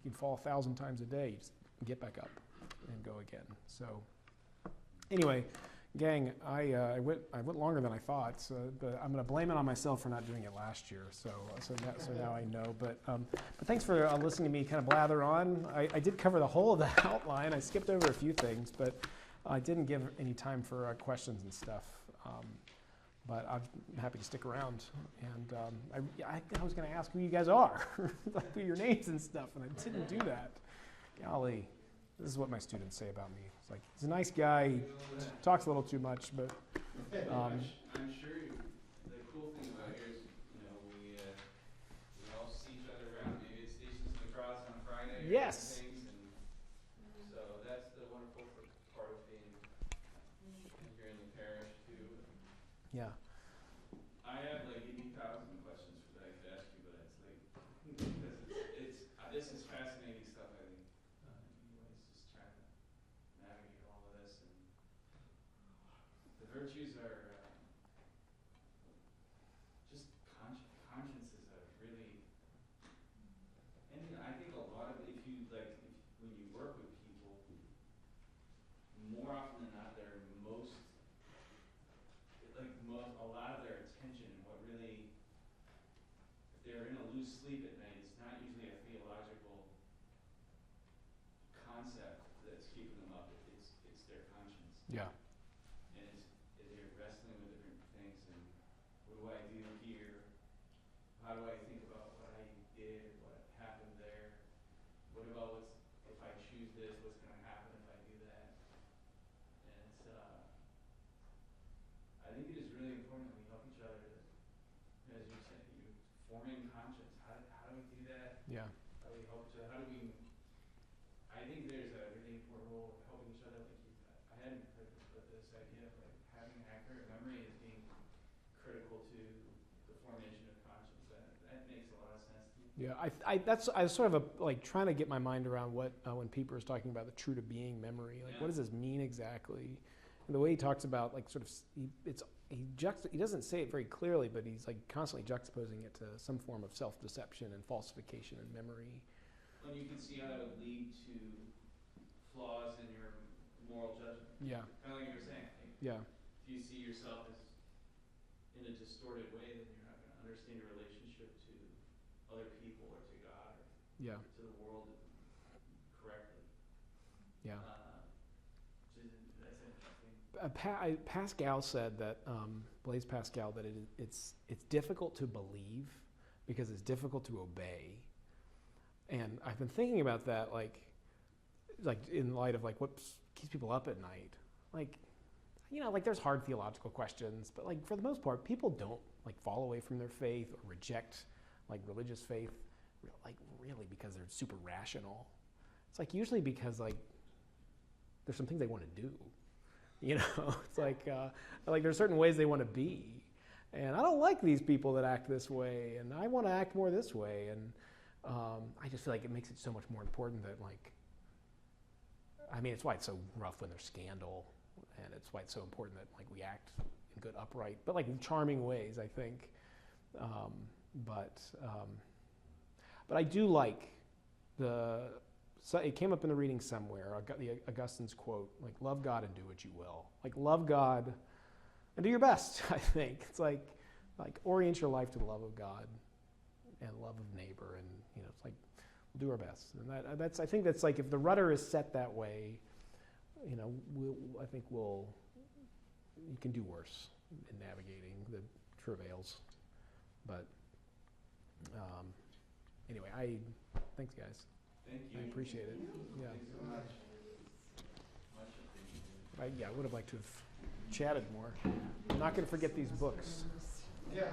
can fall 1,000 times a day. You just get back up and go again. So anyway, gang, I went longer than I thought, so, but I'm going to blame it on myself for not doing it last year. So now I know. But thanks for listening to me kind of blather on. I did cover the whole of the outline. I skipped over a few things, but I didn't give any time for questions and stuff. But I'm happy to stick around. And I was going to ask who you guys are, like who your names and stuff, and I didn't do that. Golly, this is what my students say about me. It's like, he's a nice guy, he talks a little too much, but I'm sure the cool thing about here is, we all see each other around. Maybe it's Stations of the Cross on Friday. Yes. Or things, and so that's the wonderful part of being here in the parish too. yeah. I have like 80,000 questions that I could ask you, but it's like because this is fascinating stuff. I think anyways, just trying to navigate all of this, and the virtues are just conscience is a really, and I think a lot of when you work with people, more often than not, they're a lot of their attention and what really, if they're in a loose sleep at night, it's not usually a theological concept that's keeping them up. It's their conscience. Yeah. And they're wrestling with different things, and what do I do here? How do I think about what I did, what happened there? What about if I choose this, what's going to happen if I do that? And I think it is really important that we help each other, as you said, forming conscience. How do we do that? Yeah. How do we help each other? How do we? I think there's a really important role of helping each other. I hadn't heard this, but this idea of like having accurate memory as being critical to the formation of conscience. That makes a lot of sense to me. Yeah, I was sort of like trying to get my mind around what when Pieper is talking about the true to being memory. Like, what does this mean exactly? And the way he talks about like sort of he doesn't say it very clearly, but he's like constantly juxtaposing it to some form of self-deception and falsification in memory. Well, you can see how that would lead to flaws in your moral judgment. Yeah. Kind of like you were saying. Like, Yeah. if you see yourself as in a distorted way, then you're not going to understand your relationship to other people or to God or Yeah. to the world correctly. Yeah. That's interesting. Pascal said that Blaise Pascal that it's difficult to believe because it's difficult to obey, and I've been thinking about that like in light of like what keeps people up at night, like like there's hard theological questions, but like for the most part people don't like fall away from their faith or reject like religious faith like really because they're super rational. It's like usually because like there's some things they want to do. It's like there's certain ways they want to be, and I don't like these people that act this way, and I want to act more this way, and I just feel like it makes it so much more important that it's why it's so rough when there's scandal, and it's why it's so important that like we act in good, upright, but like in charming ways, I think. But I do like so it came up in the reading somewhere. I got the Augustine's quote, like, love God and do what you will. Like, love God and do your best, I think. It's like orient your life to the love of God and love of neighbor. And, it's like, we'll do our best. And I think that's like, if the rudder is set that way, I think you can do worse in navigating the travails. But anyway, thanks, guys. Thank you. I appreciate it. Yeah. Thanks so much. Much appreciated. I would have liked to have chatted more. I'm not going to forget these books. Yeah.